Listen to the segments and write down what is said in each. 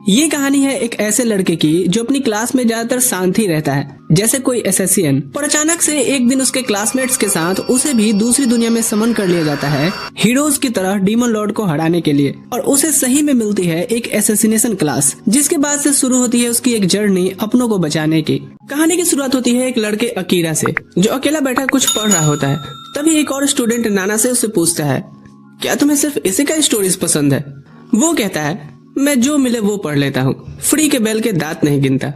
ये कहानी है एक ऐसे लड़के की जो अपनी क्लास में ज्यादातर शांत ही रहता है, जैसे कोई एसएससीएन, पर अचानक से एक दिन उसके क्लासमेट्स के साथ उसे भी दूसरी दुनिया में समन कर लिया जाता है हीरोज की तरह डीमन लॉर्ड को हराने के लिए। और उसे सही में मिलती है एक एसेसिनेशन क्लास, जिसके बाद से शुरू होती है उसकी एक जर्नी अपनों को बचाने की। कहानी की शुरुआत होती है एक लड़के अकीरा से, जो अकेला बैठा कुछ पढ़ रहा होता है। तभी एक और स्टूडेंट नाना से उससे पूछता है, क्या तुम्हें सिर्फ इसी का स्टोरीज पसंद है? वो कहता है, मैं जो मिले वो पढ़ लेता हूँ, फ्री के बैल के दांत नहीं गिनता।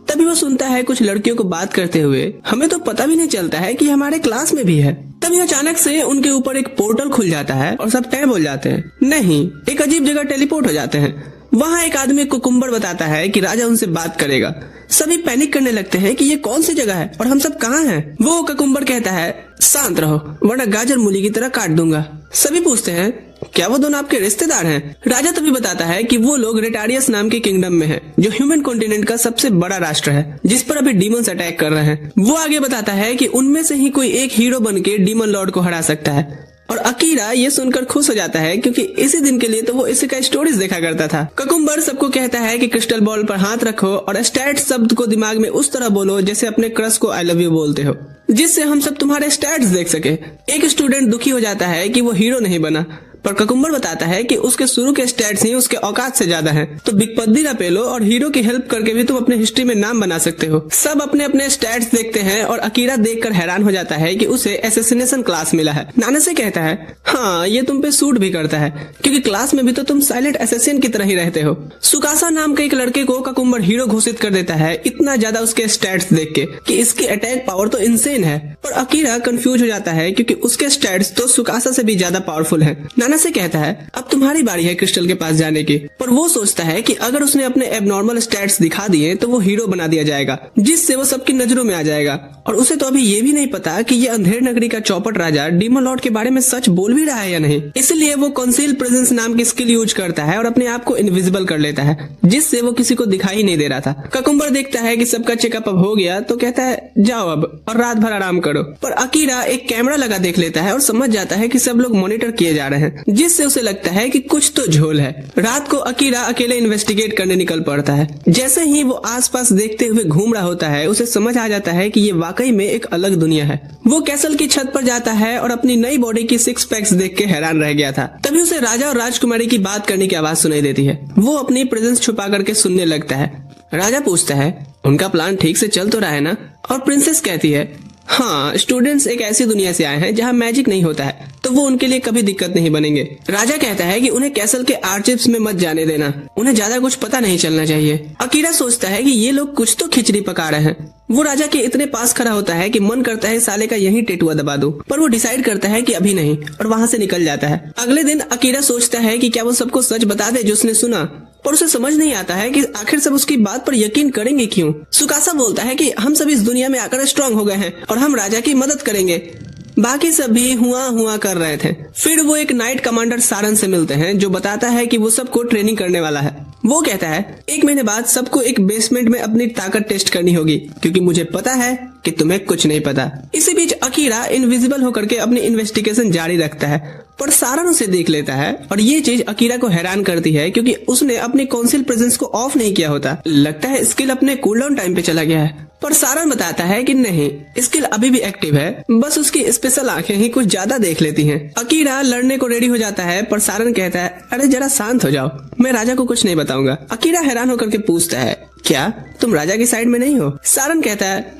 तभी वो सुनता है कुछ लड़कियों को बात करते हुए, हमें तो पता भी नहीं चलता है कि हमारे क्लास में भी है। तभी अचानक से उनके ऊपर एक पोर्टल खुल जाता है और सब टैब हो जाते हैं। नहीं, एक अजीब जगह टेलीपोर्ट हो जाते हैं। वहाँ एक आदमी कुकुम्बर बताता है कि राजा उनसे बात करेगा। सभी पैनिक करने लगते हैं कि ये कौन सी जगह है और हम सब कहाँ हैं। वो कुकुम्बर कहता है, शांत रहो वरना गाजर मूली की तरह काट दूंगा। सभी पूछते हैं, क्या वो दोनों आपके रिश्तेदार हैं? राजा तभी बताता है कि वो लोग रेटारियस नाम के किंगडम में हैं, जो ह्यूमन कॉन्टिनेंट का सबसे बड़ा राष्ट्र है, जिस पर अभी डीमंस अटैक कर रहे हैं। वो आगे बताता है कि उनमें से ही कोई एक हीरो बन के डीमन लॉर्ड को हरा सकता है। और अकीरा ये सुनकर खुश हो जाता है, क्योंकि इसी दिन के लिए तो वो इसी का स्टोरीज देखा करता था। कुकुम्बर सबको कहता है कि क्रिस्टल बॉल पर हाथ रखो और स्टैट शब्द को दिमाग में उस तरह बोलो जैसे अपने क्रश को आई लव यू बोलते हो, जिससे हम सब तुम्हारे स्टैट्स देख सके। एक स्टूडेंट दुखी हो जाता है कि वो हीरो नहीं बना, पर कुकुम्बर बताता है कि उसके शुरू के स्टैट्स ही उसके औकात से ज्यादा हैं। तो बिगपद्दी ना पेलो और हीरो की हेल्प करके भी तुम अपने हिस्ट्री में नाम बना सकते हो। सब अपने अपने स्टैट्स देखते हैं और अकीरा देखकर हैरान हो जाता है कि उसे एसेसिनेशन क्लास मिला है। नाना से कहता है, हाँ ये तुम पे सूट भी करता है, क्योंकि क्लास में भी तो तुम साइलेंट एसेसिन की तरह ही रहते हो। सुकासा नाम के एक लड़के को कुकुम्बर हीरो घोषित कर देता है, इतना ज्यादा उसके स्टैट्स देख के कि इसकी अटैक पावर तो इंसेन है। पर अकीरा कंफ्यूज हो जाता है, क्योंकि उसके स्टैट्स तो सुकासा से भी ज्यादा पावरफुल है। नाना से कहता है, अब तुम्हारी बारी है क्रिस्टल के पास जाने की। पर वो सोचता है कि अगर उसने अपने एबनॉर्मल स्टैट्स दिखा दिए तो वो हीरो बना दिया जाएगा, जिससे वो सबकी नजरों में आ जाएगा। और उसे तो अभी ये भी नहीं पता कि ये अंधेर नगरी का चौपट राजा डीमन लॉर्ड के बारे में सच बोल भी रहा है या नहीं। इसलिए वो कंसील प्रेजेंस नाम की स्किल यूज करता है और अपने आप को इनविजिबल कर लेता है, जिससे वो किसी को दिखाई नहीं दे रहा था। कुकुम्बर देखता है कि सबका चेकअप अब हो गया तो कहता है, जाओ अब और रात भर आराम करो। पर अकीरा एक कैमरा लगा देख लेता है और समझ जाता है कि सब लोग मॉनिटर किए जा रहे हैं, जिससे उसे लगता है कि कुछ तो झोल है। रात को अकीरा अकेले इन्वेस्टिगेट करने निकल पड़ता है। जैसे ही वो आसपास देखते हुए घूम रहा होता है, उसे समझ आ जाता है कि ये वाकई में एक अलग दुनिया है। वो कैसल की छत पर जाता है और अपनी नई बॉडी की 6 पैक्स देख के हैरान रह गया था। तभी उसे राजा और राजकुमारी की बात करने की आवाज सुनाई देती है। वो अपनी प्रेजेंस छुपा करके सुनने लगता है। राजा पूछता है, उनका प्लान ठीक से चल तो रहा है ना? और प्रिंसेस कहती है, हाँ, स्टूडेंट्स एक ऐसी दुनिया से आए हैं जहाँ मैजिक नहीं होता है, तो वो उनके लिए कभी दिक्कत नहीं बनेंगे। राजा कहता है कि उन्हें कैसल के आर्चिप्स में मत जाने देना, उन्हें ज्यादा कुछ पता नहीं चलना चाहिए। अकीरा सोचता है कि ये लोग कुछ तो खिचड़ी पका रहे हैं। वो राजा के इतने पास खड़ा होता है कि मन करता है साले का यही टेटुआ दबा दूं, पर वो डिसाइड करता है कि अभी नहीं और वहाँ से निकल जाता है। अगले दिन अकीरा सोचता है कि क्या वो सबको सच बता दे जो उसने सुना, पर उसे समझ नहीं आता है कि आखिर सब उसकी बात पर यकीन करेंगे क्यों। सुकासा बोलता है कि हम सब इस दुनिया में आकर स्ट्रांग हो गए हैं और हम राजा की मदद करेंगे। बाकी सब भी हुआ हुआ कर रहे थे। फिर वो एक नाइट कमांडर सारन से मिलते हैं, जो बताता है कि वो सबको ट्रेनिंग करने वाला है। वो कहता है, 1 महीने बाद सबको एक बेसमेंट में अपनी ताकत टेस्ट करनी होगी, क्योंकि मुझे पता है कि तुम्हें कुछ नहीं पता। इसी बीच अकीरा इनविजिबल होकर के अपनी इन्वेस्टिगेशन जारी रखता है, पर सारन उसे देख लेता है और ये चीज अकीरा को हैरान करती है, क्योंकि उसने अपनी काउंसिल प्रेजेंस को ऑफ नहीं किया होता। लगता है स्किल अपने कूलडाउन टाइम पे चला गया है। पर सारन बताता है कि नहीं, स्किल अभी भी एक्टिव है, बस उसकी स्पेशल आंखें ही कुछ ज्यादा देख लेती हैं। अकीरा लड़ने को रेडी हो जाता है, पर सारन कहता है, अरे जरा शांत हो जाओ, मैं राजा को कुछ नहीं बताऊंगा। अकीरा हैरान होकर के पूछता है, क्या तुम राजा की साइड में नहीं हो? सारन कहता है,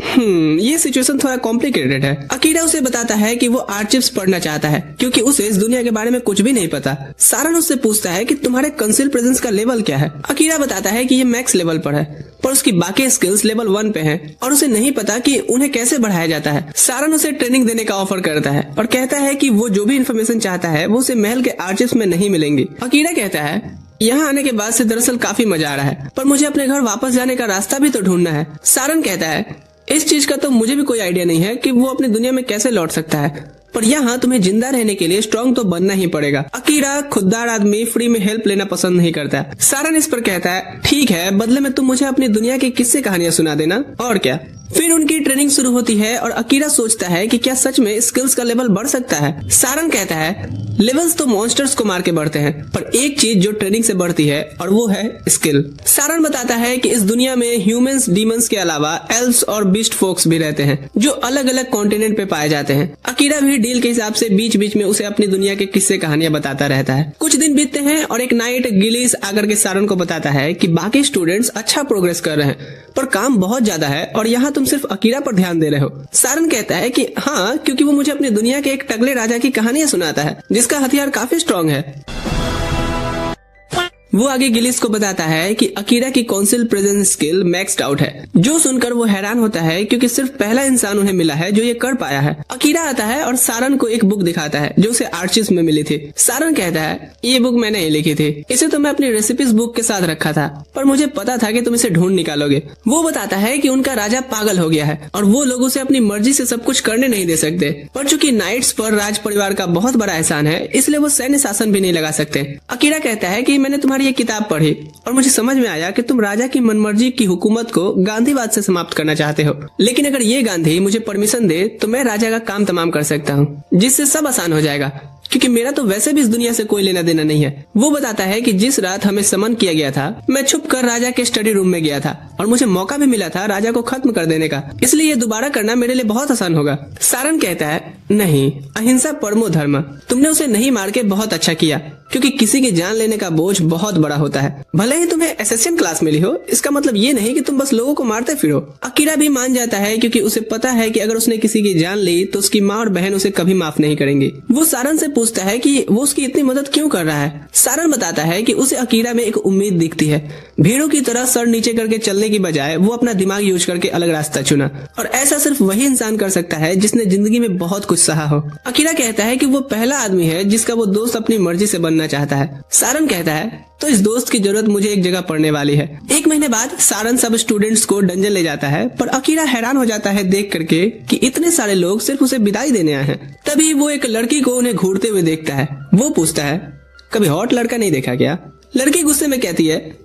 ये सिचुएशन थोड़ा कॉम्प्लिकेटेड है। अकीरा उसे बताता है कि वो आर्चिप्स पढ़ना चाहता है, क्योंकि उसे इस दुनिया के बारे में कुछ भी नहीं पता। सारन उससे पूछता है कि तुम्हारे कंसील प्रेजेंस का लेवल क्या है? अकीरा बताता है कि ये मैक्स लेवल पर है, पर उसकी बाकी स्किल्स लेवल 1 पे हैं और उसे नहीं पता कि उन्हें कैसे बढ़ाया जाता है। सारन उसे ट्रेनिंग देने का ऑफर करता है और कहता है कि वो जो भी इन्फॉर्मेशन चाहता है वो उसे महल के आर्चिप्स में नहीं मिलेंगी। अकीरा कहता है, यहाँ आने के बाद से दरअसल काफी मजा आ रहा है, पर मुझे अपने घर वापस जाने का रास्ता भी तो ढूंढना है। सारन कहता है, इस चीज का तो मुझे भी कोई आइडिया नहीं है कि वो अपनी दुनिया में कैसे लौट सकता है, पर यहाँ तुम्हें जिंदा रहने के लिए स्ट्रांग तो बनना ही पड़ेगा। अकीरा खुददार आदमी फ्री में हेल्प लेना पसंद नहीं करता। सारन इस पर कहता है, ठीक है, बदले में तुम मुझे अपनी दुनिया की किस्से कहानियां सुना देना। और क्या। फिर उनकी ट्रेनिंग शुरू होती है और अकीरा सोचता है कि क्या सच में स्किल्स का लेवल बढ़ सकता है। सारन कहता है लेवल्स तो मॉन्स्टर्स को मार के बढ़ते हैं, पर एक चीज जो ट्रेनिंग से बढ़ती है और वो है स्किल। सारन बताता है कि इस दुनिया में ह्यूमंस, डीमंस के अलावा एल्व्स और बीस्ट फोक्स भी रहते हैं जो अलग अलग कॉन्टिनेंट पे पाए जाते हैं। अकीरा भी डील के हिसाब से बीच बीच में उसे अपनी दुनिया के किस्से कहानियां बताता रहता है। कुछ दिन बीतते हैं और एक नाइट गिलीस आकर के सारन को बताता है कि बाकी स्टूडेंट्स अच्छा प्रोग्रेस कर रहे हैं, पर काम बहुत ज्यादा है और यहाँ तुम सिर्फ अकीरा पर ध्यान दे रहे हो। सारन कहता है कि हाँ, क्योंकि वो मुझे अपनी दुनिया के एक टगले राजा की कहानियां सुनाता है जिसका हथियार काफी स्ट्रॉन्ग है। वो आगे गिलिस को बताता है कि अकीरा की council presence skill maxed out है, जो सुनकर वो हैरान होता है क्योंकि सिर्फ पहला इंसान उन्हें मिला है जो ये कर पाया है। अकीरा आता है और सारन को एक बुक दिखाता है जो उसे आर्चिस में मिली थी। सारन कहता है ये बुक मैंने ही लिखी थी, इसे तो मैं अपनी रेसिपीज बुक के साथ रखा था, पर मुझे पता था कि तुम इसे ढूंढ निकालोगे। वो बताता है कि उनका राजा पागल हो गया है और वो लोगों से अपनी मर्जी से सब कुछ करने नहीं दे सकते, पर चूंकि नाइट्स पर राज परिवार का बहुत बड़ा एहसान है इसलिए वो सैन्य शासन भी नहीं लगा सकते। अकीरा कहता है कि मैंने तुम्हारी ये किताब पढ़ी और मुझे समझ में आया कि तुम राजा की मनमर्जी की हुकूमत को गांधीवाद से समाप्त करना चाहते हो, लेकिन अगर ये गांधी मुझे परमिशन दे तो मैं राजा का काम तमाम कर सकता हूँ, जिससे सब आसान हो जाएगा, क्योंकि मेरा तो वैसे भी इस दुनिया से कोई लेना देना नहीं है। वो बताता है कि जिस रात हमें समन किया गया था मैं छुपकर राजा के स्टडी रूम में गया था और मुझे मौका भी मिला था राजा को खत्म कर देने का, इसलिए ये दोबारा करना मेरे लिए बहुत आसान होगा। सारन कहता है नहीं, अहिंसा परमो धर्म, तुमने उसे नहीं मार के बहुत अच्छा किया, क्योंकि किसी की जान लेने का बोझ बहुत बड़ा होता है। भले ही तुम्हें एसेसियन क्लास मिली हो, इसका मतलब ये नहीं कि तुम बस लोगों को मारते फिरो। अकीरा भी मान जाता है क्योंकि उसे पता है कि अगर उसने किसी की जान ली तो उसकी माँ और बहन उसे कभी माफ नहीं करेंगी। वो सारन से पूछता है कि वो उसकी इतनी मदद क्यों कर रहा है। सारन बताता है कि उसे अकीरा में एक उम्मीद दिखती है। भीड़ों की तरह सर नीचे करके चलने की बजाय वो अपना दिमाग यूज करके अलग रास्ता चुना, और ऐसा सिर्फ वही इंसान कर सकता है जिसने जिंदगी में बहुत कुछ सहा हो। अकीरा कहता है कि वो पहला आदमी है जिसका वो दोस्त अपनी मर्जी से बनना चाहता है। सारन कहता है तो इस दोस्त की जरूरत मुझे एक जगह पड़ने वाली है। 1 महीने बाद सारन सब स्टूडेंट्स को डंजन ले जाता है, पर अकीरा हैरान हो जाता है देख करके कि इतने सारे लोग सिर्फ उसे विदाई देने आए हैं। तभी वो एक लड़की को उन्हें घूरते हुए देखता है। वो पूछता है कभी हॉट लड़का नहीं देखा क्या? लड़की गुस्से में कहती है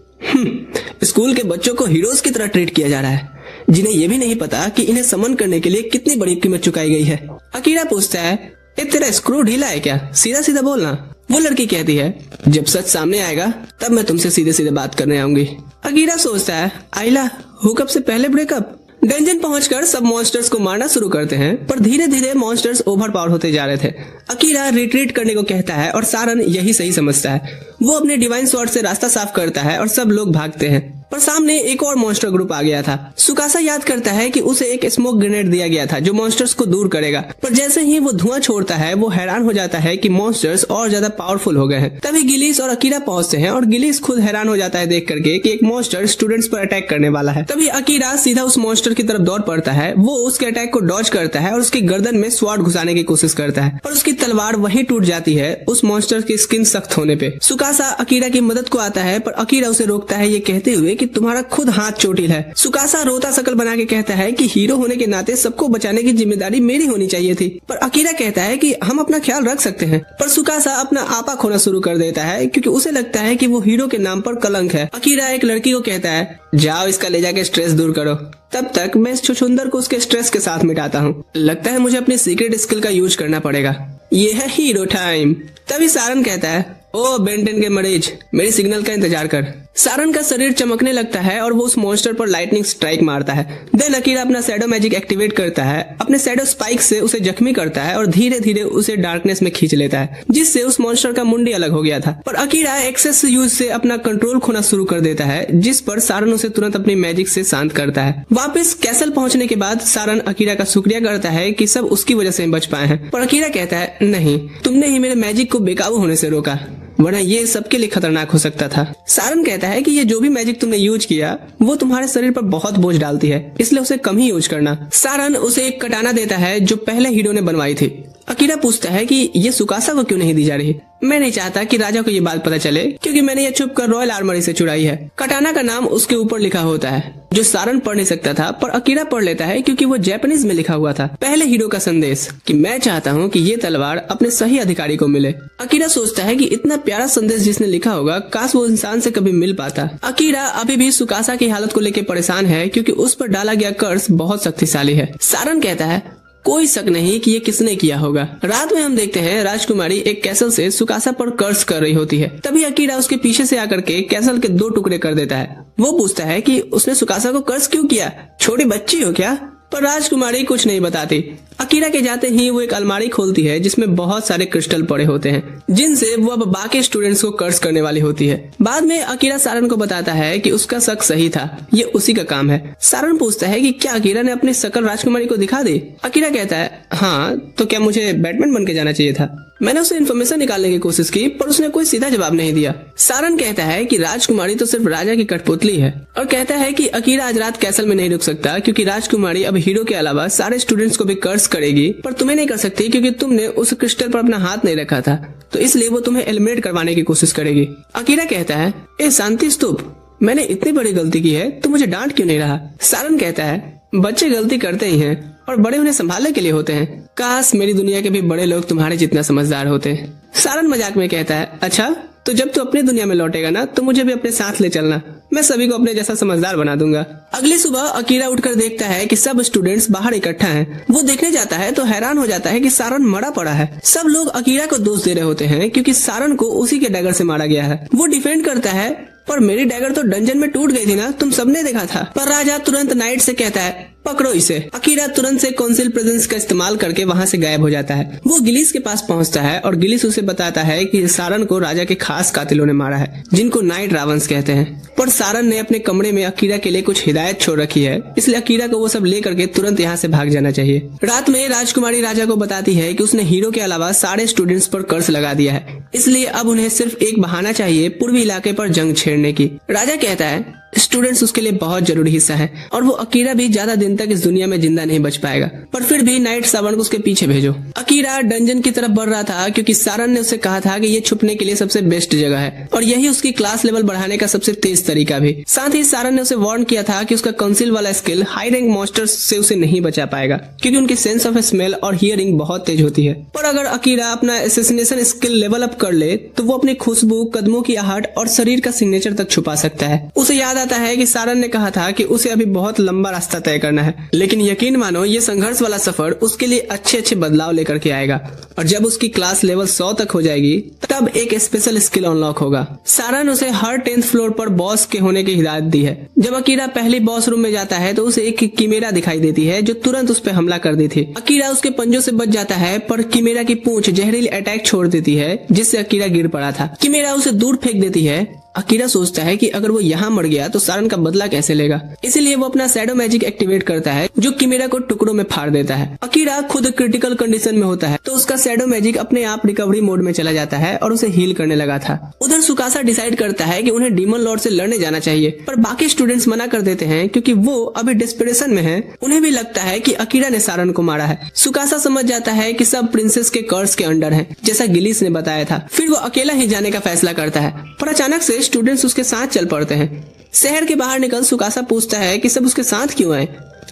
स्कूल के बच्चों को हीरोज की तरह ट्रीट किया जा रहा है, जिन्हें ये भी नहीं पता कि इन्हें समन करने के लिए कितनी बड़ी कीमत चुकाई गई है। अकीरा पूछता है तेरा स्क्रू ढीला है क्या? सीधा सीधा बोलना। वो लड़की कहती है जब सच सामने आएगा तब मैं तुमसे सीधे सीधे बात करने आऊंगी। अकीरा सोचता है आइला, हुकअप से पहले ब्रेकअप। डंजन पहुंचकर सब मॉन्स्टर्स को मारना शुरू करते हैं, पर धीरे धीरे मॉन्स्टर्स ओवर पावर होते जा रहे थे। अकीरा रिट्रीट करने को कहता है और सारन यही सही समझता है। वो अपने डिवाइन स्वॉर्ड से रास्ता साफ करता है और सब लोग भागते हैं, पर सामने एक और मॉन्स्टर ग्रुप आ गया था। सुकासा याद करता है कि उसे एक स्मोक ग्रेनेड दिया गया था जो मॉन्स्टर्स को दूर करेगा, पर जैसे ही वो धुआं छोड़ता है वो हैरान हो जाता है कि मॉन्स्टर्स और ज्यादा पावरफुल हो गए हैं। तभी गिलीस और अकीरा पहुंचते हैं और गिलीस खुद हैरान हो जाता है देख करके कि एक मॉन्स्टर स्टूडेंट्स पर अटैक करने वाला है। तभी अकीरा सीधा उस मॉन्स्टर की तरफ दौड़ पड़ता है। वो उसके अटैक को डॉज करता है और उसकी गर्दन में स्वॉर्ड घुसाने की कोशिश करता है, पर उसकी तलवार वहीं टूट जाती है उस मॉन्स्टर की स्किन सख्त होने पे। सुकासा अकीरा की मदद को आता है, पर अकीरा उसे रोकता है ये कहते हुए कि तुम्हारा खुद हाथ चोटिल है। सुकासा रोता शकल बना के कहता है कि हीरो होने के नाते सबको बचाने की जिम्मेदारी मेरी होनी चाहिए थी, पर अकीरा कहता है कि हम अपना ख्याल रख सकते हैं। पर सुकासा अपना आपा खोना शुरू कर देता है क्योंकि उसे लगता है कि वो हीरो के नाम पर कलंक है। अकीरा एक लड़की को कहता है जाओ इसका ले जाके स्ट्रेस दूर करो, तब तक मैं इस छुछुंदर को उसके स्ट्रेस के साथ मिटाता हूँ। लगता है मुझे अपनी सीक्रेट स्किल का यूज करना पड़ेगा। ये है हीरो टाइम। तभी सारन कहता है ओ बेंटन के मरीज, मेरी सिग्नल का इंतजार कर। सारन का शरीर चमकने लगता है और वो उस मॉन्स्टर पर लाइटनिंग स्ट्राइक मारता है। देन अकीरा अपना शैडो मैजिक एक्टिवेट करता है, अपने शैडो स्पाइक से उसे जख्मी करता है और धीरे धीरे उसे डार्कनेस में खींच लेता है, जिससे उस मॉन्स्टर का मुंडी अलग हो गया था। पर अकीरा एक्सेस यूज से अपना कंट्रोल खोना शुरू कर देता है, जिस पर सारन उसे तुरंत अपनी मैजिक से शांत करता है। वापस कैसल पहुंचने के बाद सारन अकीरा का शुक्रिया करता है कि सब उसकी वजह से बच पाए हैं, पर अकीरा कहता है नहीं, तुमने ही मेरे मैजिक को बेकाबू होने से रोका, वरना ये सबके लिए खतरनाक हो सकता था। सारन कहता है कि ये जो भी मैजिक तुमने यूज किया वो तुम्हारे शरीर पर बहुत बोझ डालती है, इसलिए उसे कम ही यूज करना। सारन उसे एक कटाना देता है जो पहले हीरो ने बनवाई थी। अकीरा पूछता है कि ये सुकासा को क्यों नहीं दी जा रही। मैं नहीं चाहता कि राजा को ये बात पता चले, क्योंकि मैंने ये छुप कर रॉयल आर्मरी से चुराई है। कटाना का नाम उसके ऊपर लिखा होता है, जो सारन पढ़ नहीं सकता था, पर अकीरा पढ़ लेता है क्योंकि वो जापानीज में लिखा हुआ था। पहले हीरो का संदेश कि मैं चाहता हूँ कि ये तलवार अपने सही अधिकारी को मिले। अकीरा सोचता है कि इतना प्यारा संदेश जिसने लिखा होगा, काश वो इंसान से कभी मिल पाता। अकीरा अभी भी सुकासा की हालत को लेकर परेशान है, क्योंकि उस पर डाला गया कर्ज बहुत शक्तिशाली है। सारन कहता है कोई शक नहीं कि ये किसने किया होगा। रात में हम देखते हैं राजकुमारी एक कैसल से सुकासा पर कर्ज कर रही होती है। तभी अकीरा उसके पीछे से आकर के कैसल के 2 टुकड़े कर देता है। वो पूछता है कि उसने सुकासा को कर्ज क्यों किया, छोटी बच्ची हो क्या? पर राजकुमारी कुछ नहीं बताती। अकीरा के जाते ही वो एक अलमारी खोलती है जिसमें बहुत सारे क्रिस्टल पड़े होते हैं, जिनसे वो अब बाकी स्टूडेंट्स को कर्ज करने वाली होती है। बाद में अकीरा सारन को बताता है कि उसका शक सही था, ये उसी का काम है। सारन पूछता है कि क्या अकीरा ने अपनी शकल राजकुमारी को दिखा दी? अकीरा कहता है हाँ, तो क्या मुझे बैटमैन बन के जाना चाहिए था? मैंने उसे इन्फॉर्मेशन निकालने की कोशिश की, पर उसने कोई सीधा जवाब नहीं दिया। सारन कहता है कि राजकुमारी तो सिर्फ राजा की कठपुतली है, और कहता है कि अकीरा आज रात कैसल में नहीं रुक सकता, क्योंकि राजकुमारी अब हीरो के अलावा सारे स्टूडेंट्स को भी कर्ज करेगी, पर तुम्हें नहीं कर सकती क्योंकि तुमने उस क्रिस्टल पर अपना हाथ नहीं रखा था, तो इसलिए वो तुम्हें एलिमिनेट करवाने की कोशिश करेगी। अकीरा कहता है ए शांति स्तूप, मैंने इतनी बड़ी गलती की है, तो मुझे डांट क्यों नहीं रहा? सारन कहता है बच्चे गलती करते ही हैं, और बड़े उन्हें संभालने के लिए होते हैं। काश मेरी दुनिया के भी बड़े लोग तुम्हारे जितना समझदार होते। सारन मजाक में कहता है अच्छा, तो जब तू अपनी दुनिया में लौटेगा ना, तो मुझे भी अपने साथ ले चलना, मैं सभी को अपने जैसा समझदार बना दूंगा। अगली सुबह अकीरा उठकर देखता है कि सब स्टूडेंट्स बाहर इकट्ठा हैं। वो देखने जाता है तो हैरान हो जाता है कि सारन मरा पड़ा है। सब लोग अकीरा को दोष दे रहे होते हैं, क्योंकि सारन को उसी के डैगर से मारा गया है। वो डिफेंड करता है पर मेरी डैगर तो डंजन में टूट गई थी ना, तुम सबने देखा था। पर राजा तुरंत नाइट से कहता है पकड़ो इसे। अकीरा तुरंत से काउंसिल प्रेजेंस का इस्तेमाल करके वहाँ से गायब हो जाता है। वो गिलिस के पास पहुँचता है और गिलिस उसे बताता है कि सारन को राजा के खास कातिलों ने मारा है, जिनको नाइट रावंस कहते हैं। पर सारन ने अपने कमरे में अकीरा के लिए कुछ हिदायत छोड़ रखी है, इसलिए अकीरा को वो सब लेकर के तुरंत यहाँ से भाग जाना चाहिए। रात में राजकुमारी राजा को बताती है कि उसने हीरो के अलावा सारे स्टूडेंट्स पर कर्ज लगा दिया है, इसलिए अब उन्हें सिर्फ एक बहाना चाहिए पूर्वी इलाके पर जंग छेड़ने की। राजा कहता है स्टूडेंट्स उसके लिए बहुत जरूरी हिस्सा है, और वो अकीरा भी ज्यादा दिन तक इस दुनिया में जिंदा नहीं बच पाएगा, पर फिर भी नाइट सावन को उसके पीछे भेजो। अकीरा डंजन की तरफ बढ़ रहा था, क्योंकि सारन ने उसे कहा था कि ये छुपने के लिए सबसे बेस्ट जगह है, और यही उसकी क्लास लेवल बढ़ाने का सबसे तेज तरीका भी। साथ ही सारन ने उसे वार्न किया था कि उसका काउंसिल वाला स्किल हाई रैंक मॉन्स्टर्स से उसे नहीं बचा पाएगा, क्योंकि उनकी सेंस ऑफ स्मेल और हियरिंग बहुत तेज होती है। पर अगर अकीरा अपना एसेसिनेशन स्किल लेवल अप कर ले, तो वो अपनी खुशबू, कदमों की आहट और शरीर का सिग्नेचर तक छुपा सकता है। उसे याद आता है कि सारन ने कहा था कि उसे अभी बहुत लंबा रास्ता तय करना है, लेकिन यकीन मानो ये संघर्ष वाला सफर उसके लिए अच्छे अच्छे बदलाव लेकर के आएगा, और जब उसकी क्लास लेवल 100 तक हो जाएगी, तब एक स्पेशल स्किल अनलॉक होगा। सारन उसे हर 10th फ्लोर पर बॉस के होने की हिदायत दी है। जब अकीरा पहली बॉस रूम में जाता है तो उसे एक किमेरा दिखाई देती है, जो तुरंत उस पर हमला कर दी थी। अकीरा उसके पंजों से बच जाता है, पर किमेरा की पूंछ जहरीली अटैक छोड़ देती है, जिससे अकीरा गिर पड़ा था। किमेरा उसे दूर फेंक देती है। अकीरा सोचता है कि अगर वो यहाँ मर गया तो सारन का बदला कैसे लेगा, इसीलिए वो अपना शैडो मैजिक एक्टिवेट करता है, जो किमेरा को टुकड़ों में फाड़ देता है। अकीरा खुद क्रिटिकल कंडीशन में होता है, तो उसका शैडो मैजिक अपने आप रिकवरी मोड में चला जाता है और उसे हील करने लगा था। उधर सुकासा डिसाइड करता है कि उन्हें डीमन लॉर्ड से लड़ने जाना चाहिए, पर बाकी स्टूडेंट्स मना कर देते हैं, क्योंकि वो अभी डिस्परेशन में है। उन्हें भी लगता है कि अकीरा ने सारन को मारा है। सुकासा समझ जाता है कि सब प्रिंसेस के कर्ज के अंडर है, जैसा गिलिस ने बताया था। फिर वो अकेला ही जाने का फैसला करता है, पर अचानक से स्टूडेंट्स उसके साथ चल पड़ते हैं। शहर के बाहर निकल सुकासा पूछता है कि सब उसके साथ क्यों आए।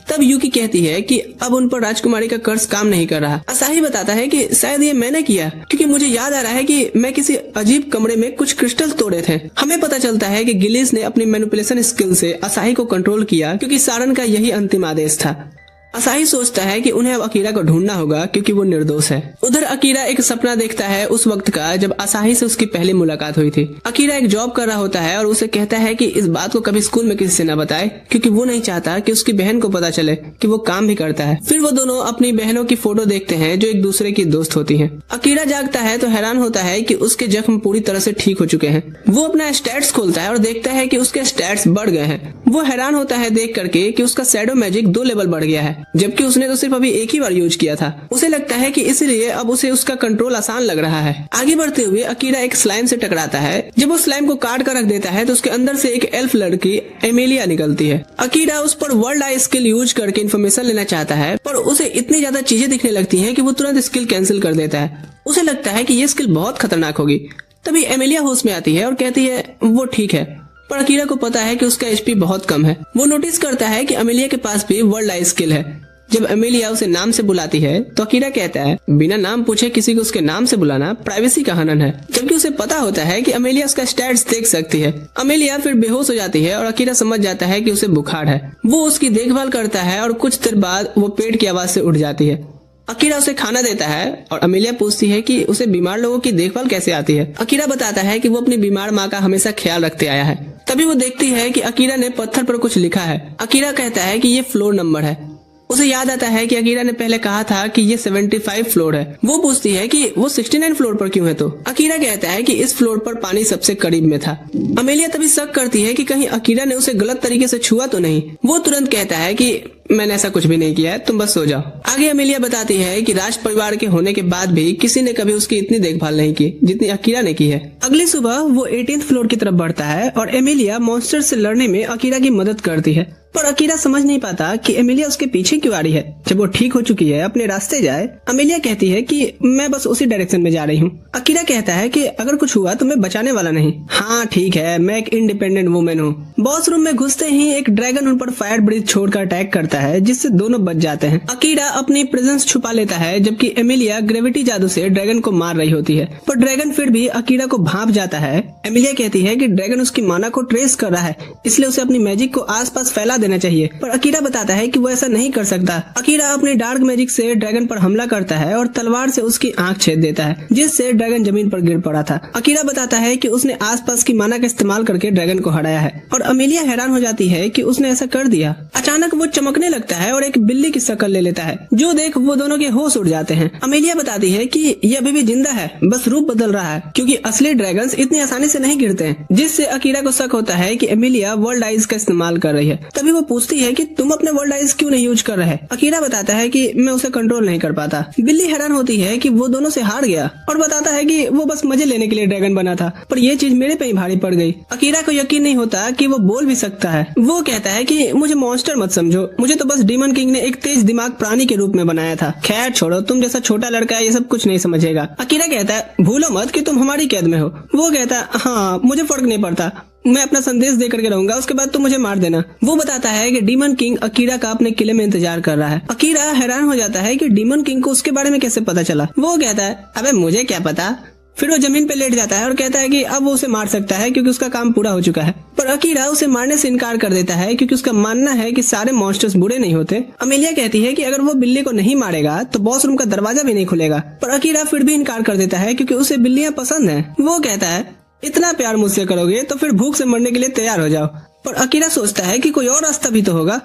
तब यूकी कहती है कि अब उन पर राजकुमारी का कर्ज काम नहीं कर रहा। असाही बताता है कि शायद ये मैंने किया, क्योंकि मुझे याद आ रहा है कि मैं किसी अजीब कमरे में कुछ क्रिस्टल तोड़े थे। हमें पता चलता है कि गिलिस ने अपनी मैनिपुलेशन स्किल से असाही को कंट्रोल किया, क्योंकि सारन का यही अंतिम आदेश था। असाही सोचता है कि उन्हें अब अकीरा को ढूंढना होगा, क्योंकि वो निर्दोष है। उधर अकीरा एक सपना देखता है उस वक्त का जब असाही से उसकी पहली मुलाकात हुई थी। अकीरा एक जॉब कर रहा होता है और उसे कहता है कि इस बात को कभी स्कूल में किसी से न बताए, क्योंकि वो नहीं चाहता कि उसकी बहन को पता चले कि वो काम भी करता है। फिर वो दोनों अपनी बहनों की फोटो देखते हैं, जो एक दूसरे की दोस्त होती है। अकीरा जागता है तो हैरान होता है कि उसके जख्म पूरी तरह से ठीक हो चुके हैं। वो अपना स्टैट्स खोलता है और देखता है कि उसके स्टैट्स बढ़ गए हैं। वो हैरान होता है देख करके कि उसका शैडो मैजिक 2 लेवल बढ़ गया है। जबकि उसने तो सिर्फ अभी एक ही बार यूज किया था। उसे लगता है कि इसलिए अब उसे उसका कंट्रोल आसान लग रहा है। आगे बढ़ते हुए अकीरा एक स्लाइम से टकराता है। जब वो स्लाइम को काट कर रख देता है तो उसके अंदर से एक एल्फ लड़की एमेलिया निकलती है। अकीरा उस पर वर्ल्ड आई स्किल यूज करके इन्फॉर्मेशन लेना चाहता है, पर उसे इतनी ज्यादा चीजें दिखने लगती है कि वो तुरंत स्किल कैंसिल कर देता है। उसे लगता है कि ये स्किल बहुत खतरनाक होगी। तभी एमेलिया होश में आती है और कहती है वो ठीक है, पर अकीरा को पता है कि उसका एचपी बहुत कम है। वो नोटिस करता है कि एमेलिया के पास भी वर्ल्ड आई स्किल है। जब एमेलिया उसे नाम से बुलाती है तो अकीरा कहता है बिना नाम पूछे किसी को उसके नाम से बुलाना प्राइवेसी का हनन है, जबकि उसे पता होता है कि एमेलिया उसका स्टैट्स देख सकती है। एमेलिया फिर बेहोश हो जाती है और अकीरा समझ जाता है कि उसे बुखार है। वो उसकी देखभाल करता है और कुछ देर बाद वो पेट की आवाज से उठ जाती है। अकीरा उसे खाना देता है और एमेलिया पूछती है कि उसे बीमार लोगों की देखभाल कैसे आती है। अकीरा बताता है कि वो अपनी बीमार माँ का हमेशा ख्याल रखते आया है। तभी वो देखती है कि अकीरा ने पत्थर पर कुछ लिखा है। अकीरा कहता है कि ये फ्लोर नंबर है। उसे याद आता है कि अकीरा ने पहले कहा था कि ये 75 फ्लोर है। वो पूछती है कि वो 69 फ्लोर पर क्यों है। तो अकीरा कहता है कि इस फ्लोर पर पानी सबसे करीब में था। एमेलिया तभी शक करती है कि कहीं अकीरा ने उसे गलत तरीके से छुआ तो नहीं। वो तुरंत कहता है कि मैंने ऐसा कुछ भी नहीं किया है, तुम बस सो जाओ। आगे एमेलिया बताती है कि राज परिवार के होने के बाद भी किसी ने कभी उसकी इतनी देखभाल नहीं की जितनी अकीरा ने की है। अगली सुबह वो 18th फ्लोर की तरफ बढ़ता है और एमेलिया मॉन्स्टर से लड़ने में अकीरा की मदद करती है, पर अकीरा समझ नहीं पाता कि एमेलिया उसके पीछे क्यों आ रही है। जब वो ठीक हो चुकी है, अपने रास्ते जाए, एमेलिया कहती है कि मैं बस उसी डायरेक्शन में जा रही हूँ। अकीरा कहता है कि अगर कुछ हुआ तो मैं बचाने वाला नहीं। हाँ ठीक है, मैं एक इंडिपेंडेंट वुमेन हूँ। बॉस रूम में घुसते ही एक ड्रैगन उन पर फायर ब्रिज छोड़कर अटैक करता है, जिससे दोनों बच जाते हैं। अकीरा अपनी प्रेजेंस छुपा लेता है, जबकि एमेलिया ग्रेविटी जादू से ड्रैगन को मार रही होती है, पर ड्रैगन फिर भी अकीरा को भांप जाता है। एमेलिया कहती है कि ड्रैगन उसकी माना को ट्रेस कर रहा है, इसलिए उसे अपनी मैजिक को आसपास फैला देना चाहिए, पर अकीरा बताता है कि वो ऐसा नहीं कर सकता। अकीरा अपने डार्क मैजिक से ड्रैगन पर हमला करता है और तलवार से उसकी आंख छेद देता है, जिससे ड्रैगन जमीन पर गिर पड़ा था। अकीरा बताता है कि उसने आसपास की माना का इस्तेमाल करके ड्रैगन को हराया है, और एमेलिया हैरान हो जाती है कि उसने ऐसा कर दिया। अचानक वो चमकने लगता है और एक बिल्ली की शक्ल ले लेता है, जो देख वो दोनों के होश उड़ जाते हैं। एमेलिया बताती है कि ये अभी भी जिंदा है, बस रूप बदल रहा है, क्योंकि असली ड्रैगन्स इतनी आसानी से नहीं गिरते हैं, जिससे अकीरा को शक होता है कि एमेलिया वर्ल्ड आइज का इस्तेमाल कर रही है। तभी वो पूछती है कि तुम अपने वर्ल्ड आइज क्यों नहीं यूज कर रहे। अकीरा बताता है कि मैं उसे कंट्रोल नहीं कर पाता। बिल्ली हैरान होती है कि वो दोनों से हार गया और बताता है कि वो बस मजे लेने के लिए ड्रैगन बना था, पर ये चीज मेरे पे ही भारी पड़ गई। अकीरा को यकीन नहीं होता कि वो बोल भी सकता है। वो कहता है कि मुझे मॉन्स्टर मत समझो, मुझे तो बस डीमन किंग ने एक तेज दिमाग प्राणी के रूप में बनाया था। खैर छोड़ो, तुम जैसा छोटा लड़का है ये सब कुछ नहीं समझेगा। अकीरा कहता है भूलो मत कि तुम हमारी कैद में हो। वो कहता है हाँ मुझे फर्क नहीं पड़ता, मैं अपना संदेश दे करके रहूंगा, उसके बाद तुम मुझे मार देना। वो बताता है कि डीमन किंग अकीरा का अपने किले में इंतजार कर रहा है। अकीरा हैरान हो जाता है कि डीमन किंग को उसके बारे में कैसे पता चला। वो कहता है अबे मुझे क्या पता। फिर वो जमीन पे लेट जाता है और कहता है कि अब वो उसे मार सकता है क्योंकि उसका काम पूरा हो चुका है, पर अकीरा उसे मारने से इनकार कर देता है क्योंकि उसका मानना है कि सारे मॉन्स्टर्स बुरे नहीं होते। एमेलिया कहती है कि अगर वो बिल्ली को नहीं मारेगा तो बॉस रूम का दरवाजा भी नहीं खुलेगा, पर अकीरा फिर भी इनकार कर देता है क्योंकि उसे बिल्लियां पसंद है। वो कहता है इतना प्यार मुझसे करोगे तो फिर भूख से मरने के लिए तैयार हो जाओ, पर अकीरा सोचता है कि कोई और रास्ता भी तो होगा।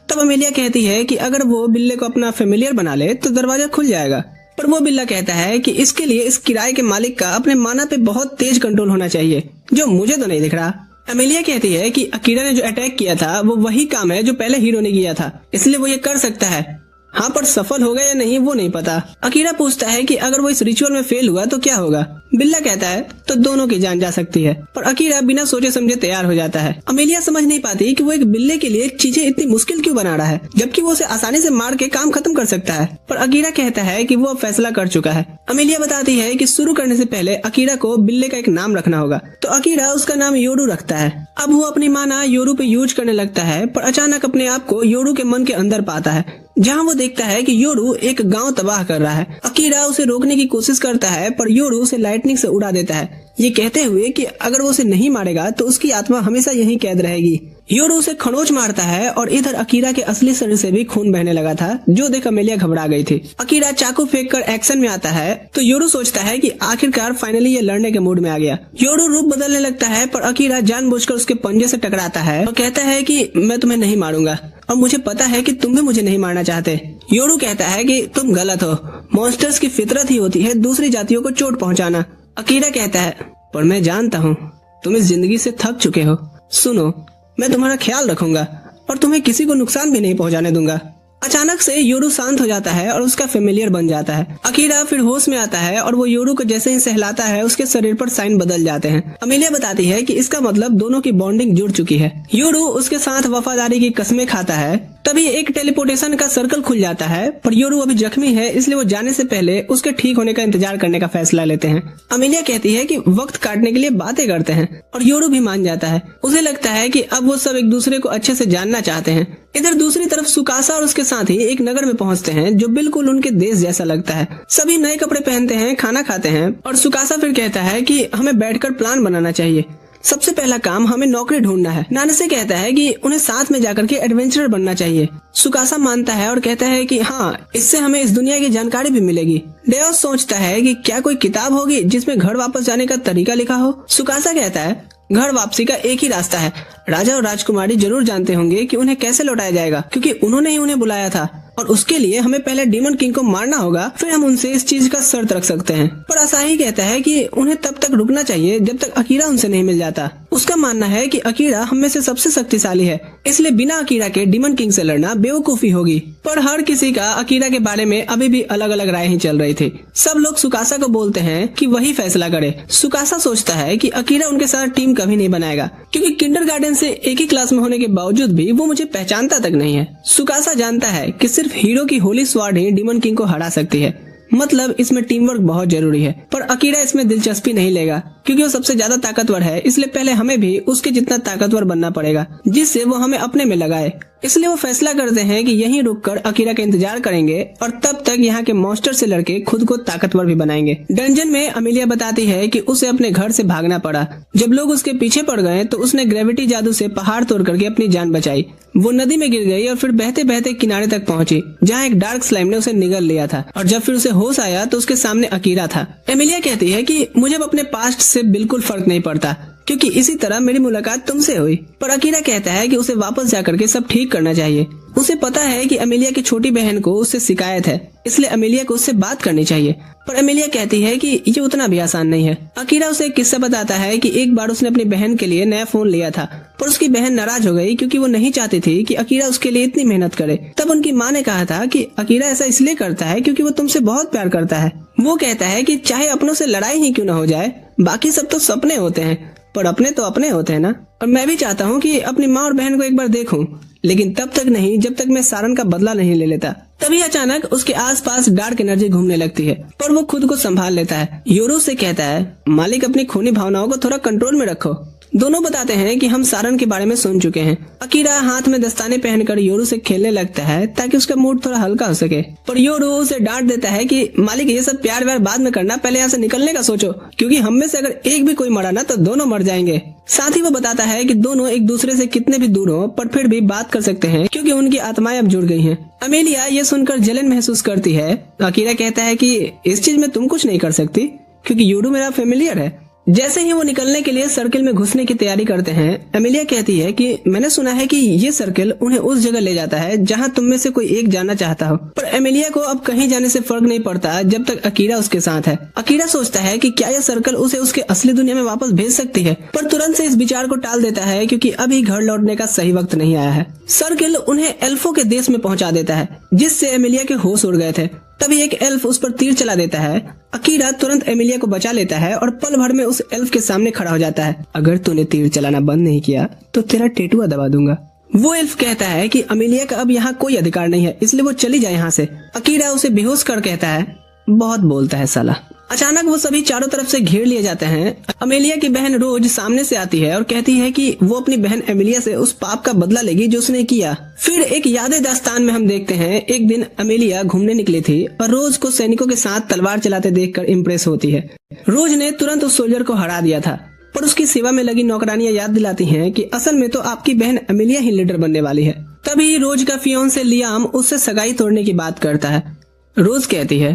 तब एमेलिया कहती है कि अगर वो बिल्ले को अपना फेमिलियर बना ले तो दरवाजा खुल जाएगा, पर वो बिल्ला कहता है कि इसके लिए इस किराए के मालिक का अपने माना पे बहुत तेज कंट्रोल होना चाहिए, जो मुझे तो नहीं दिख रहा। एमेलिया कहती है कि अकीरा ने जो अटैक किया था वो वही काम है जो पहले हीरो ने किया था, इसलिए वो ये कर सकता है। हाँ, पर सफल होगा या नहीं वो नहीं पता। अकीरा पूछता है कि अगर वो इस रिचुअल में फेल हुआ तो क्या होगा। बिल्ला कहता है तो दोनों की जान जा सकती है, पर अकीरा बिना सोचे समझे तैयार हो जाता है। एमेलिया समझ नहीं पाती कि वो एक बिल्ले के लिए चीजें इतनी मुश्किल क्यों बना रहा है, जबकि वो उसे आसानी से मार के काम खत्म कर सकता है, पर अकीरा कहता है कि वो अब फैसला कर चुका है। एमेलिया बताती है कि शुरू करने से पहले अकीरा को बिल्ले का एक नाम रखना होगा, तो अकीरा उसका नाम योरू रखता है। अब वो अपनी माना योरू पे यूज करने लगता है, पर अचानक अपने आप को योरू के मन के अंदर पाता है, जहाँ वो देखता है कि योरू एक गांव तबाह कर रहा है। अकीरा उसे रोकने की कोशिश करता है, पर योरू उसे लाइटनिंग से उड़ा देता है, ये कहते हुए कि अगर वो उसे नहीं मारेगा तो उसकी आत्मा हमेशा यहीं कैद रहेगी। योरू उसे खरोच मारता है और इधर अकीरा के असली शरीर से भी खून बहने लगा था, जो देख एमेलिया घबरा गई थी। अकीरा चाकू फेंक कर एक्शन में आता है तो योरू सोचता है कि आखिरकार फाइनली ये लड़ने के मूड में आ गया। योरू रूप बदलने लगता है, पर अकीरा जानबूझकर उसके पंजे से टकराता है और कहता है कि मैं तुम्हें नहीं मारूंगा और मुझे पता है कि तुम भी मुझे नहीं मारना चाहते। योरू कहता है कि तुम गलत हो, मॉन्स्टर्स की फितरत ही होती है दूसरी जातियों को चोट पहुंचाना। अकीरा कहता है पर मैं जानता हूँ तुम इस जिंदगी से थक चुके हो। सुनो, मैं तुम्हारा ख्याल रखूंगा और तुम्हें किसी को नुकसान भी नहीं पहुंचाने दूंगा। अचानक से योरू शांत हो जाता है और उसका फेमिलियर बन जाता है। अकीरा फिर होश में आता है और वो योरू को जैसे ही सहलाता है उसके शरीर पर साइन बदल जाते हैं। अमेलिया बताती है कि इसका मतलब दोनों की बॉन्डिंग जुड़ चुकी है। योरू उसके साथ वफादारी की कस्में खाता है। तभी एक टेलीपोर्टेशन का सर्कल खुल जाता है, पर योरू अभी जख्मी है इसलिए वो जाने से पहले उसके ठीक होने का इंतजार करने का फैसला लेते हैं। अमेलिया कहती है कि वक्त काटने के लिए बातें करते हैं और योरू भी मान जाता है। उसे लगता है कि अब वो सब एक दूसरे को अच्छे से जानना चाहते हैं। इधर दूसरी तरफ सुकासा और उसके साथी एक नगर में पहुंचते हैं जो बिल्कुल उनके देश जैसा लगता है। सभी नए कपड़े पहनते हैं, खाना खाते हैं और सुकासा फिर कहता है कि हमें बैठकर प्लान बनाना चाहिए। सबसे पहला काम हमें नौकरी ढूंढना है। नानसे कहता है कि उन्हें साथ में जाकर के एडवेंचरर बनना चाहिए। सुकासा मानता है और कहता है कि हाँ, इससे हमें इस दुनिया की जानकारी भी मिलेगी। डेओस सोचता है कि क्या कोई किताब होगी जिसमें घर वापस जाने का तरीका लिखा हो। सुकासा कहता है घर वापसी का एक ही रास्ता है। राजा और राजकुमारी जरूर जानते होंगे कि उन्हें कैसे लौटाया जाएगा, क्योंकि उन्होंने ही उन्हें बुलाया था और उसके लिए हमें पहले डीमन किंग को मारना होगा, फिर हम उनसे इस चीज का शर्त रख सकते हैं। पर असाही कहता है कि उन्हें तब तक रुकना चाहिए जब तक अकीरा उनसे नहीं मिल जाता। उसका मानना है कि अकीरा हम में से सबसे शक्तिशाली है, इसलिए बिना अकीरा के डीमन किंग से लड़ना बेवकूफी होगी। पर हर किसी का अकीरा के बारे में अभी भी अलग अलग राय ही चल रही थी। सब लोग सुकासा को बोलते हैं कि वही फैसला करे। सुकासा सोचता है कि अकीरा उनके साथ टीम कभी नहीं बनाएगा, क्योंकि किंडरगार्टन से एक ही क्लास में होने के बावजूद भी वो मुझे पहचानता तक नहीं है। सुकासा जानता है कि सिर्फ हीरो की होली स्वॉर्ड ही डीमन किंग को हरा सकती है, मतलब इसमें टीम वर्क बहुत जरूरी है। पर अकीरा इसमें दिलचस्पी नहीं लेगा, क्योंकि वो सबसे ज्यादा ताकतवर है, इसलिए पहले हमें भी उसके जितना ताकतवर बनना पड़ेगा जिससे वो हमें अपने में लगाए। इसलिए वो फैसला करते हैं कि यहीं रुककर अकीरा का इंतजार करेंगे और तब तक यहाँ के मॉन्स्टर से लड़के खुद को ताकतवर भी बनाएंगे। डंजन में अमेलिया बताती है कि उसे अपने घर से भागना पड़ा। जब लोग उसके पीछे पड़ गए तो उसने ग्रेविटी जादू से पहाड़ तोड़ करके अपनी जान बचाई। वो नदी में गिर गई और फिर बहते बहते किनारे तक पहुंची, जहाँ एक डार्क स्लाइम ने उसे निगल लिया था। और जब फिर उसे होश आया तो उसके सामने अकीरा था। एमिलिया कहती है कि मुझे अपने पास्ट से बिल्कुल फर्क नहीं पड़ता, क्योंकि इसी तरह मेरी मुलाकात तुमसे हुई। पर अकीरा कहता है कि उसे वापस जाकर के सब ठीक करना चाहिए। उसे पता है कि अमेलिया की छोटी बहन को उससे शिकायत है, इसलिए अमेलिया को उससे बात करनी चाहिए। पर अमेलिया कहती है कि ये उतना भी आसान नहीं है। अकीरा उसे एक किस्सा बताता है कि एक बार उसने अपनी बहन के लिए नया फोन लिया था, पर उसकी बहन नाराज हो गई क्योंकि वो नहीं चाहती थी कि अकीरा उसके लिए इतनी मेहनत करे। तब उनकी माँ ने कहा था कि अकीरा ऐसा इसलिए करता है क्योंकि वो तुमसे बहुत प्यार करता है। वो कहता है कि चाहे अपनों से लड़ाई ही क्यों न हो जाए, बाकी सब तो सपने होते हैं, पर अपने तो अपने होते हैं ना। और मैं भी चाहता हूँ कि अपनी माँ और बहन को एक बार देखूं, लेकिन तब तक नहीं जब तक मैं सारन का बदला नहीं ले लेता। तभी अचानक उसके आसपास डार्क एनर्जी घूमने लगती है, पर वो खुद को संभाल लेता है। योरू से कहता है, मालिक अपनी खूनी भावनाओं को थोड़ा कंट्रोल में रखो। दोनों बताते हैं कि हम सारन के बारे में सुन चुके हैं। अकीरा हाथ में दस्ताने पहनकर योरू से खेलने लगता है ताकि उसका मूड थोड़ा हल्का हो सके, पर योरू उसे डांट देता है कि मालिक ये सब प्यार व्यार बाद में करना, पहले यहाँ से निकलने का सोचो, क्योंकि हम में से अगर एक भी कोई मरा ना तो दोनों मर जाएंगे। साथ ही वो बताता है कि दोनों एक दूसरे से कितने भी दूर हो पर फिर भी बात कर सकते हैं, क्योंकि उनकी आत्माएं अब जुड़ गई हैं। अमेलिया ये सुनकर जलन महसूस करती है। अकीरा कहता है कि इस चीज में तुम कुछ नहीं कर सकती, क्योंकि योरू मेरा फेमिलियर है। जैसे ही वो निकलने के लिए सर्किल में घुसने की तैयारी करते हैं, अमेलिया कहती है कि मैंने सुना है कि ये सर्किल उन्हें उस जगह ले जाता है जहां तुम में से कोई एक जाना चाहता हो। पर अमेलिया को अब कहीं जाने से फर्क नहीं पड़ता जब तक अकीरा उसके साथ है। अकीरा सोचता है कि क्या यह सर्किल उसे उसके असली दुनिया में वापस भेज सकती है, पर तुरंत से इस विचार को टाल देता है क्योंकि अभी घर लौटने का सही वक्त नहीं आया है। सर्किल उन्हें एल्फो के देश में पहुंचा देता है, जिससे अमेलिया के होश उड़ गए थे। तभी एक एल्फ उस पर तीर चला देता है। अकीरा तुरंत एमिलिया को बचा लेता है और पल भर में उस एल्फ के सामने खड़ा हो जाता है। अगर तूने तीर चलाना बंद नहीं किया तो तेरा टेटुआ दबा दूंगा। वो एल्फ कहता है कि अमेलिया का अब यहाँ कोई अधिकार नहीं है, इसलिए वो चली जाए यहाँ से। अकीरा उसे बेहोश कर कहता है, बहुत बोलता है साला। अचानक वो सभी चारों तरफ से घेर लिए जाते हैं। अमेलिया की बहन रोज सामने से आती है और कहती है कि वो अपनी बहन एमिलिया से उस पाप का बदला लेगी जो उसने किया। फिर एक यादे दास्तान में हम देखते हैं, एक दिन अमेलिया घूमने निकली थी और रोज को सैनिकों के साथ तलवार चलाते देखकर इम्प्रेस होती है। रोज ने तुरंत उस सोल्जर को हरा दिया था, पर उसकी सेवा में लगी नौकरानियां याद दिलाती हैं कि असल में तो आपकी बहन अमेलिया ही लीडर बनने वाली है। तभी रोज का फियोंसे लियाम उससे सगाई तोड़ने की बात करता है। रोज कहती है,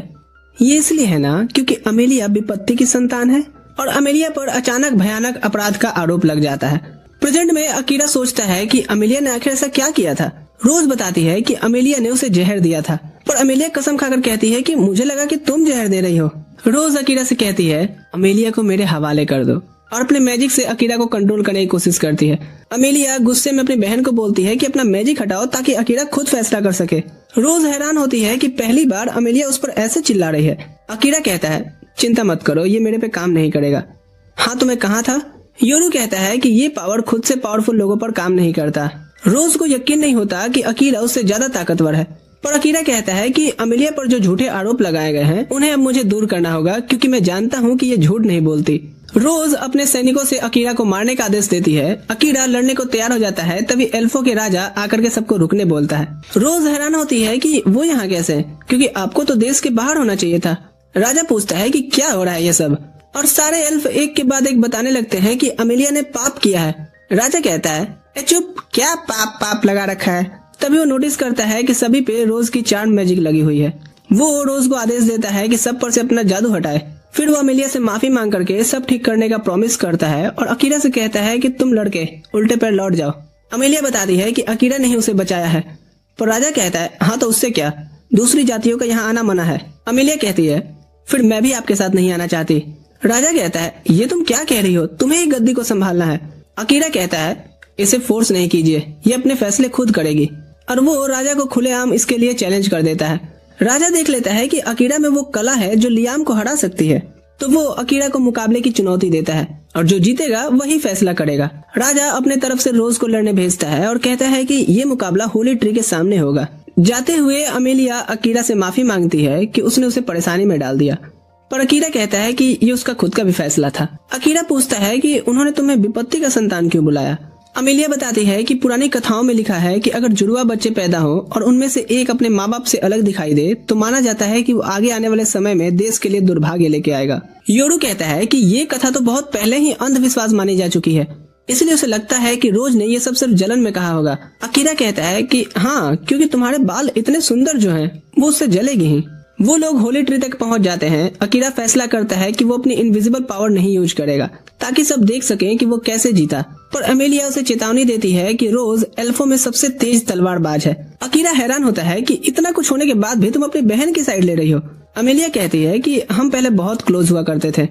ये इसलिए है ना क्योंकि अमेलिया विपत्ति की संतान है, और अमेलिया पर अचानक भयानक अपराध का आरोप लग जाता है। प्रेजेंट में अकीरा सोचता है कि अमेलिया ने आखिर ऐसा क्या किया था। रोज बताती है कि अमेलिया ने उसे जहर दिया था, पर अमेलिया कसम खाकर कहती है कि मुझे लगा कि तुम जहर दे रही हो। रोज अकीरा से कहती है, अमेलिया को मेरे हवाले कर दो, और अपने मैजिक से अकीरा को कंट्रोल करने की कोशिश करती है। अमेलिया गुस्से में अपनी बहन को बोलती है कि अपना मैजिक हटाओ ताकि अकीरा खुद फैसला कर सके। रोज हैरान होती है कि पहली बार अमेलिया उस पर ऐसे चिल्ला रही है। अकीरा कहता है चिंता मत करो, ये मेरे पे काम नहीं करेगा। हाँ तो मैं कहाँ था? योरू कहता है कि ये पावर खुद से पावरफुल लोगों पर काम नहीं करता। रोज को यकीन नहीं होता कि अकीरा उससे ज्यादा ताकतवर है, पर अकीरा कहता है कि अमेलिया पर जो झूठे आरोप लगाए गए हैं उन्हें अब मुझे दूर करना होगा, क्योंकि मैं जानता हूँ कि ये झूठ नहीं बोलती। रोज अपने सैनिकों से अकीरा को मारने का आदेश देती है। अकीरा लड़ने को तैयार हो जाता है, तभी एल्फों के राजा आकर के सबको रुकने बोलता है। रोज हैरान होती है कि वो यहाँ कैसे, क्योंकि आपको तो देश के बाहर होना चाहिए था। राजा पूछता है कि क्या हो रहा है ये सब, और सारे एल्फ एक के बाद एक बताने लगते हैं कि अमेलिया ने पाप किया है। राजा कहता है चुप, क्या पाप पाप लगा रखा है। तभी वो नोटिस करता है कि सभी पे रोज की चार्म मैजिक लगी हुई है। वो रोज को आदेश देता है कि सब पर से अपना जादू हटाए। फिर वो अमेलिया से माफी मांग करके सब ठीक करने का प्रॉमिस करता है और अकीरा से कहता है कि तुम लड़के उल्टे पैर लौट जाओ। अमेलिया बताती है कि अकीरा ने ही उसे बचाया है, पर राजा कहता है हाँ तो उससे क्या, दूसरी जातियों का यहाँ आना मना है। अमेलिया कहती है फिर मैं भी आपके साथ नहीं आना चाहती। राजा कहता है ये तुम क्या कह रही हो, तुम्हें ही गद्दी को संभालना है। अकीरा कहता है इसे फोर्स नहीं कीजिए, ये अपने फैसले खुद करेगी, और वो राजा को खुलेआम इसके लिए चैलेंज कर देता है। राजा देख लेता है कि अकीरा में वो कला है जो लियाम को हरा सकती है, तो वो अकीरा को मुकाबले की चुनौती देता है और जो जीतेगा वही फैसला करेगा। राजा अपने तरफ से रोज को लड़ने भेजता है और कहता है कि ये मुकाबला होली ट्री के सामने होगा। जाते हुए अमेलिया अकीरा से माफी मांगती है कि उसने उसे परेशानी में डाल दिया, पर अकीरा कहता है कि ये उसका खुद का भी फैसला था। अकीरा पूछता है कि उन्होंने तुम्हें विपत्ति का संतान क्यों बुलाया। अमेलिया बताती है कि पुरानी कथाओं में लिखा है कि अगर जुड़वा बच्चे पैदा हो और उनमें से एक अपने माँ बाप से अलग दिखाई दे तो माना जाता है कि वो आगे आने वाले समय में देश के लिए दुर्भाग्य लेके आएगा। योरू कहता है कि ये कथा तो बहुत पहले ही अंधविश्वास मानी जा चुकी है, इसलिए उसे लगता है कि रोज ने ये सब सिर्फ जलन में कहा होगा। अकीरा कहता है कि हाँ, क्योंकि तुम्हारे बाल इतने सुंदर जो हैं, वो उससे जलेगी ही। वो लोग होली ट्री तक पहुंच जाते हैं। अकीरा फैसला करता है कि वो अपनी इनविजिबल पावर नहीं यूज करेगा ताकि सब देख सकें कि वो कैसे जीता, पर अमेलिया उसे चेतावनी देती है कि रोज एल्फों में सबसे तेज तलवारबाज है। अकीरा हैरान होता है कि इतना कुछ होने के बाद भी तुम अपनी बहन की साइड ले रही हो। अमेलिया कहती है कि हम पहले बहुत क्लोज हुआ करते थे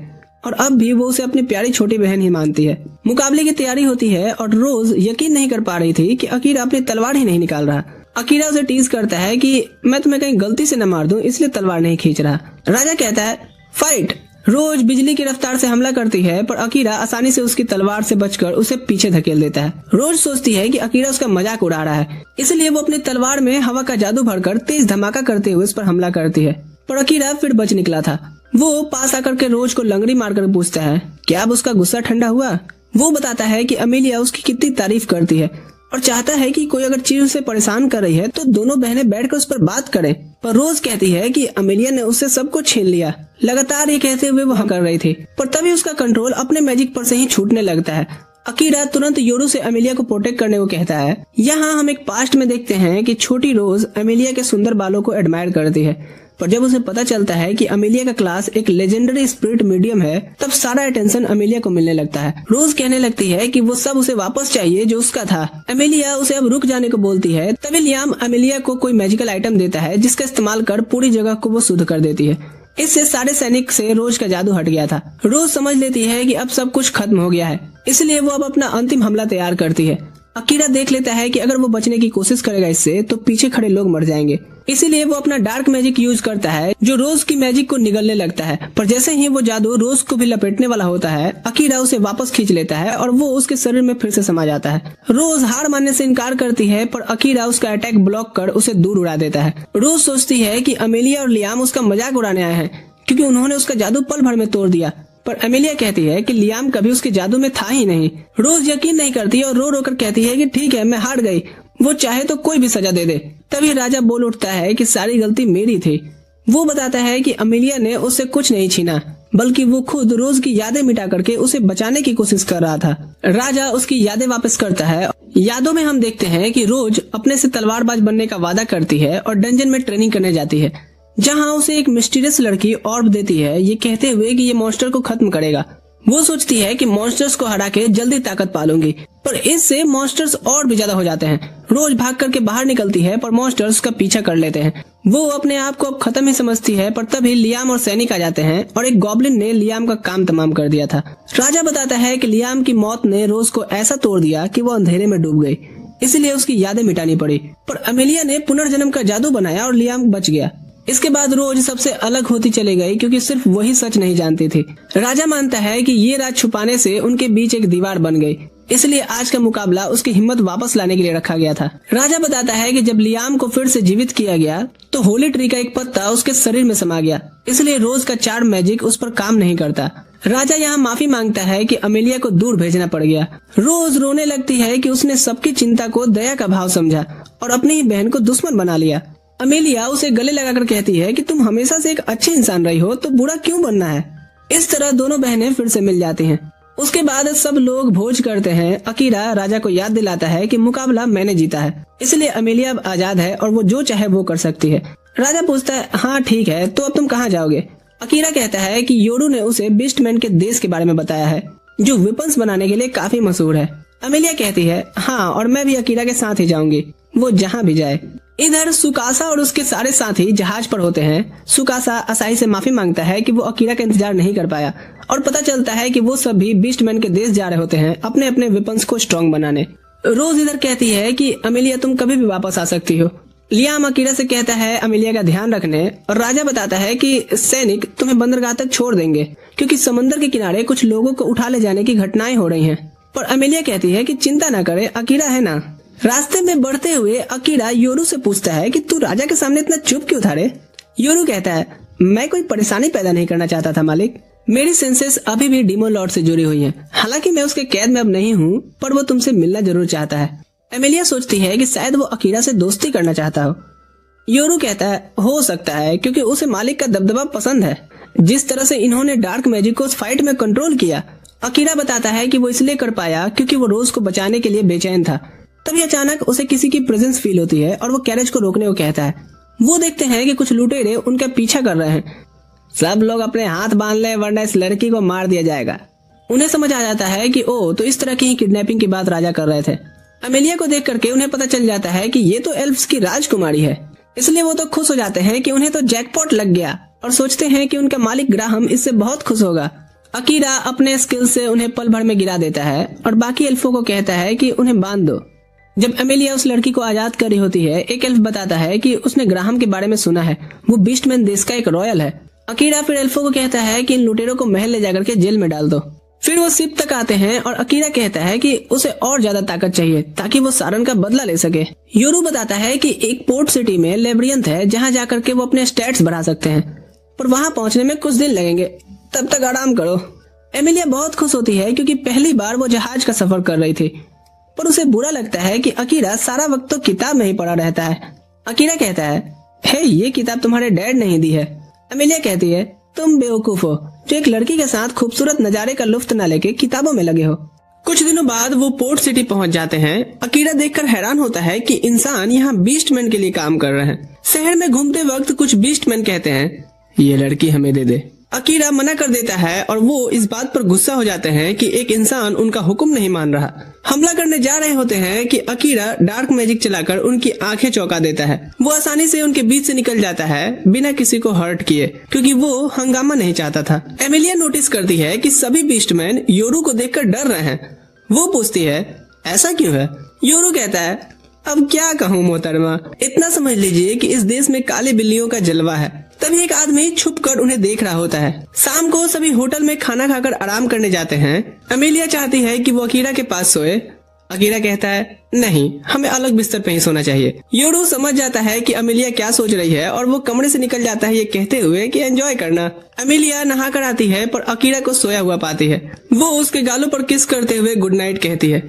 और अब भी वो उसे अपनी प्यारी छोटी बहन ही मानती है। मुकाबले की तैयारी होती है और रोज यकीन नहीं कर पा रही थी कि अकीरा अपनी तलवार ही नहीं निकाल रहा। अकीरा उसे टीज करता है कि मैं तुम्हें कहीं गलती से न मार दूं, इसलिए तलवार नहीं खींच रहा। राजा कहता है फाइट। रोज बिजली की रफ्तार से हमला करती है, पर अकीरा आसानी से उसकी तलवार से बचकर उसे पीछे धकेल देता है। रोज सोचती है कि अकीरा उसका मजाक उड़ा रहा है, इसलिए वो अपनी तलवार में हवा का जादू भरकर तेज धमाका करते हुए उस पर हमला करती है, पर अकीरा फिर बच निकला था। वो पास आकर के रोज को लंगड़ी मारकर पूछता है क्या अब उसका गुस्सा ठंडा हुआ। वो बताता है कि अमेलिया उसकी कितनी तारीफ करती है और चाहता है कि कोई अगर चीज उसे परेशान कर रही है तो दोनों बहनें बैठकर उस पर बात करें, पर रोज कहती है कि अमेलिया ने उससे सब कुछ छीन लिया। लगातार ये कहते हुए वो हाँ कर रही थी, पर तभी उसका कंट्रोल अपने मैजिक पर से ही छूटने लगता है। अकीरा तुरंत योरू से अमेलिया को प्रोटेक्ट करने को कहता है। यहाँ हम एक पास्ट में देखते हैं कि छोटी रोज अमेलिया के सुंदर बालों को एडमायर करती है, पर जब उसे पता चलता है कि अमेलिया का क्लास एक लेजेंडरी स्पिरिट मीडियम है, तब सारा अटेंशन अमेलिया को मिलने लगता है। रोज कहने लगती है कि वो सब उसे वापस चाहिए जो उसका था। अमेलिया उसे अब रुक जाने को बोलती है। तभी लियाम अमेलिया को कोई मैजिकल आइटम देता है जिसका इस्तेमाल कर पूरी जगह को वो शुद्ध कर देती है। इससे सारे सैनिक से रोज का जादू हट गया था। रोज समझ लेती है कि अब सब कुछ खत्म हो गया है, इसलिए वो अब अपना अंतिम हमला तैयार करती है। अकीरा देख लेता है कि अगर वो बचने की कोशिश करेगा इससे तो पीछे खड़े लोग मर जाएंगे, इसीलिए वो अपना डार्क मैजिक यूज करता है जो रोज की मैजिक को निगलने लगता है। पर जैसे ही वो जादू रोज को भी लपेटने वाला होता है, अकीरा उसे वापस खींच लेता है और वो उसके शरीर में फिर से समा जाता है। रोज हार मानने से इनकार करती है, पर अकीरा उसका अटैक ब्लॉक कर उसे दूर उड़ा देता है। रोज सोचती है कि अमेलिया और लियाम उसका मजाक उड़ाने आए हैं क्योंकि उन्होंने उसका जादू पल भर में तोड़ दिया, पर अमेलिया कहती है कि लियाम कभी उसके जादू में था ही नहीं। रोज यकीन नहीं करती और रो रो कर कहती है कि ठीक है मैं हार गई, वो चाहे तो कोई भी सजा दे दे। तभी राजा बोल उठता है कि सारी गलती मेरी थी। वो बताता है कि अमेलिया ने उससे कुछ नहीं छीना, बल्कि वो खुद रोज की यादें मिटा करके उसे बचाने की कोशिश कर रहा था। राजा उसकी यादें वापस करता है। यादों में हम देखते हैं कि रोज अपने से तलवारबाज बनने का वादा करती है और डंजन में ट्रेनिंग करने जाती है, जहाँ उसे एक मिस्टीरियस लड़की ऑर्ब देती है, ये कहते हुए कि ये मॉन्स्टर को खत्म करेगा। वो सोचती है कि मॉन्स्टर्स को हरा के जल्दी ताकत पालूंगी, पर इससे मॉन्स्टर्स और भी ज्यादा हो जाते हैं। रोज भाग करके बाहर निकलती है पर मॉन्स्टर्स उसका पीछा कर लेते हैं। वो अपने आप को अब खत्म ही समझती है, पर तभी लियाम और सैनिक आ जाते हैं और एक गॉब्लिन ने लियाम का काम तमाम कर दिया था। राजा बताता है कि लियाम की मौत ने रोज को ऐसा तोड़ दिया कि वो अंधेरे में डूब गई, इसलिए उसकी यादें मिटानी पड़ी। पर अमेलिया ने पुनर्जन्म का जादू बनाया और लियाम बच गया। इसके बाद रोज सबसे अलग होती चली गई क्योंकि सिर्फ वही सच नहीं जानती थी। राजा मानता है कि ये राज छुपाने से उनके बीच एक दीवार बन गई, इसलिए आज का मुकाबला उसकी हिम्मत वापस लाने के लिए रखा गया था। राजा बताता है कि जब लियाम को फिर से जीवित किया गया तो होली ट्री का एक पत्ता उसके शरीर में समा गया, इसलिए रोज का चार्म मैजिक उस पर काम नहीं करता। राजा यहाँ माफी मांगता है कि अमेलिया को दूर भेजना पड़ गया। रोज रोने लगती है कि उसने सबकी चिंता को दया का भाव समझा और अपनी ही बहन को दुश्मन बना लिया। अमेलिया उसे गले लगाकर कहती है कि तुम हमेशा से एक अच्छी इंसान रही हो, तो बुरा क्यों बनना है। इस तरह दोनों बहनें फिर से मिल जाती हैं। उसके बाद सब लोग भोज करते हैं। अकीरा राजा को याद दिलाता है कि मुकाबला मैंने जीता है, इसलिए अमेलिया अब आजाद है और वो जो चाहे वो कर सकती है। राजा पूछता है, हाँ ठीक है, तो अब तुम कहाँ जाओगे। अकीरा कहता है कि योरू ने उसे बीस्टमैन के देश के बारे में बताया है, जो वेपन्स बनाने के लिए काफी मशहूर है। अमेलिया कहती है, हाँ, और मैं भी अकीरा के साथ ही जाऊंगी, वो जहाँ भी जाए। इधर सुकासा और उसके सारे साथी जहाज पर होते हैं। सुकासा असाही से माफी मांगता है कि वो अकीरा का इंतजार नहीं कर पाया और पता चलता है कि वो सब भी बीस्टमैन के देश जा रहे होते हैं अपने अपने वेपन्स को स्ट्रॉन्ग बनाने। रोज इधर कहती है कि अमेलिया तुम कभी भी वापस आ सकती हो। लियाम अकीरा से कहता है अमेलिया का ध्यान रखने, और राजा बताता है कि सैनिक तुम्हें बंदरगाह तक छोड़ देंगे क्योंकि समंदर के किनारे कुछ लोगों को उठा ले जाने की घटनाएं हो रही हैं। पर अमेलिया कहती है कि चिंता न करे, अकीरा है ना। रास्ते में बढ़ते हुए अकीरा योरू से पूछता है कि तू राजा के सामने इतना चुप क्यों था रे। योरू कहता है, मैं कोई परेशानी पैदा नहीं करना चाहता था मालिक, मेरी सेंसेस अभी भी डीमन लॉर्ड से जुड़ी हुई हैं। हालांकि मैं उसके कैद में अब नहीं हूँ, पर वो तुमसे मिलना जरूर चाहता है। एमिलिया सोचती है कि शायद वो अकीरा से दोस्ती करना चाहता हो। योरू कहता है, हो सकता है, क्योंकि उसे मालिक का दबदबा पसंद है। जिस तरह से इन्होंने डार्क मैजिक को उस फाइट में कंट्रोल किया। अकीरा बताता है कि वो इसलिए कर पाया क्योंकि वो रोज को बचाने के लिए बेचैन था। तभी अचानक उसे किसी की प्रेजेंस फील होती है और वो कैरेज को रोकने को कहता है। वो देखते हैं कि कुछ लुटेरे उनका पीछा कर रहे हैं। सब लोग अपने हाथ बांध ले, वरना इस लड़की को मार दिया जाएगा। उन्हें समझ आ जाता है कि ओ, तो इस तरह की किडनैपिंग की बात राजा कर रहे थे। अमेलिया को देख करके उन्हें पता चल जाता है कि ये तो एल्फ्स की राजकुमारी है, इसलिए वो तो खुश हो जाते हैं कि उन्हें तो जैकपॉट लग गया और सोचते हैं कि उनका मालिक ग्राहम इससे बहुत खुश होगा। अकीरा अपने स्किल से उन्हें पल भर में गिरा देता है और बाकी एल्फों को कहता है कि उन्हें बांध दो। जब अमेलिया उस लड़की को आजाद कर रही होती है, एक एल्फ बताता है कि उसने ग्राहम के बारे में सुना है, वो बीस्टमैन देश का एक रॉयल है। अकीरा फिर एल्फों को कहता है कि इन लुटेरों को महल ले जाकर के जेल में डाल दो। फिर वो शिप तक आते हैं और अकीरा कहता है कि उसे और ज्यादा ताकत चाहिए ताकि वो सारन का बदला ले सके। योरू बताता है कि एक पोर्ट सिटी में लेब्रियंथ है जहाँ जाकर के वो अपने स्टैट्स बढ़ा सकते हैं, पर वहाँ पहुँचने में कुछ दिन लगेंगे, तब तक आराम करो। एमिलिया बहुत खुश होती है क्योंकि पहली बार वो जहाज का सफर कर रही थी, पर उसे बुरा लगता है कि अकीरा सारा वक्त तो किताब में ही पढ़ा रहता है। अकीरा कहता है, हे, ये किताब तुम्हारे डैड ने ही दी है। अमेलिया कहती है, तुम बेवकूफ हो जो एक लड़की के साथ खूबसूरत नजारे का लुफ्त न लेके किताबों में लगे हो। कुछ दिनों बाद वो पोर्ट सिटी पहुंच जाते हैं। अकीरा देखकर हैरान होता है कि इंसान यहाँ बीस्टमैन के लिए काम कर रहे हैं। शहर में घूमते वक्त कुछ बीस्टमैन कहते हैं, ये लड़की हमें दे दे। अकीरा मना कर देता है और वो इस बात पर गुस्सा हो जाते हैं कि एक इंसान उनका हुक्म नहीं मान रहा। हमला करने जा रहे होते हैं कि अकीरा डार्क मैजिक चलाकर उनकी आंखें चौंका देता है। वो आसानी से उनके बीच से निकल जाता है बिना किसी को हर्ट किए, क्योंकि वो हंगामा नहीं चाहता था। एमिलिया नोटिस करती है कि सभी बीस्टमैन योरू को देखकर डर रहे हैं। वो पूछती है, ऐसा क्यों है। योरू कहता है, अब क्या कहूँ मोहतरमा, इतना समझ लीजिए कि इस देश में काली बिल्लियों का जलवा है। तभी एक आदमी छुप कर उन्हें देख रहा होता है। शाम को सभी होटल में खाना खाकर आराम करने जाते हैं। अमेलिया चाहती है कि वो अकीरा के पास सोए। अकीरा कहता है, नहीं, हमें अलग बिस्तर पे ही सोना चाहिए। योरू समझ जाता है कि अमेलिया क्या सोच रही है और वो कमरे से निकल जाता है ये कहते हुए कि एंजॉय करना। अमेलिया नहा कर आती है पर अकीरा को सोया हुआ पाती है। वो उसके गालों पर किस करते हुए गुड नाइट कहती है,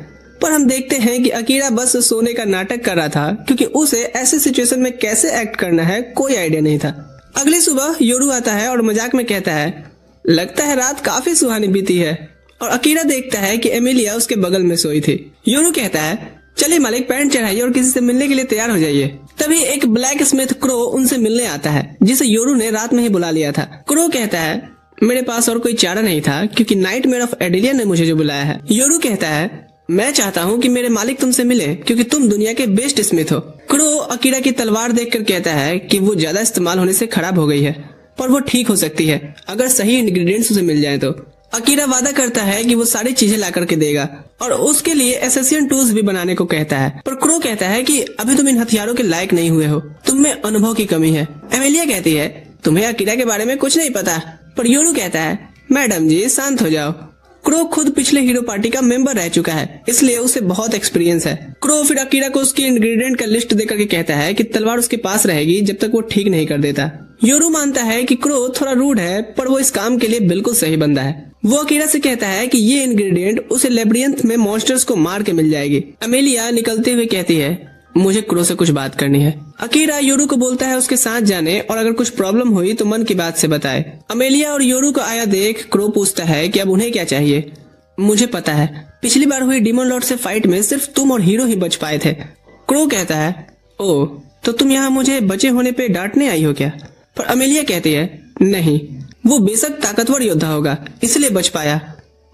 पर हम देखते हैं कि अकीरा बस सोने का नाटक कर रहा था, क्योंकि उसे ऐसे सिचुएशन में कैसे एक्ट करना है कोई आइडिया नहीं था। अगली सुबह योरू आता है और मजाक में कहता है, लगता है रात काफी सुहानी बीती है। और अकीरा देखता है कि एमिलिया उसके बगल में सोई थी। योरू कहता है, चलिए मालिक, पैंट चढ़ाइए और किसी से मिलने के लिए तैयार हो जाइए। तभी एक ब्लैक स्मिथ क्रो उनसे मिलने आता है, जिसे योरू ने रात में ही बुला लिया था। क्रो कहता है, मेरे पास और कोई चारा नहीं था, क्योंकि नाइटमेयर ऑफ एडिलिया ने मुझे जो बुलाया है। योरू कहता है, मैं चाहता हूँ कि मेरे मालिक तुमसे मिले क्योंकि तुम दुनिया के बेस्ट स्मिथ हो। क्रो अकीरा की तलवार देखकर कहता है कि वो ज्यादा इस्तेमाल होने से खराब हो गई है, पर वो ठीक हो सकती है अगर सही इंग्रेडिएंट्स उसे मिल जाए तो। अकीरा वादा करता है कि वो सारी चीजें ला करके देगा और उसके लिए एसेसियन टूल्स भी बनाने को कहता है, पर क्रो कहता है कि अभी तुम इन हथियारों के लायक नहीं हुए हो, तुम में अनुभव की कमी है। एमेलिया कहती है तुम्हें अकीरा के बारे में कुछ नहीं पता, पर योरू कहता है मैडम जी शांत हो जाओ। क्रो खुद पिछले हीरो पार्टी का मेंबर रह चुका है, इसलिए उसे बहुत एक्सपीरियंस है। क्रो फिर अकीरा को उसके इंग्रेडिएंट का लिस्ट देकर के कहता है कि तलवार उसके पास रहेगी जब तक वो ठीक नहीं कर देता। योरू मानता है कि क्रो थोड़ा रूड है, पर वो इस काम के लिए बिल्कुल सही बंदा है। वो अकीरा से कहता है कि ये इंग्रेडिएंट उसे लेब्रियंथ में मॉन्स्टर्स को मार के मिल जाएगी। एमेलिया निकलते हुए कहती है मुझे क्रो से कुछ बात करनी है। अकीरा योरू को बोलता है उसके साथ जाने और अगर कुछ प्रॉब्लम हुई तो मन की बात से बताए। अमेलिया और योरू को आया देख क्रो पूछता है कि अब उन्हें क्या चाहिए। मुझे पता है पिछली बार हुई डीमन लॉर्ड से फाइट में सिर्फ तुम और हीरो ही बच पाए थे। क्रो कहता है ओह तो तुम यहाँ मुझे बचे होने पे डांटने आई हो क्या? पर अमेलिया कहती है नहीं, वो बेशक ताकतवर योद्धा होगा इसलिए बच पाया।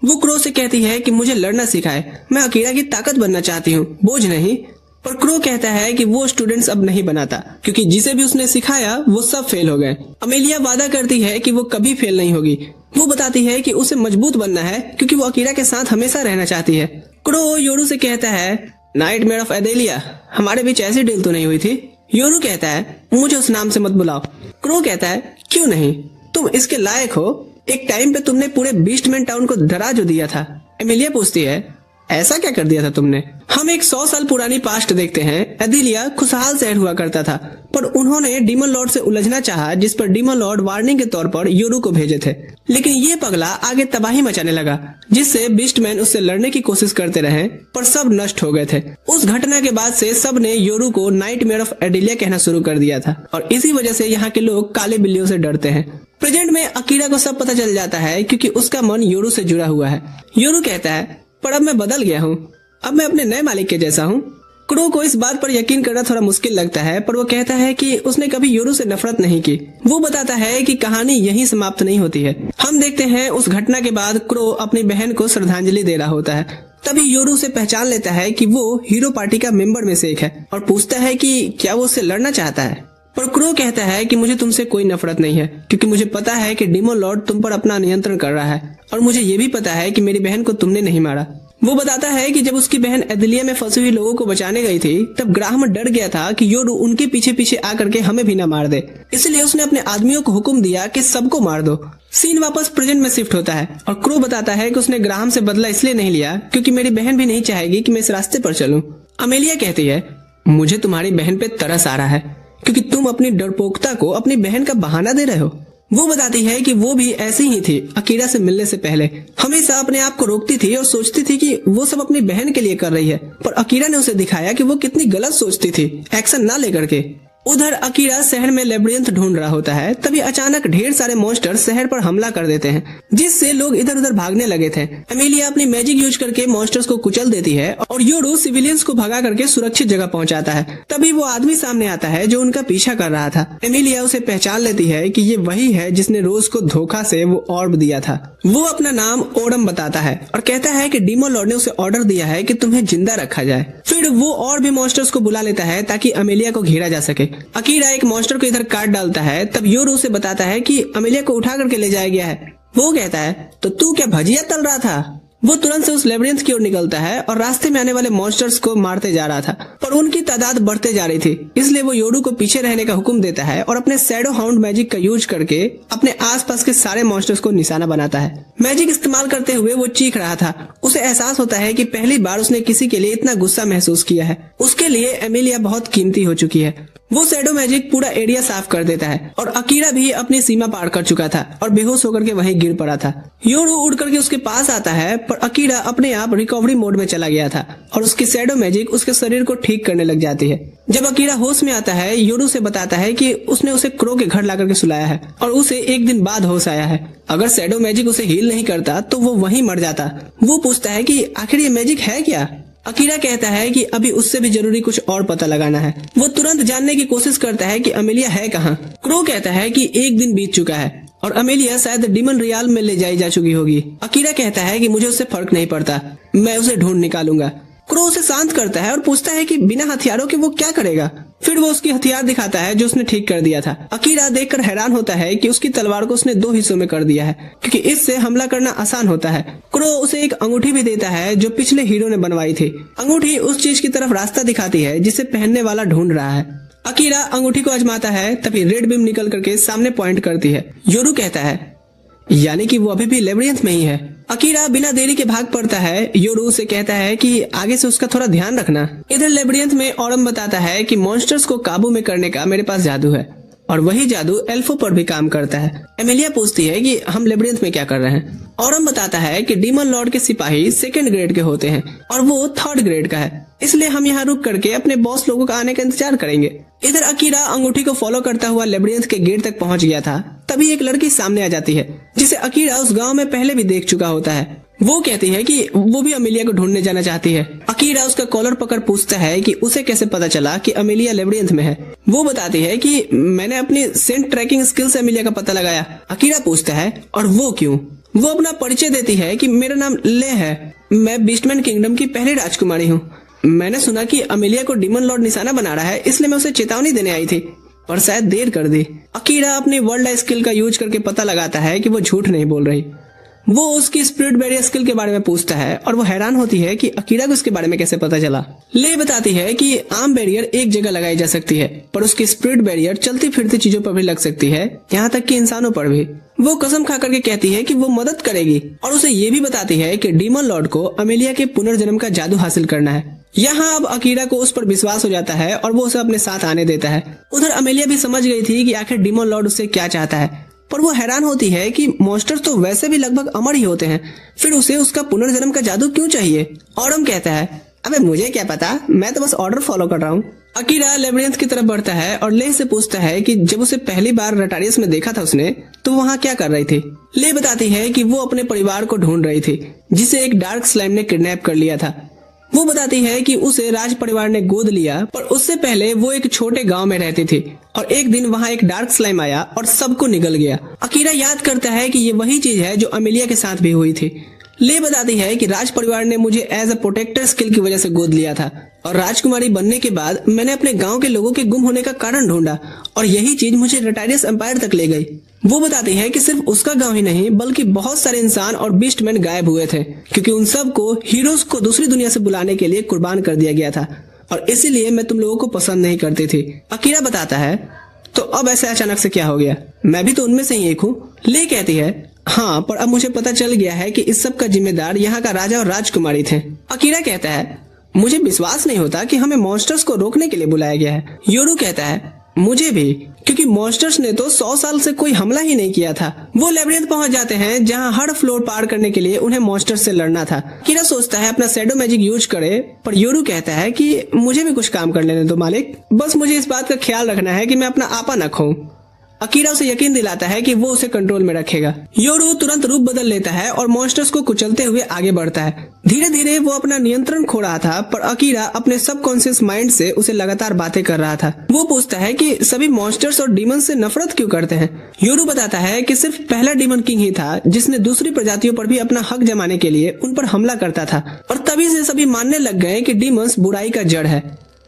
वो क्रो से कहती है कि मुझे लड़ना सिखाए, मैं अकीरा की ताकत बनना चाहती हूँ, बोझ नहीं। पर क्रो कहता है कि वो स्टूडेंट्स अब नहीं बनाता क्योंकि जिसे भी उसने सिखाया वो सब फेल हो गए। अमेलिया वादा करती है कि वो कभी फेल नहीं होगी। वो बताती है कि उसे मजबूत बनना है क्योंकि वो अकीरा के साथ हमेशा रहना चाहती है। क्रो योरू से कहता है नाइटमेयर ऑफ एडेलिया, हमारे बीच ऐसी डील तो नहीं हुई थी। योरू कहता है मुझे उस नाम से मत बुलाओ। क्रो कहता है क्यों नहीं, तुम इसके लायक हो, एक टाइम पे तुमने पूरे बीस्टमैन टाउन को डरा जो दिया था। एमेलिया पूछती है ऐसा क्या कर दिया था तुमने? हम एक 100 साल पुरानी पास्ट देखते हैं। एडेलिया खुशहाल शहर हुआ करता था, पर उन्होंने डीमन लॉर्ड से उलझना चाहा, जिस पर डीमन लॉर्ड वार्निंग के तौर पर योरू को भेजे थे। लेकिन ये पगला आगे तबाही मचाने लगा, जिससे बीस्टमैन उससे लड़ने की कोशिश करते रहे, पर सब नष्ट हो गए थे। उस घटना के बाद से सब ने योरू को नाइटमेयर ऑफ एडेलिया कहना शुरू कर दिया था और इसी वजह से यहाँ के लोग काले बिल्लियों से डरते हैं। प्रेजेंट में अकीरा को सब पता चल जाता है क्योंकि उसका मन योरू से जुड़ा हुआ है। योरू कहता है पर अब मैं बदल गया हूँ, अब मैं अपने नए मालिक के जैसा हूँ। क्रो को इस बात पर यकीन करना थोड़ा मुश्किल लगता है, पर वो कहता है कि उसने कभी योरू से नफरत नहीं की। वो बताता है कि कहानी यहीं समाप्त नहीं होती है। हम देखते हैं उस घटना के बाद क्रो अपनी बहन को श्रद्धांजलि दे रहा होता है, तभी योरू से पहचान लेता है कि वो हीरो पार्टी का मेंबर में से एक है और पूछता है कि क्या वो उससे लड़ना चाहता है। पर क्रो कहता है कि मुझे तुमसे कोई नफरत नहीं है क्योंकि मुझे पता है कि डीमन लॉर्ड तुम पर अपना नियंत्रण कर रहा है और मुझे ये भी पता है कि मेरी बहन को तुमने नहीं मारा। वो बताता है कि जब उसकी बहन एडेलिया में फंसी हुई लोगों को बचाने गई थी तब ग्राहम डर गया था कि योरू उनके पीछे पीछे आकर के हमें भी न मार दे, इसलिए उसने अपने आदमियों को हुक्म दिया कि सबको मार दो। सीन वापस प्रेजेंट में शिफ्ट होता है और क्रो बताता है कि उसने ग्राहम से बदला इसलिए नहीं लिया क्योंकि मेरी बहन भी नहीं चाहेगी कि मैं इस रास्ते पर चलूं। अमेलिया कहती है मुझे तुम्हारी बहन पे तरस आ रहा है क्योंकि तुम अपनी डरपोकता को अपनी बहन का बहाना दे रहे हो। वो बताती है कि वो भी ऐसी ही थी अकीरा से मिलने से पहले, हमेशा अपने आप को रोकती थी और सोचती थी कि वो सब अपनी बहन के लिए कर रही है, पर अकीरा ने उसे दिखाया कि वो कितनी गलत सोचती थी एक्शन ना लेकर के। उधर अकीरा शहर में लेब्रियंथ ढूंढ रहा होता है, तभी अचानक ढेर सारे मॉन्स्टर शहर पर हमला कर देते हैं जिससे लोग इधर उधर भागने लगे थे। एमेलिया अपनी मैजिक यूज करके मॉन्स्टर्स को कुचल देती है और योरू सिविलियंस को भगा करके सुरक्षित जगह पहुंचाता है। तभी वो आदमी सामने आता है जो उनका पीछा कर रहा था। एमेलिया उसे पहचान लेती है कि ये वही है जिसने रोज को धोखा से वो ऑर्ब दिया था। वो अपना नाम ओडम बताता है और कहता है कि डीमन लॉर्ड ने उसे ऑर्डर दिया है कि तुम्हें जिंदा रखा जाए। फिर वो और भी मॉन्स्टर्स को बुला लेता है ताकि अमेलिया को घेरा जा सके। अकीरा एक मॉन्स्टर को इधर काट डालता है, तब योरू से बताता है कि अमेलिया को उठा करके ले जाया गया है। वो कहता है तो तू क्या भजिया तल रहा था? वो तुरंत से उस लेब्रियंथ की ओर निकलता है और रास्ते में आने वाले मॉन्स्टर्स को मारते जा रहा था, पर उनकी तादाद बढ़ते जा रही थी, इसलिए वो योरू को पीछे रहने का हुक्म देता है और अपने शैडो हाउंड मैजिक का यूज करके अपने आसपास के सारे मॉन्स्टर्स को निशाना बनाता है। मैजिक इस्तेमाल करते हुए वो चीख रहा था। उसे एहसास होता है कि पहली बार उसने किसी के लिए इतना गुस्सा महसूस किया है। उसके लिए एमेलिया बहुत कीमती हो चुकी है। वो शैडो मैजिक पूरा एरिया साफ कर देता है और अकीरा भी अपनी सीमा पार कर चुका था और बेहोश होकर के वहीं गिर पड़ा था। योरू उड़ करके उसके पास आता है, पर अकीरा अपने आप रिकवरी मोड में चला गया था और उसकी शैडो मैजिक उसके शरीर को ठीक करने लग जाती है। जब अकीरा होश में आता है, योरू से बताता है कि उसने उसे क्रो के घर ला करके सुलाया है और उसे एक दिन बाद होश आया है। अगर शैडो मैजिक उसे हील नहीं करता तो वो वहीं मर जाता। वो पूछता है कि आखिर ये मैजिक है क्या? अकीरा कहता है कि अभी उससे भी जरूरी कुछ और पता लगाना है। वो तुरंत जानने की कोशिश करता है कि अमेलिया है कहाँ। क्रो कहता है कि एक दिन बीत चुका है और अमेलिया शायद डीमन रियाल में ले जाई जा चुकी होगी। अकीरा कहता है कि मुझे उससे फर्क नहीं पड़ता, मैं उसे ढूंढ निकालूंगा। क्रो उसे शांत करता है और पूछता है कि बिना हथियारों के वो क्या करेगा। फिर वो उसकी हथियार दिखाता है जो उसने ठीक कर दिया था। अकीरा देखकर हैरान होता है कि उसकी तलवार को उसने 2 हिस्सों में कर दिया है, क्योंकि इससे हमला करना आसान होता है। क्रो उसे एक अंगूठी भी देता है जो पिछले हीरो ने बनवाई थी। अंगूठी उस चीज की तरफ रास्ता दिखाती है जिसे पहनने वाला ढूंढ रहा है। अकीरा अंगूठी को आजमाता है, तभी रेड बीम निकल करके सामने पॉइंट करती है। योरू कहता है यानी कि वो अभी भी लेबिरिंथ में ही है। अकीरा बिना देरी के भाग पड़ता है। योरू उसे कहता है कि आगे से उसका थोड़ा ध्यान रखना। इधर लेबिरिंथ में ऑरम बताता है कि मॉन्स्टर्स को काबू में करने का मेरे पास जादू है, और वही जादू एल्फो पर भी काम करता है। एमेलिया पूछती है कि हम लेबिरिंथ में क्या कर रहे हैं। ऑरम बताता है कि डीमन लॉर्ड के सिपाही 2nd ग्रेड के होते हैं और वो 3rd ग्रेड का है, इसलिए हम यहाँ रुक करके अपने बॉस लोगों का आने का इंतजार करेंगे। इधर अकीरा अंगूठी को फॉलो करता हुआ लेबिरिंथ के गेट तक पहुंच गया था। तभी एक लड़की सामने आ जाती है जिसे अकीरा उस गांव में पहले भी देख चुका होता है। वो कहती है कि वो भी अमेलिया को ढूंढने जाना चाहती है। अकीरा उसका कॉलर पकड़ पूछता है कि उसे कैसे पता चला कि अमेलिया लेबिरिंथ में है। वो बताती है कि मैंने अपनी सेंट ट्रैकिंग स्किल से अमेलिया का पता लगाया। अकीरा पूछता है और वो क्यों। वो अपना परिचय देती है कि मेरा नाम ले है, मैं बीस्टमैन किंगडम की पहली राजकुमारी हूँ। मैंने सुना कि अमेलिया को डीमन लॉर्ड निशाना बना रहा है, इसलिए मैं उसे चेतावनी देने आई थी, पर शायद देर कर दी। अकीरा अपनी वर्ल्ड स्किल का यूज करके पता लगाता है कि वो झूठ नहीं बोल रही। वो उसकी स्पिरिट बैरियर स्किल के बारे में पूछता है और वो हैरान होती है कि अकीरा को इसके बारे में कैसे पता चला। ले बताती है कि आम बैरियर एक जगह लगाई जा सकती है, पर उसकी स्पिरिट बैरियर चलती फिरती चीजों पर भी लग सकती है, यहाँ तक कि इंसानों पर भी। वो कसम खा करके कहती है कि वो मदद करेगी और उसे ये भी बताती है कि डीमन लॉर्ड को अमेलिया के पुनर्जन्म का जादू हासिल करना है। यहाँ अब अकीरा को उस पर विश्वास हो जाता है और वो उसे अपने साथ आने देता है। उधर अमेलिया भी समझ गई थी कि आखिर डीमन लॉर्ड उससे क्या चाहता है, पर वो हैरान होती है कि मॉन्स्टर्स तो वैसे भी लगभग अमर ही होते हैं, फिर उसे उसका पुनर्जन्म का जादू क्यों चाहिए। ऑरम कहता है अबे मुझे क्या पता, मैं तो बस ऑर्डर फॉलो कर रहा हूँ। अकीरा लेबिरिंथ की तरफ बढ़ता है और ले से पूछता है कि जब उसे पहली बार रटारियस में देखा था उसने, तो वहाँ क्या कर रही थी। ले बताती है कि वो अपने परिवार को ढूंढ रही थी जिसे एक डार्क स्लाइम ने किडनैप कर लिया था। वो बताती है कि उसे राज परिवार ने गोद लिया, पर उससे पहले वो एक छोटे गांव में रहती थी और एक दिन वहाँ एक डार्क स्लाइम आया और सबको निगल गया। अकीरा याद करता है कि ये वही चीज है जो अमेलिया के साथ भी हुई थी। ले बताती है कि राज परिवार ने मुझे एज अ प्रोटेक्टर स्किल की वजह से गोद लिया था और राजकुमारी बनने के बाद मैंने अपने गांव के लोगों के गुम होने का कारण ढूंढा और यही चीज मुझे रटारियस एम्पायर तक ले गई। वो बताती है कि सिर्फ उसका गांव ही नहीं बल्कि बहुत सारे इंसान और बीस्टमैन गायब हुए थे, क्योंकि उन सब को हीरोज को दूसरी दुनिया से बुलाने के लिए कुर्बान कर दिया गया था और इसीलिए मैं तुम लोगों को पसंद नहीं करती थी। अकीरा बताता है तो अब ऐसे अचानक से क्या हो गया, मैं भी तो उनमें से ही एक हूँ। ले कहती है हाँ, पर अब मुझे पता चल गया है कि इस सब का जिम्मेदार यहाँ का राजा और राजकुमारी थे। अकीरा कहता है मुझे विश्वास नहीं होता कि हमें मॉन्स्टर्स को रोकने के लिए बुलाया गया है। योरू कहता है मुझे भी, क्योंकि मॉन्स्टर्स ने तो 100 साल से कोई हमला ही नहीं किया था। वो लेबिरिंथ पहुंच जाते हैं जहां हर फ्लोर पार करने के लिए उन्हें मॉन्स्टर्स से लड़ना था। अकीरा सोचता है अपना शैडो मैजिक यूज करे, पर योरू कहता है कि मुझे भी कुछ काम कर लेने दो मालिक, बस मुझे इस बात का ख्याल रखना है कि मैं अपना आपा न खोऊं। अकीरा उसे यकीन दिलाता है कि वो उसे कंट्रोल में रखेगा। योरू तुरंत रूप बदल लेता है और मॉन्स्टर्स को कुचलते हुए आगे बढ़ता है। धीरे धीरे वो अपना नियंत्रण खो रहा था, पर अकीरा अपने सबकॉन्शियस माइंड से उसे लगातार बातें कर रहा था। वो पूछता है कि सभी मॉन्स्टर्स और डीमन से नफरत क्यों करते हैं। योरू बताता है कि सिर्फ पहला डीमन किंग ही था जिसने दूसरी प्रजातियों पर भी अपना हक जमाने के लिए उन पर हमला करता था, और तभी से सभी मानने लग गए कि डीमंस बुराई का जड़ है।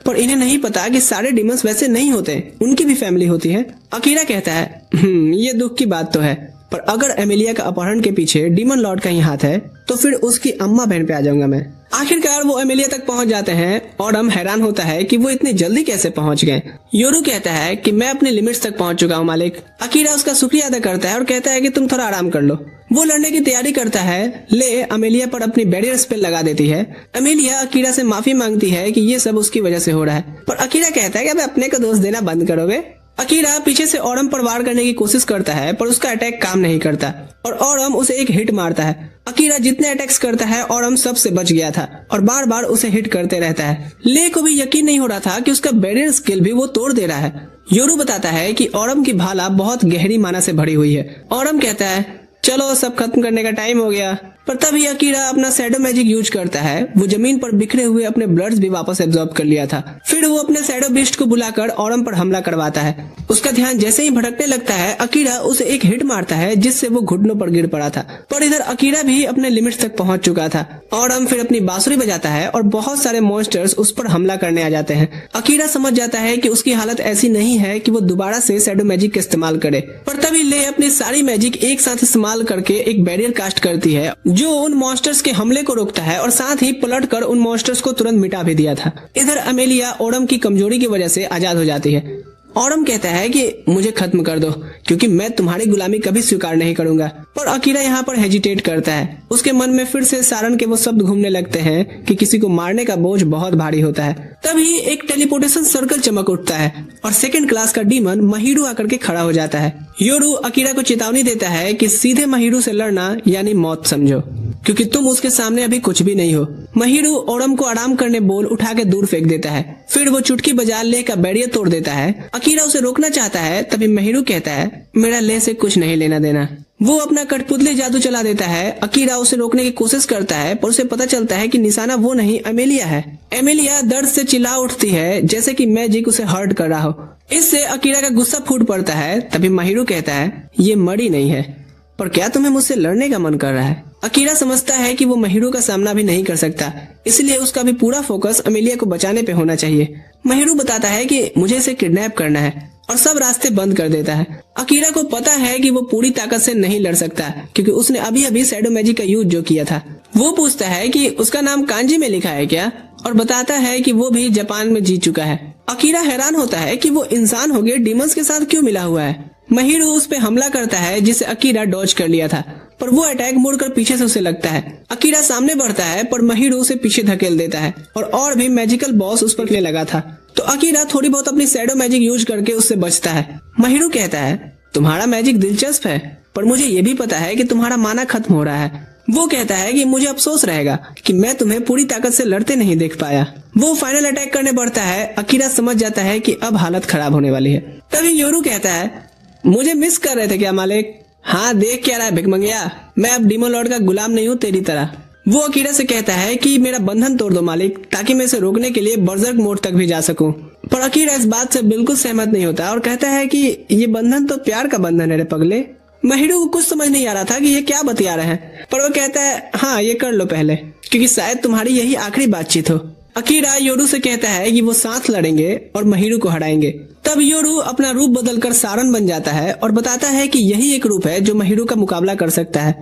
पर इन्हें नहीं पता कि सारे डीमंस वैसे नहीं होते, उनकी भी फैमिली होती है। अकीरा कहता है ये दुख की बात तो है, पर अगर एमिलिया का अपहरण के पीछे डीमन लॉर्ड का ही हाथ है तो फिर उसकी अम्मा बहन पे आ जाऊंगा मैं। आखिरकार वो एमिलिया तक पहुंच जाते हैं और हम हैरान होता है कि वो इतनी जल्दी कैसे पहुंच गए। योरू कहता है कि मैं अपने लिमिट्स तक पहुंच चुका हूँ मालिक। अकीरा उसका शुक्रिया अदा करता है और कहता है कि तुम थोड़ा आराम कर लो। वो लड़ने की तैयारी करता है। ले अमेलिया पर अपनी बैरियर स्पेल लगा देती है। अमेलिया अकीरा से माफी मांगती है कि ये सब उसकी वजह से हो रहा है, पर अकीरा कहता है कि अब अपने को दोष देना बंद करोगे। अकीरा पीछे से ऑरम पर वार करने की कोशिश करता है, पर उसका अटैक काम नहीं करता और ऑरम उसे एक हिट मारता है। अकीरा जितने अटैक्स करता है ऑरम सबसे बच गया था और बार बार उसे हिट करते रहता है। ले को भी यकीन नहीं हो रहा था कि उसका बैरियर स्किल भी वो तोड़ दे रहा है। योरू बताता है कि ऑरम की भाला बहुत गहरी माना से भरी हुई है। ऑरम कहता है चलो सब खत्म करने का टाइम हो गया, पर तभी अकीरा अपना शैडो मैजिक यूज करता है। वो जमीन पर बिखरे हुए अपने ब्लड्स भी वापस एब्जॉर्ब कर लिया था। फिर वो अपने शैडो बीस्ट को बुलाकर ऑरम पर हमला करवाता है। उसका ध्यान जैसे ही भटकने लगता है, अकीरा उसे एक हिट मारता है जिससे वो घुटनों पर गिर पड़ा था। पर इधर अकीरा भी अपने लिमिट्स तक पहुंच चुका था। ऑडम फिर अपनी बांसुरी बजाता है और बहुत सारे मॉन्स्टर्स उस पर हमला करने आ जाते हैं। अकीरा समझ जाता है कि उसकी हालत ऐसी नहीं है कि वो दोबारा से शैडो मैजिक का इस्तेमाल करे, पर तभी ले अपनी सारी मैजिक एक साथ इस्तेमाल करके एक बैरियर कास्ट करती है जो उन मॉन्स्टर्स के हमले को रोकता है और साथ ही पलट कर उन मॉन्स्टर्स को तुरंत मिटा भी दिया था। इधर अमेलिया ऑडम की कमजोरी की वजह से आजाद हो जाती है। ऑडम कहता है कि मुझे खत्म कर दो क्योंकि मैं तुम्हारी गुलामी कभी स्वीकार नहीं करूंगा। पर अकीरा यहाँ पर हेजिटेट करता है। उसके मन में फिर से सारन के वो शब्द घूमने लगते हैं कि किसी को मारने का बोझ बहुत भारी होता है। तभी एक टेलीपोर्टेशन सर्कल चमक उठता है और सेकंड क्लास का डीमन महिरू आकर के खड़ा हो जाता है। योरू अकीरा को चेतावनी देता है कि सीधे महिरू से लड़ना यानी मौत समझो, क्योंकि तुम उसके सामने अभी कुछ भी नहीं हो। महिरू ऑडम को आराम करने बोल उठा के दूर फेंक देता है। फिर वो चुटकी बजा ले का बैरियर तोड़ देता है। अकीरा उसे रोकना चाहता है, तभी महिरू कहता है मेरा ले से कुछ नहीं लेना देना। वो अपना कठपुतली जादू चला देता है। अकीरा उसे रोकने की कोशिश करता है पर उसे पता चलता है कि निशाना वो नहीं अमेलिया है। अमेलिया दर्द से चिल्ला उठती है जैसे कि मैजिक उसे हर्ट कर रहा हो। इससे अकीरा का गुस्सा फूट पड़ता है। तभी महिरू कहता है ये मरी नहीं है, पर क्या तुम्हें मुझसे लड़ने का मन कर रहा है? अकीरा समझता है कि वो महिरू का सामना भी नहीं कर सकता, इसलिए उसका भी पूरा फोकस अमेलिया को बचाने पे होना चाहिए। महिरू बताता है कि मुझे इसे किडनैप करना है और सब रास्ते बंद कर देता है। अकीरा को पता है कि वो पूरी ताकत से नहीं लड़ सकता क्योंकि उसने अभी अभी शैडो मैजिक का यूज जो किया था। वो पूछता है कि उसका नाम कांजी में लिखा है क्या, और बताता है कि वो भी जापान में जीत चुका है। अकीरा हैरान होता है कि वो इंसान हो गए डीमंस के साथ क्यों मिला हुआ है। महिरू उस पे हमला करता है जिसे अकीरा डॉज कर लिया था, पर वो अटैक मुड़कर पीछे से उसे लगता है। अकीरा सामने बढ़ता है पर महिरू उसे पीछे धकेल देता है और भी मैजिकल बॉस उस पर लगने लगा था। तो अकीरा थोड़ी बहुत अपनी शैडो मैजिक यूज करके उससे बचता है। महिरू कहता है तुम्हारा मैजिक दिलचस्प है, पर मुझे ये भी पता है कि तुम्हारा माना खत्म हो रहा है। वो कहता है कि मुझे अफसोस रहेगा कि मैं तुम्हें पूरी ताकत से लड़ते नहीं देख पाया। वो फाइनल अटैक करने बढ़ता है। अकीरा समझ जाता है कि अब हालत खराब होने वाली है। तभी योरू कहता है मुझे मिस कर रहे थे क्या मालिक? हाँ, देख क्या रहा है भिखमंगिया, मैं अब डीमन लॉर्ड का गुलाम नहीं हूँ तेरी तरह। वो अकीरा से कहता है कि मेरा बंधन तोड़ दो मालिक, ताकि मैं इसे रोकने के लिए बर्जर्क मोड तक भी जा सकूं। पर अकीरा इस बात से बिल्कुल सहमत नहीं होता और कहता है कि ये बंधन तो प्यार का बंधन है रे पगले। महिरू को कुछ समझ नहीं आ रहा था कि ये क्या बतिया रहे हैं, पर वो कहता है हाँ ये कर लो पहले, क्योंकि शायद तुम्हारी यही आखिरी बातचीत हो। अकीरा योरू से कहता है कि वो साथ लड़ेंगे और महिरू को हराएंगे। तब योरू अपना रूप बदलकर सारन बन जाता है और बताता है कि यही एक रूप है जो महिरू का मुकाबला कर सकता है।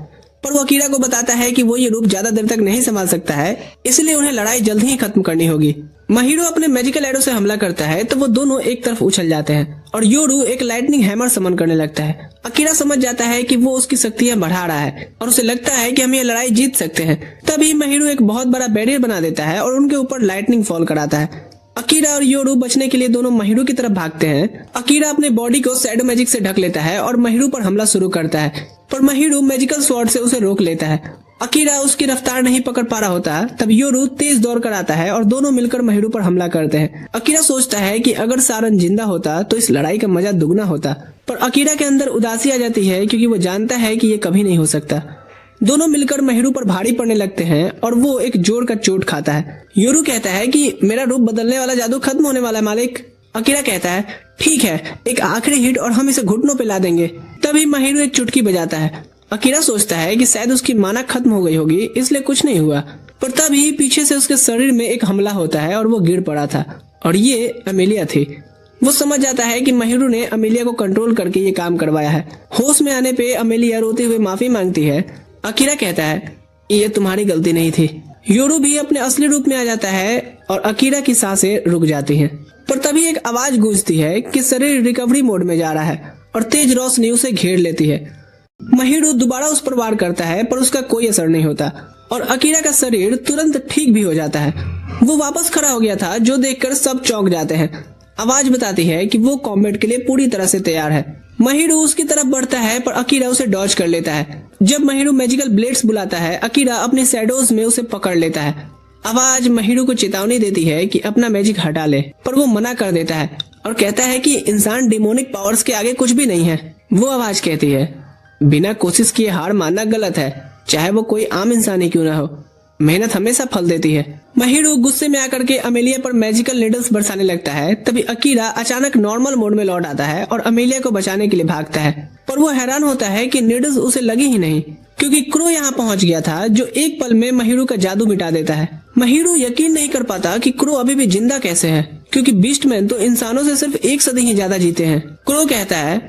पर वो अकीरा को बताता है कि वो ये रूप ज्यादा देर तक नहीं संभाल सकता है, इसलिए उन्हें लड़ाई जल्द ही खत्म करनी होगी। महिरू अपने मैजिकल एरो से हमला करता है तो वो दोनों एक तरफ उछल जाते हैं और योरू एक लाइटनिंग हैमर समन करने लगता है। अकीरा समझ जाता है कि वो उसकी शक्तियां बढ़ा रहा है और उसे लगता है कि हम ये लड़ाई जीत सकते हैं। तभी महिरू एक बहुत बड़ा बैरियर बना देता है और उनके ऊपर लाइटनिंग फॉल कराता है। अकीरा और योरू बचने के लिए दोनों महिरू की तरफ भागते हैं। अकीरा अपने बॉडी को शैडो मैजिक से ढक लेता है और महिरू पर हमला शुरू करता है, पर महिरू मैजिकल स्वॉर्ड से उसे रोक लेता है। अकीरा उसकी रफ्तार नहीं पकड़ पा रहा होता, तब योरू तेज दौड़ कर आता है और दोनों मिलकर महिरू पर हमला करते हैं। अकीरा सोचता है कि अगर सारन जिंदा होता तो इस लड़ाई का मजा दुगना होता, पर अकीरा के अंदर उदासी आ जाती है क्योंकि वो जानता है कि ये कभी नहीं हो सकता। दोनों मिलकर महिरू पर भारी पड़ने लगते हैं और वो एक जोर का चोट खाता है। योरू कहता है कि मेरा रूप बदलने वाला जादू खत्म होने वाला है मालिक। अकीरा कहता है ठीक है, एक आखिरी हिट और हम इसे घुटनों पे ला देंगे। तभी महिरू एक चुटकी बजाता है। अकीरा सोचता है कि शायद उसकी माना खत्म हो गई होगी, इसलिए कुछ नहीं हुआ, पर तभी पीछे से उसके शरीर में एक हमला होता है और वो गिर पड़ा था और ये अमेलिया थी। वो समझ जाता है कि महिरू ने अमेलिया को कंट्रोल करके ये काम करवाया है। होश में आने पे अमेलिया रोते हुए माफी मांगती है। अकीरा कहता है ये तुम्हारी गलती नहीं थी। योरू भी अपने असली रूप में आ जाता है और अकीरा की सांसें रुक जाती हैं। पर तभी एक आवाज गूंजती है कि शरीर रिकवरी मोड में जा रहा है और तेज रोशनी उसे घेर लेती है। महिरू दोबारा उस पर वार करता है पर उसका कोई असर नहीं होता और अकीरा का शरीर तुरंत ठीक भी हो जाता है। वो वापस खड़ा हो गया था, जो देखकर सब चौंक जाते हैं। आवाज बताती है कि वो कॉम्बैट के लिए पूरी तरह से तैयार है। महिरू उसकी तरफ बढ़ता है पर अकीरा उसे डॉज कर लेता है। जब महिरू मैजिकल ब्लेड्स बुलाता है, अकीरा अपने शैडोज में उसे पकड़ लेता है। आवाज महिरू को चेतावनी देती है कि अपना मैजिक हटा ले, पर वो मना कर देता है और कहता है कि इंसान डिमोनिक पावर्स के आगे कुछ भी नहीं है। वो आवाज कहती है बिना कोशिश किए हार मानना गलत है, चाहे वो कोई आम इंसान ही क्यों ना हो। मेहनत हमेशा फल देती है। महिरो गुस्से में आकर के अमेलिया पर मैजिकल नीडल्स बरसाने लगता है। तभी अकीरा अचानक नॉर्मल मोड में लौट आता है और अमेलिया को बचाने के लिए भागता है, पर वो हैरान होता है कि नीडल्स उसे लगी ही नहीं, क्योंकि क्रो यहाँ पहुँच गया था जो एक पल में महिरो का जादू मिटा देता है। महिरो यकीन नहीं कर पाता कि क्रो अभी भी जिंदा कैसे है, क्योंकि बीस्टमैन तो इंसानों से सिर्फ 1 सदी ही ज्यादा जीते हैं। क्रो कहता है,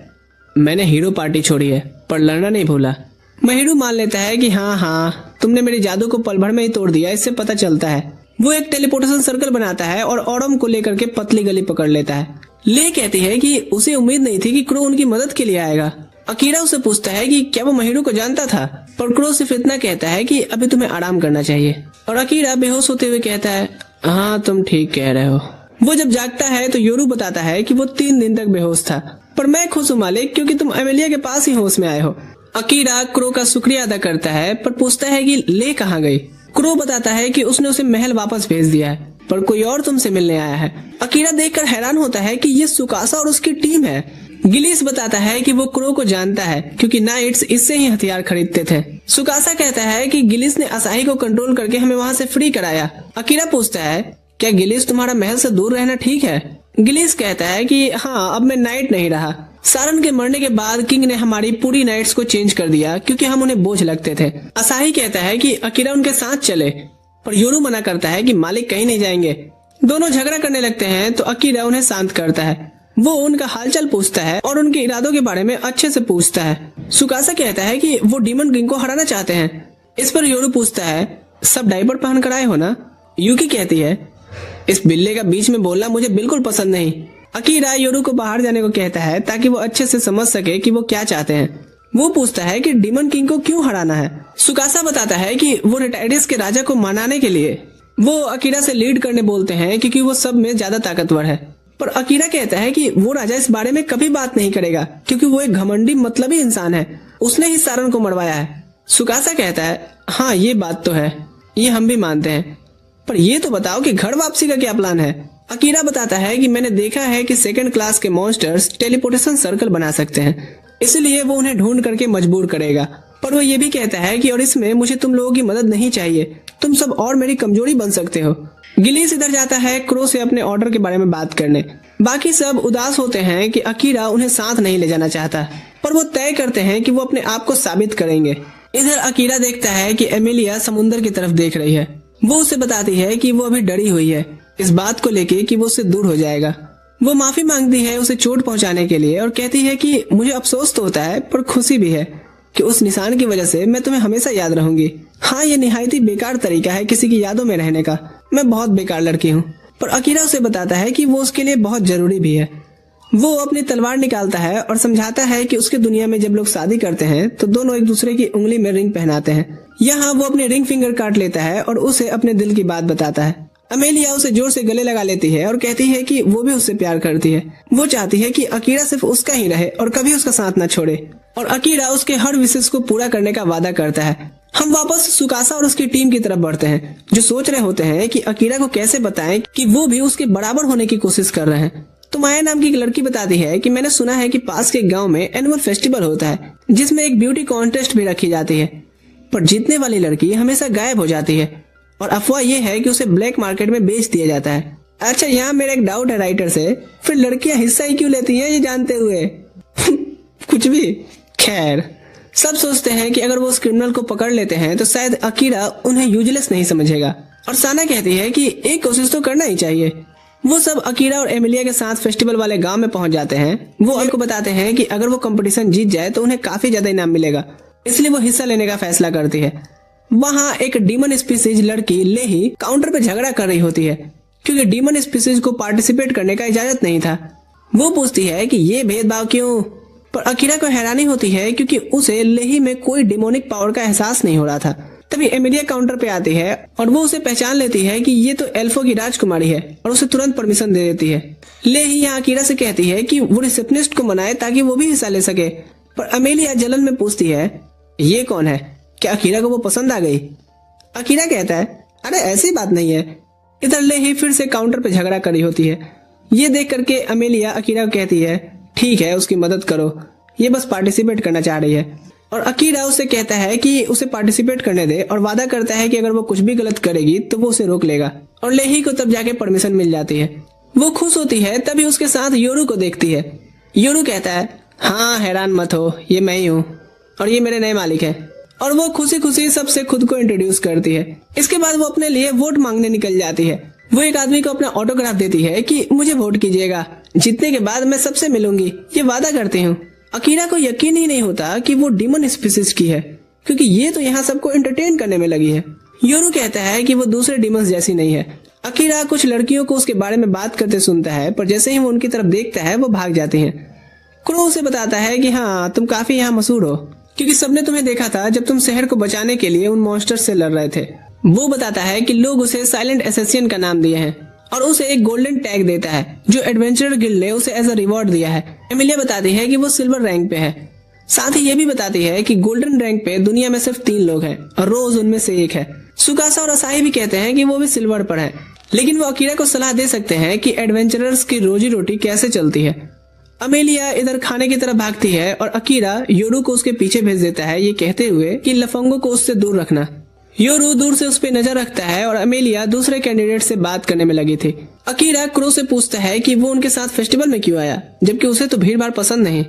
मैंने हीरो पार्टी छोड़ी है पर लड़ना नहीं भूला। महिरो मान लेता है कि हाँ, तुमने मेरे जादू को पल भर में ही तोड़ दिया, इससे पता चलता है। वो एक टेलीपोर्टेशन सर्कल बनाता है और ऑडम को लेकर के पतली गली पकड़ लेता है। ले कहती है कि उसे उम्मीद नहीं थी कि क्रो उनकी मदद के लिए आएगा। अकीरा उसे पूछता है कि क्या वो महिरो को जानता था, पर क्रो सिर्फ इतना कहता है कि अभी तुम्हें आराम करना चाहिए। और अकीरा बेहोश होते हुए कहता है, हाँ तुम ठीक कह रहे हो। वो जब जागता है तो योरू बताता है कि वो 3 दिन तक बेहोश था, पर मैं खुश हूँ मालिक, क्योंकि तुम अमेलिया के पास ही होश में आए हो। अकीरा क्रो का शुक्रिया अदा करता है, पर पूछता है कि ले कहाँ गई। क्रो बताता है कि उसने उसे महल वापस भेज दिया है, पर कोई और तुमसे मिलने आया है। अकीरा देखकर हैरान होता है कि ये सुकासा और उसकी टीम है। गिलिस बताता है कि वो क्रो को जानता है, क्योंकि नाइट्स इससे ही हथियार खरीदते थे। सुकासा कहता है कि गिलिस ने असाही को कंट्रोल करके हमें वहाँ से फ्री कराया। अकीरा पूछता है, क्या गिलिस तुम्हारा महल से दूर रहना ठीक है? गिलिस कहता है कि हाँ, अब मैं नाइट नहीं रहा। सारन के मरने के बाद किंग ने हमारी पूरी नाइट्स को चेंज कर दिया, क्योंकि हम उन्हें बोझ लगते थे। असाही कहता है कि अकीरा उनके साथ चले, पर योरू मना करता है कि मालिक कहीं नहीं जाएंगे। दोनों झगड़ा करने लगते हैं तो अकीरा उन्हें शांत करता है। वो उनका हालचाल पूछता है और उनके इरादों के बारे में अच्छे से पूछता है। सुकासा कहता है कि वो डीमन किंग को हराना चाहते हैं। इस पर योरू पूछता है, सब डायपर पहन कर आए हो ना? यूकी कहती है, इस बिल्ले का बीच में बोलना मुझे बिल्कुल पसंद नहीं। अकीरा योरू को बाहर जाने को कहता है ताकि वो अच्छे से समझ सके कि वो क्या चाहते हैं। वो पूछता है कि डीमन किंग को क्यों हराना है। सुकासा बताता है कि वो रेटाइडिस के राजा को मनाने के लिए। वो अकीरा से लीड करने बोलते हैं क्योंकि वो सब में ज्यादा ताकतवर है, पर अकीरा कहता है कि वो राजा इस बारे में कभी बात नहीं करेगा, क्योंकि वो एक घमंडी मतलबी इंसान है। उसने ही सारन को मरवाया है। सुकासा कहता है, हाँ ये बात तो है, ये हम भी मानते हैं, पर ये तो बताओ कि घर वापसी का क्या प्लान है? अकीरा बताता है कि मैंने देखा है कि 2nd क्लास के मॉन्स्टर्स टेलीपोर्टेशन सर्कल बना सकते हैं, इसलिए वो उन्हें ढूंढ करके मजबूर करेगा। पर वो ये भी कहता है कि और इसमें मुझे तुम लोगों की मदद नहीं चाहिए, तुम सब और मेरी कमजोरी बन सकते हो। गिलीस इधर जाता है क्रो से अपने ऑर्डर के बारे में बात करने। बाकी सब उदास होते हैं कि अकीरा उन्हें साथ नहीं ले जाना चाहता, पर वो तय करते हैं कि वो अपने आप को साबित करेंगे। इधर अकीरा देखता है कि एमिलिया समुद्र की तरफ देख रही है। वो उसे बताती है कि वो अभी डरी हुई है इस बात को लेके कि वो उससे दूर हो जाएगा। वो माफी मांगती है उसे चोट पहुंचाने के लिए और कहती है कि मुझे अफसोस तो होता है पर खुशी भी है कि उस निशान की वजह से मैं तुम्हें हमेशा याद रहूंगी। हाँ, ये निहायत ही बेकार तरीका है किसी की यादों में रहने का। मैं बहुत बेकार लड़की हूँ। पर अकीरा उसे बताता है कि वो उसके लिए बहुत जरूरी भी है। वो अपनी तलवार निकालता है और समझाता है कि उसके दुनिया में जब लोग शादी करते हैं तो दोनों एक दूसरे की उंगली में रिंग पहनाते हैं। यहाँ वो अपने रिंग फिंगर काट लेता है और उसे अपने दिल की बात बताता है। अमेलिया उसे जोर से गले लगा लेती है और कहती है कि वो भी उससे प्यार करती है। वो चाहती है कि अकीरा सिर्फ उसका ही रहे और कभी उसका साथ न छोड़े, और अकीरा उसके हर विशेष को पूरा करने का वादा करता है। हम वापस सुकासा और उसकी टीम की तरफ बढ़ते हैं, जो सोच रहे होते हैं कि अकीरा को कैसे बताएं कि वो भी उसके बराबर होने की कोशिश कर रहे हैं। तो माया नाम की एक लड़की बताती है कि मैंने सुना है कि पास के गांव में एनुअल फेस्टिवल होता है जिसमें एक ब्यूटी कॉन्टेस्ट भी रखी जाती है, पर जीतने वाली लड़की हमेशा गायब हो जाती है और अफवाह ये है कि उसे ब्लैक मार्केट में बेच दिया जाता है। अच्छा, यहाँ मेरा एक डाउट है राइटर से, फिर लड़कियां हिस्सा ही क्यों लेती हैं ये जानते हुए? कुछ भी। खैर, सब सोचते हैं कि अगर वो उस क्रिमिनल को पकड़ लेते हैं तो शायद अकीरा उन्हें यूजलेस नहीं समझेगा, और साना कहती है कि एक कोशिश तो करना ही चाहिए। वो सब अकीरा और एमिलिया के साथ फेस्टिवल वाले गांव में पहुंच जाते हैं। वो उनको बताते हैं कि अगर वो कंपटीशन जीत जाए तो उन्हें काफी ज्यादा इनाम मिलेगा, इसलिए वो हिस्सा लेने का फैसला करती है। वहाँ एक डीमन स्पीसीज लड़की लेही काउंटर पे झगड़ा कर रही होती है, क्योंकि डीमन स्पीसीज को पार्टिसिपेट करने का इजाजत नहीं था। वो पूछती है कि ये भेदभाव क्यों, पर अकीरा को हैरानी होती है क्योंकि उसे लेही में कोई डिमोनिक पावर का एहसास नहीं हो रहा था। तभी एमिलिया काउंटर पे आती है और वो उसे पहचान लेती है कि ये तो एल्फो की राजकुमारी है और उसे तुरंत परमिशन दे देती है। लेही यहाँ अकीरा से कहती है कि वो रिसेप्शनिस्ट को मनाए ताकि वो भी हिस्सा ले सके, पर एमिलिया जलन में पूछती है ये कौन है, क्या अकीरा को वो पसंद आ गई? अकीरा कहता है अरे ऐसी बात नहीं है। इधर लेही फिर से काउंटर पे झगड़ा कर रही होती है। ये देख करके अमेलिया अकीरा को कहती है ठीक है, उसकी मदद करो, ये बस पार्टिसिपेट करना चाह रही है। और अकीरा उसे कहता है कि उसे पार्टिसिपेट करने दे और वादा करता है कि अगर वो कुछ भी गलत करेगी तो वो उसे रोक लेगा। और लेही को तब जाके परमिशन मिल जाती है। वो खुश होती है, तभी उसके साथ योरू को देखती है। योरू कहता है, हाँ हैरान मत हो, ये मैं ही हूँ और ये मेरे नए मालिक है। और वो खुशी खुशी सबसे खुद को इंट्रोड्यूस करती है। इसके बाद वो अपने लिए वोट मांगने निकल जाती है। वो एक आदमी को अपना ऑटोग्राफ देती है कि मुझे वोट कीजिएगा, जीतने के बाद मैं सबसे मिलूंगी, ये वादा करती हूँ। अकीरा को यकीन ही नहीं होता कि वो डीमन स्पीसीज की है, क्योंकि ये तो यहाँ सबको एंटरटेन करने में लगी है। योरू कहता है कि वो दूसरे डीमंस जैसी नहीं है। अकीरा कुछ लड़कियों को उसके बारे में बात करते सुनता है, पर जैसे ही वो उनकी तरफ देखता है वो भाग जाती हैं। क्रो उसे बताता है कि हाँ तुम काफी यहाँ मशहूर हो, क्योंकि सबने तुम्हें देखा था जब तुम शहर को बचाने के लिए उन मॉन्स्टर्स से लड़ रहे थे। वो बताता है कि लोग उसे साइलेंट असैसिन का नाम दिए हैं और उसे एक गोल्डन टैग देता है जो एडवेंचरर गिल्ड ने उसे एज अ रिवॉर्ड दिया है। एमिलिया बताती है कि वो सिल्वर रैंक पे है। साथ ही ये भी बताती है कि गोल्डन रैंक पे दुनिया में सिर्फ 3 लोग हैं और रोज उनमें से एक है। सुकासा और असाही भी कहते हैं कि वो भी सिल्वर पर है, लेकिन वो अकीरा को सलाह दे सकते हैं कि एडवेंचरर्स की रोजी रोटी कैसे चलती है। अमेलिया इधर खाने की तरफ भागती है और अकीरा योरू को उसके पीछे भेज देता है, ये कहते हुए कि लफंगो को उससे दूर रखना। योरू दूर से उस पर नजर रखता है और अमेलिया दूसरे कैंडिडेट से बात करने में लगी थी। अकीरा क्रो से पूछता है कि वो उनके साथ फेस्टिवल में क्यों आया, जबकि उसे तो भीड़ भाड़ पसंद नहीं।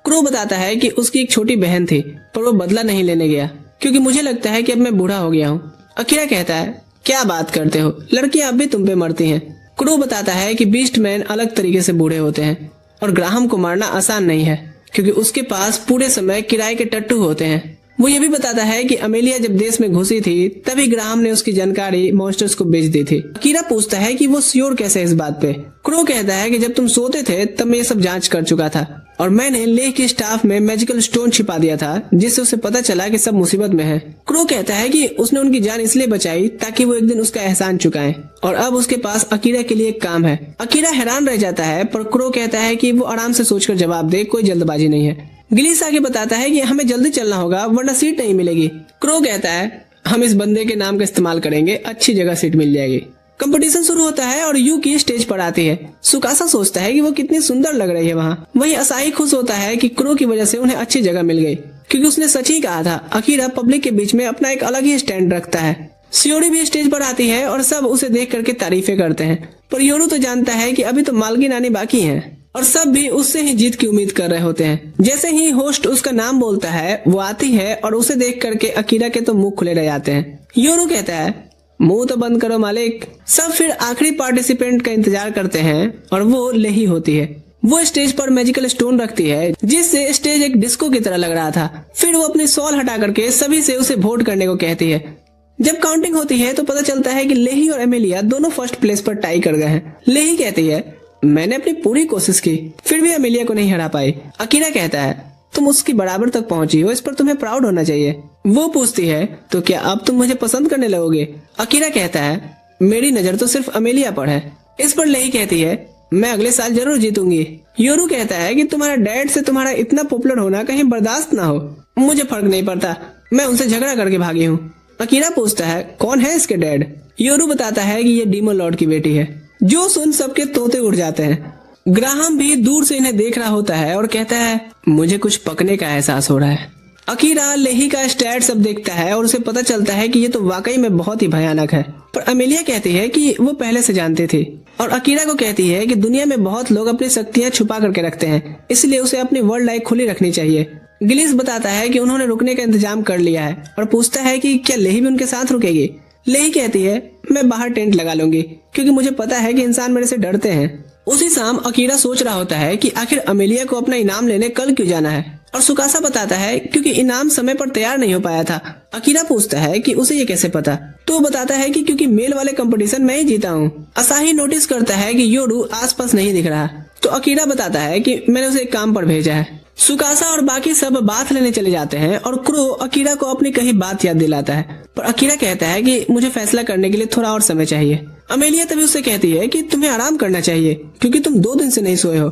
क्रो बताता है कि उसकी एक छोटी बहन थी, पर वो बदला नहीं लेने गया क्योंकि मुझे लगता है कि अब मैं बूढ़ा हो गया हूँ। अकीरा कहता है, क्या बात करते हो, लड़कियां अब भी तुम पे मरती हैं। क्रो बताता है कि बीस्ट मैन अलग तरीके से बूढ़े होते हैं और ग्राहम को मारना आसान नहीं है क्योंकि उसके पास पूरे समय किराए के टट्टू होते हैं। वो ये भी बताता है कि अमेलिया जब देश में घुसी थी तभी ग्राहम ने उसकी जानकारी मॉन्स्टर्स को बेच दी थी। अकीरा पूछता है कि वो श्योर कैसे इस बात पे। क्रो कहता है कि जब तुम सोते थे तब मैं ये सब जांच कर चुका था और मैंने लेह के स्टाफ में मैजिकल स्टोन छिपा दिया था जिससे उसे पता चला कि सब मुसीबत में है। क्रो कहता है कि उसने उनकी जान इसलिए बचाई ताकि वो एक दिन उसका एहसान चुकाएं और अब उसके पास अकीरा के लिए एक काम है। अकीरा हैरान रह जाता है, पर क्रो कहता है कि वो आराम से सोचकर जवाब दे, कोई जल्दबाजी नहीं है। गिलीस आगे बताता है कि हमें जल्दी चलना होगा वरना सीट नहीं मिलेगी। क्रो कहता है, हम इस बंदे के नाम का इस्तेमाल करेंगे, अच्छी जगह सीट मिल जाएगी। कंपटीशन शुरू होता है और यूकी स्टेज पर आती है। सुकासा सोचता है कि वो कितनी सुंदर लग रही है वहाँ। वहीं असाही खुश होता है कि क्रो की वजह से उन्हें अच्छी जगह मिल गई, क्योंकि उसने सच ही कहा था अकीरा पब्लिक के बीच में अपना एक अलग ही स्टैंड रखता है। सियोरी भी स्टेज पर आती है और सब उसे देख करके तारीफें करते हैं, पर योरू तो जानता है कि अभी तो मालकिन आनी बाकी है और सब भी उससे ही जीत की उम्मीद कर रहे होते हैं। जैसे ही होस्ट उसका नाम बोलता है वो आती है और उसे देख करके अकीरा के तो मुंह खुले रह जाते हैं। योरू कहता है, मुंह तो बंद करो मालिक। सब फिर आखिरी पार्टिसिपेंट का इंतजार करते हैं और वो लेही होती है। वो स्टेज पर मैजिकल स्टोन रखती है जिससे स्टेज एक डिस्को की तरह लग रहा था। फिर वो अपनी सॉल हटा करके सभी से उसे वोट करने को कहती है। जब काउंटिंग होती है तो पता चलता है कि लेही और एमिलिया दोनों फर्स्ट प्लेस पर टाई कर गए हैं। लेही कहती है, मैंने अपनी पूरी कोशिश की फिर भी एमिलिया को नहीं हरा पाई। अकीरा कहता है, तुम उसकी बराबर तक पहुंची हो, इस पर तुम्हें प्राउड होना चाहिए। वो पूछती है, तो क्या अब तुम मुझे पसंद करने लगोगे? अकीरा कहता है, मेरी नजर तो सिर्फ अमेलिया पर है। इस पर लेही कहती है, मैं अगले साल जरूर जीतूंगी। योरू कहता है कि तुम्हारा डैड से तुम्हारा इतना पॉपुलर होना कहीं बर्दाश्त ना हो। मुझे फर्क नहीं पड़ता, मैं उनसे झगड़ा करके भागी हूँ। अकीरा पूछता है, कौन है इसके डैड? योरू बताता है कि ये डीमन लॉर्ड की बेटी है। जो सुन सबके तोते उड़ जाते हैं। ग्राहम भी दूर से इन्हें देख रहा होता है और कहता है, मुझे कुछ पकने का एहसास हो रहा है। अकीरा लेही का स्टैट सब देखता है और उसे पता चलता है कि ये तो वाकई में बहुत ही भयानक है। पर अमेलिया कहती है कि वो पहले से जानती थी और अकीरा को कहती है कि दुनिया में बहुत लोग अपनी शक्तियां छुपा करके रखते हैं, इसलिए उसे अपनी वर्ल्ड लाइफ खुली रखनी चाहिए। गिलिस बताता है कि उन्होंने रुकने का इंतजाम कर लिया है और पूछता है कि क्या लेही भी उनके साथ रुकेगी। लेही कहती है, मैं बाहर टेंट लगा लूंगी क्योंकि मुझे पता है कि इंसान मेरे से डरते हैं। उसी शाम अकीरा सोच रहा होता है कि आखिर अमेलिया को अपना इनाम लेने कल क्यों जाना है और सुकासा बताता है क्योंकि इनाम समय पर तैयार नहीं हो पाया था। अकीरा पूछता है कि उसे ये कैसे पता, तो वो बताता है कि क्योंकि मेल वाले कंपटीशन मैं ही जीता हूँ। असाही नोटिस करता है कि योरू आसपास नहीं दिख रहा, तो अकीरा बताता है कि मैंने उसे एक काम पर भेजा है। सुकासा और बाकी सब बात लेने चले जाते हैं और क्रो अकीरा को अपनी कही बात याद दिलाता है, पर अकीरा कहता है कि मुझे फैसला करने के लिए थोड़ा और समय चाहिए। अमेलिया तभी उससे कहती है कि तुम्हें आराम करना चाहिए क्योंकि तुम 2 दिन से नहीं सोए हो।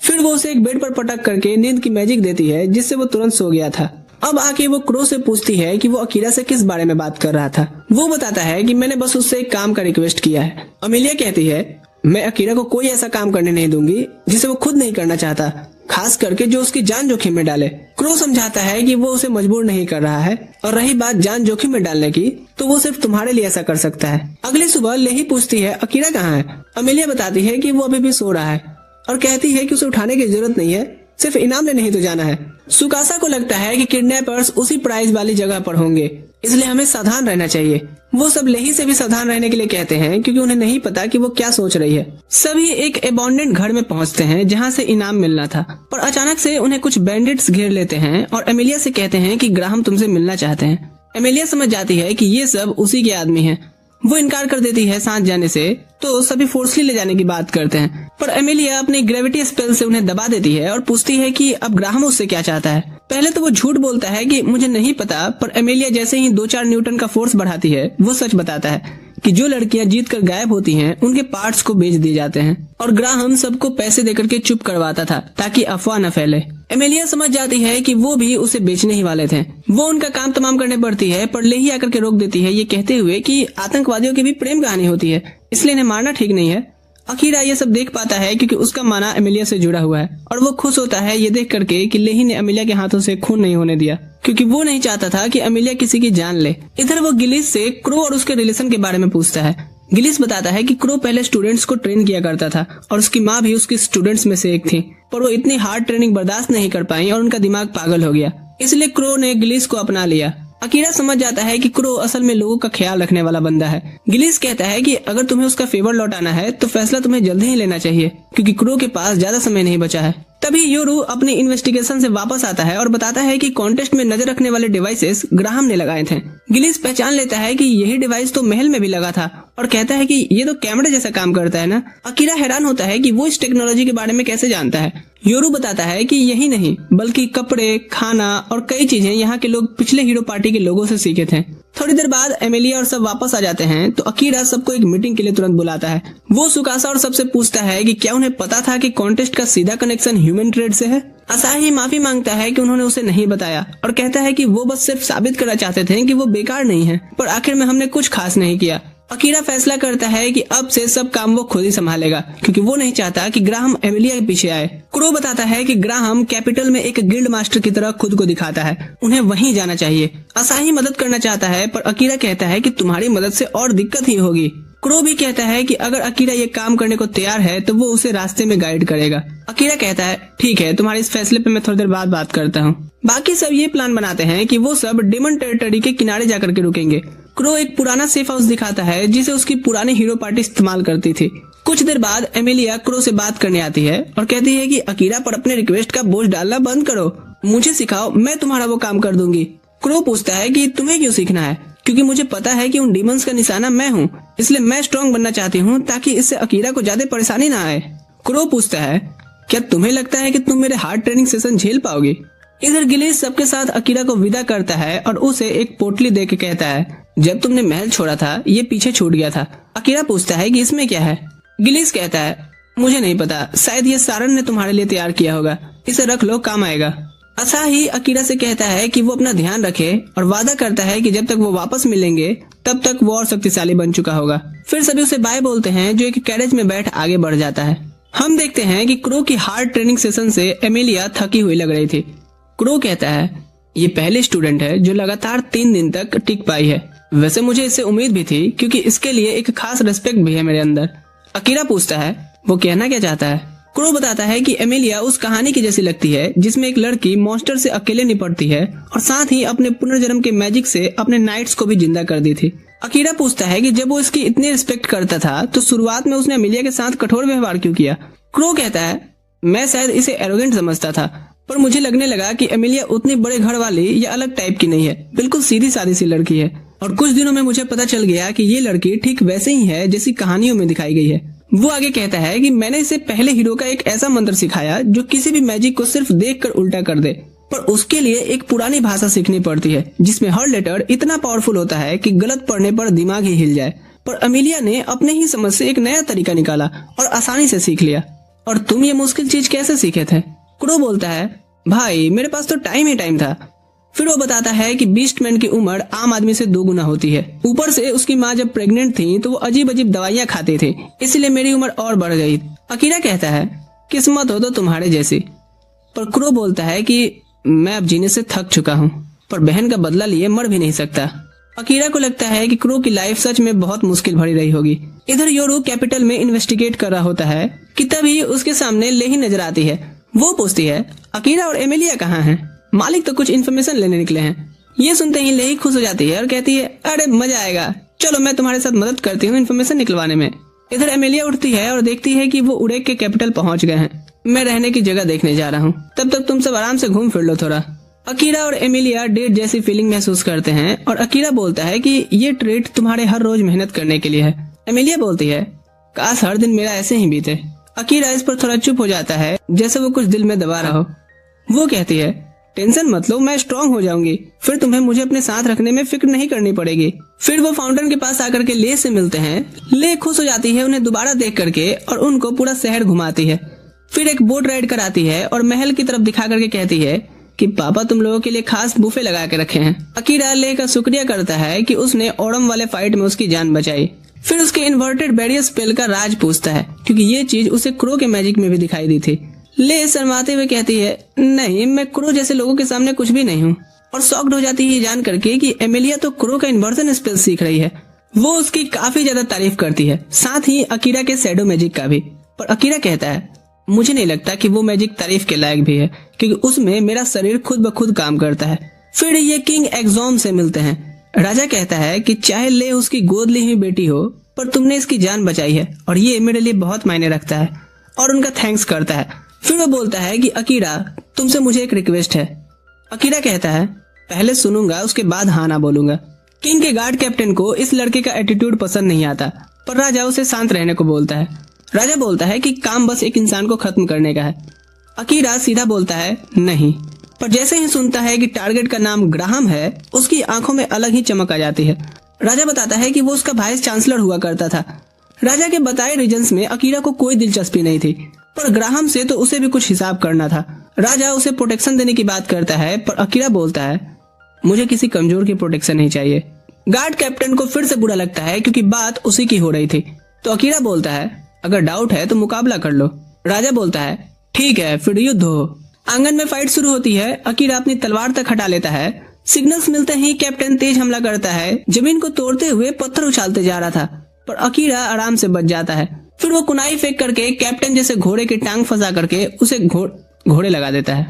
फिर वो उसे एक बेड पर पटक करके नींद की मैजिक देती है जिससे वो तुरंत सो गया था। अब आके वो क्रो से पूछती है कि वो अकीरा से किस बारे में बात कर रहा था। वो बताता है कि मैंने बस उससे एक काम का रिक्वेस्ट किया है। अमेलिया कहती है, मैं अकीरा को कोई ऐसा काम करने नहीं दूंगी जिसे वो खुद नहीं करना चाहता, खास करके जो उसकी जान जोखिम में डाले। क्रो समझाता है कि वो उसे मजबूर नहीं कर रहा है, और रही बात जान जोखिम में डालने की, तो वो सिर्फ तुम्हारे लिए ऐसा कर सकता है। अगली सुबह लेही पूछती है अकीरा कहाँ है। अमेलिया बताती है कि वो अभी भी सो रहा है और कहती है कि उसे उठाने की जरूरत नहीं है, सिर्फ इनाम लेने ही तो जाना है। सुकासा को लगता है कि किडनैपर्स उसी प्राइज वाली जगह पर होंगे, इसलिए हमें सावधान रहना चाहिए। वो सब लेही से भी सावधान रहने के लिए कहते हैं क्योंकि उन्हें नहीं पता कि वो क्या सोच रही है। सभी एक एबॉन्डेंट घर में पहुंचते हैं जहां से इनाम मिलना था, पर अचानक से उन्हें कुछ बैंडिट्स घेर लेते हैं और एमिलिया से कहते हैं कि ग्राहम तुमसे मिलना चाहते हैं। एमिलिया समझ जाती है कि ये सब उसी के आदमी हैं। वो इनकार कर देती है साथ जाने से, तो सभी फोर्सली ले जाने की बात करते हैं, पर एमिलिया अपनी ग्रेविटी स्पेल से उन्हें दबा देती है और पूछती है कि अब ग्राहम उससे क्या चाहता है। पहले तो वो झूठ बोलता है कि मुझे नहीं पता, पर एमिलिया जैसे ही 2-4 न्यूटन का फोर्स बढ़ाती है, वो सच बताता है कि जो लड़कियां जीत कर गायब होती हैं, उनके पार्ट्स को बेच दिए जाते हैं, और ग्राहम सबको पैसे देकर के चुप करवाता था ताकि अफवाह न फैले। एमिलिया समझ जाती है कि वो भी उसे बेचने ही वाले थे। वो उनका काम तमाम करने पड़ती है, पर लेही आकर के रोक देती है, ये कहते हुए कि आतंकवादियों की भी प्रेम कहानी होती है, इसलिए इन्हें मारना ठीक नहीं है। अकीरा ये सब देख पाता है क्योंकि उसका माना एमिलिया से जुड़ा हुआ है, और वो खुश होता है ये देख करके कि लेही ने एमिलिया के हाथों से खून नहीं होने दिया, क्योंकि वो नहीं चाहता था कि एमिलिया किसी की जान ले। इधर वो गिलिस से क्रो और उसके रिलेशन के बारे में पूछता है। गिलिस बताता है कि क्रो पहले स्टूडेंट्स को ट्रेन किया करता था और उसकी माँ भी उसकी स्टूडेंट्स में से एक थी, पर वो इतनी हार्ड ट्रेनिंग बर्दाश्त नहीं कर पाई और उनका दिमाग पागल हो गया, इसलिए क्रो ने गिलिस को अपना लिया। अकीरा समझ जाता है कि क्रो असल में लोगों का ख्याल रखने वाला बंदा है। गिलिस कहता है कि अगर तुम्हें उसका फेवर लौटाना है तो फैसला तुम्हें जल्दी ही लेना चाहिए, क्योंकि क्रो के पास ज्यादा समय नहीं बचा है। तभी योरू अपनी इन्वेस्टिगेशन से वापस आता है और बताता है कि कॉन्टेस्ट में नजर रखने वाले डिवाइसेस ग्राहम ने लगाए थे। गिलिस पहचान लेता है कि यही डिवाइस तो महल में भी लगा था और कहता है कि ये तो कैमरे जैसा काम करता है ना। अकीरा हैरान होता है कि वो इस टेक्नोलॉजी के बारे में कैसे जानता है। योरू बताता है कि यही नहीं बल्कि कपड़े, खाना और कई चीजें यहाँ के लोग पिछले हीरो पार्टी के लोगों से सीखे थे। थोड़ी देर बाद एमिलिया और सब वापस आ जाते हैं तो अकीरा सबको एक मीटिंग के लिए तुरंत बुलाता है। वो सुकासा और सबसे पूछता है कि क्या उन्हें पता था कि कॉन्टेस्ट का सीधा कनेक्शन ह्यूमन ट्रेड से है। असाही माफी मांगता है कि उन्होंने उसे नहीं बताया और कहता है कि वो बस सिर्फ साबित करना चाहते थे कि वो बेकार नहीं है, पर आखिर में हमने कुछ खास नहीं किया। अकीरा फैसला करता है कि अब से सब काम वो खुद ही संभालेगा, क्योंकि वो नहीं चाहता कि ग्राहम एमिलिया के पीछे आए। क्रो बताता है कि ग्राहम कैपिटल में एक गिल्ड मास्टर की तरह खुद को दिखाता है, उन्हें वहीं जाना चाहिए। असाही मदद करना चाहता है, पर अकीरा कहता है कि तुम्हारी मदद से और दिक्कत ही होगी। क्रो भी कहता है कि अगर अकीरा ये काम करने को तैयार है तो वो उसे रास्ते में गाइड करेगा। अकीरा कहता है ठीक है, तुम्हारे इस फैसले पे मैं थोड़ी देर बाद बात करता हूँ। बाकी सब ये प्लान बनाते हैं कि वो सब डेमन टेरिटरी के किनारे जाकर के रुकेंगे। क्रो एक पुराना सेफ हाउस दिखाता है जिसे उसकी पुरानी हीरो पार्टी इस्तेमाल करती थी। कुछ देर बाद एमिलिया क्रो से बात करने आती है और कहती है कि अकीरा पर अपने रिक्वेस्ट का बोझ डालना बंद करो, मुझे सिखाओ, मैं तुम्हारा वो काम कर दूंगी। क्रो पूछता है कि तुम्हें क्यों सीखना है, क्योंकि मुझे पता है कि उन डीमंस का निशाना मैं हूँ, इसलिए मैं स्ट्रॉन्ग बनना चाहती हूँ ताकि इससे अकीरा को ज्यादा परेशानी ना आए। क्रो पूछता है क्या तुम्हें लगता है कि तुम मेरे हार्ड ट्रेनिंग सेशन झेल पाओगे। इधर गिलिस सबके साथ अकीरा को विदा करता है और उसे एक पोटली दे के कहता है जब तुमने महल छोड़ा था ये पीछे छूट गया था। अकीरा पूछता है कि इसमें क्या है। गिलिस कहता है मुझे नहीं पता, शायद ये सारन ने तुम्हारे लिए तैयार किया होगा, इसे रख लो, काम आएगा। असाही अकीरा से कहता है कि वो अपना ध्यान रखे और वादा करता है कि जब तक वो वापस मिलेंगे तब तक वो और शक्तिशाली बन चुका होगा। फिर सभी उसे बाय बोलते हैं जो एक कैरेज में बैठ आगे बढ़ जाता है। हम देखते हैं कि क्रो की हार्ड ट्रेनिंग सेशन से एमिलिया थकी हुई लग रही थी। क्रो कहता है ये पहले स्टूडेंट है जो लगातार 3 दिन तक टिक पाई है, वैसे मुझे इससे उम्मीद भी थी क्योंकि इसके लिए एक खास रिस्पेक्ट भी है मेरे अंदर। अकीरा पूछता है वो कहना क्या चाहता है। क्रो बताता है कि एमिलिया उस कहानी की जैसी लगती है जिसमें एक लड़की मॉन्स्टर से अकेले निपटती है और साथ ही अपने पुनर्जन्म के मैजिक से अपने नाइट्स को भी जिंदा कर दी थी। अकीरा पूछता है कि जब वो इसकी इतनी रिस्पेक्ट करता था तो शुरुआत में उसने एमिलिया के साथ कठोर व्यवहार क्यों किया। क्रो कहता है मैं शायद इसे एरोगेंट समझता था, पर मुझे लगने लगा कि एमिलिया उतनी बड़े घर वाली या अलग टाइप की नहीं है, बिल्कुल सीधी सादी सी लड़की है। और कुछ दिनों में मुझे पता चल गया कि ये लड़की ठीक वैसे ही है जैसी कहानियों में दिखाई गई है। वो आगे कहता है कि मैंने इसे पहले हीरो का एक ऐसा मंत्र सिखाया जो किसी भी मैजिक को सिर्फ देखकर उल्टा कर दे, पर उसके लिए एक पुरानी भाषा सीखनी पड़ती है जिसमें हर लेटर इतना पावरफुल होता है कि गलत पढ़ने पर दिमाग ही हिल जाए। पर एमिलिया ने अपने ही समझ से एक नया तरीका निकाला और आसानी से सीख लिया। और तुम ये मुश्किल चीज कैसे सीखे थे। क्रो बोलता है भाई मेरे पास तो टाइम ही टाइम था। फिर वो बताता है कि बीस्टमैन की उम्र आम आदमी से 2 गुना होती है, ऊपर से उसकी माँ जब प्रेग्नेंट थी तो वो अजीब अजीब दवाइयाँ खाते थे, इसलिए मेरी उम्र और बढ़ गई। अकीरा कहता है किस्मत हो तो तुम्हारे जैसी। पर क्रो बोलता है कि मैं अब जीने से थक चुका हूँ, पर बहन का बदला लिए मर भी नहीं सकता। अकीरा को लगता है कि क्रो की लाइफ सच में बहुत मुश्किल भरी रही होगी। इधर योरू कैपिटल में इन्वेस्टिगेट कर रहा होता है कि तभी उसके सामने लेही नजर आती है। वो पूछती है, अकीरा और एमिलिया कहाँ हैं? मालिक तो कुछ इन्फॉर्मेशन लेने निकले हैं। ये सुनते ही लेही खुश हो जाती है और कहती है, अरे मजा आएगा, चलो मैं तुम्हारे साथ मदद करती हूँ इन्फॉर्मेशन निकलवाने में। इधर एमिलिया उठती है और देखती है कि वो उड़ेक के कैपिटल पहुंच गए हैं। मैं रहने की जगह देखने जा रहा हूँ, तब तक तुम सब आराम से घूम फिर लो थोड़ा। अकीरा और एमिलिया डेट जैसी फीलिंग महसूस करते हैं और अकीरा बोलता है कि ये ट्रीट तुम्हारे हर रोज मेहनत करने के लिए है। एमिलिया बोलती है, काश हर दिन मेरा ऐसे ही बीते। अकीरा इस पर थोड़ा चुप हो जाता है, जैसे वो कुछ दिल में दबा रहा हो। वो कहती है, टेंशन मत लो, मैं स्ट्रांग हो जाऊंगी, फिर तुम्हें मुझे अपने साथ रखने में फिक्र नहीं करनी पड़ेगी। फिर वो फाउंटेन के पास आकर के ले से मिलते हैं। ले खुश हो जाती है उन्हें दोबारा देख करके और उनको पूरा शहर घुमाती है। फिर एक बोट राइड कराती है और महल की तरफ दिखा करके कहती है कि पापा तुम लोगों के लिए खास बुफे लगा के रखे हैं। अकीरा ले का शुक्रिया करता है कि उसने ओडम वाले फाइट में उसकी जान बचाई। फिर उसके इन्वर्टेड बैरियर स्पेल का राज पूछता है, क्योंकि ये चीज उसे क्रो के मैजिक में भी दिखाई दी थी। ले शर्माते हुए कहती है, नहीं, मैं क्रो जैसे लोगों के सामने कुछ भी नहीं हूँ। और शॉक्ड हो जाती है जान करके कि एमिलिया तो क्रो का इन्वर्जन स्पेल सीख रही है। वो उसकी काफी ज्यादा तारीफ करती है, साथ ही अकीरा के शैडो मैजिक का भी। पर अकीरा कहता है, मुझे नहीं लगता कि वो मैजिक तारीफ के लायक भी है, क्योंकि उसमें मेरा शरीर खुद ब खुद काम करता है। फिर ये किंग एग्जॉम से मिलते हैं। राजा कहता है कि चाहे ले उसकी गोद ली हुई बेटी हो, पर तुमने इसकी जान बचाई है और ये मेरे लिए बहुत मायने रखता है, और उनका थैंक्स करता है। फिर वो बोलता है कि अकीरा, तुमसे मुझे एक रिक्वेस्ट है। अकीरा कहता है, पहले सुनूंगा, उसके बाद हाँ ना बोलूंगा। किंग के गार्ड कैप्टन को इस लड़के का एटीट्यूड पसंद नहीं आता, पर राजा उसे शांत रहने को बोलता है। राजा बोलता है कि काम बस एक इंसान को खत्म करने का है। अकीरा सीधा बोलता है, नहीं। पर जैसे ही सुनता है कि टारगेट का नाम ग्राहम है, उसकी आंखों में अलग ही चमक आ जाती है। राजा बताता है कि वो उसका वाइस चांसलर हुआ करता था। राजा के बताए रीजन्स में अकीरा को कोई दिलचस्पी नहीं थी, पर ग्राहम से तो उसे भी कुछ हिसाब करना था। राजा उसे प्रोटेक्शन देने की बात करता है, पर अकीरा बोलता है, मुझे किसी कमजोर की प्रोटेक्शन नहीं चाहिए। गार्ड कैप्टन को फिर से बुरा लगता है, क्योंकि बात उसी की हो रही थी। तो अकीरा बोलता है, अगर डाउट है तो मुकाबला कर लो। राजा बोलता है, ठीक है, फिर युद्ध हो। आंगन में फाइट शुरू होती है। अकीरा अपनी तलवार तक हटा लेता है। सिग्नल्स मिलते ही कैप्टन तेज हमला करता है। जमीन को तोड़ते हुए पत्थर उछालते जा रहा था, पर अकीरा आराम से बच जाता है। फिर वो कुनाई फेंक करके कैप्टन जैसे घोड़े की टांग फंसा करके उसे घोड़े लगा देता है।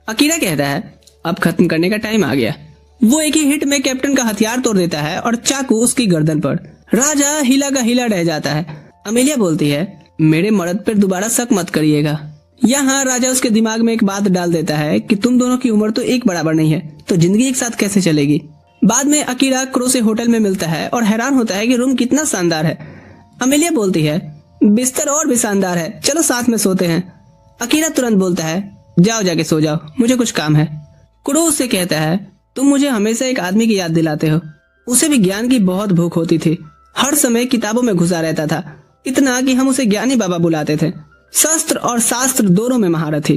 अकीरा कहता है, अब खत्म करने का टाइम आ गया। वो एक ही हिट में कैप्टन का हथियार तोड़ देता है और चाकू उसकी गर्दन पर। राजा हिला का हिला रह जाता है। अमेलिया बोलती है, मेरे मर्द पर दोबारा शक मत करिएगा। यहाँ राजा उसके दिमाग में एक बात डाल देता है कि तुम दोनों की उम्र तो एक बराबर नहीं है, तो जिंदगी एक साथ कैसे चलेगी। बाद में अकीरा क्रो से होटल में मिलता है और हैरान होता है कि रूम कितना शानदार है। अमेलिया बोलती है, बिस्तर और भी शानदार है, चलो साथ में सोते हैं। अकीरा तुरंत बोलता है, जाओ जाके सो जाओ, मुझे कुछ काम है। क्रो उससे कहता है, तुम मुझे हमेशा एक आदमी की याद दिलाते हो। उसे भी ज्ञान की बहुत भूख होती थी, हर समय किताबों में घुसा रहता था, इतना कि हम उसे ज्ञानी बाबा बुलाते थे। शस्त्र और शास्त्र दोनों में महारत थी।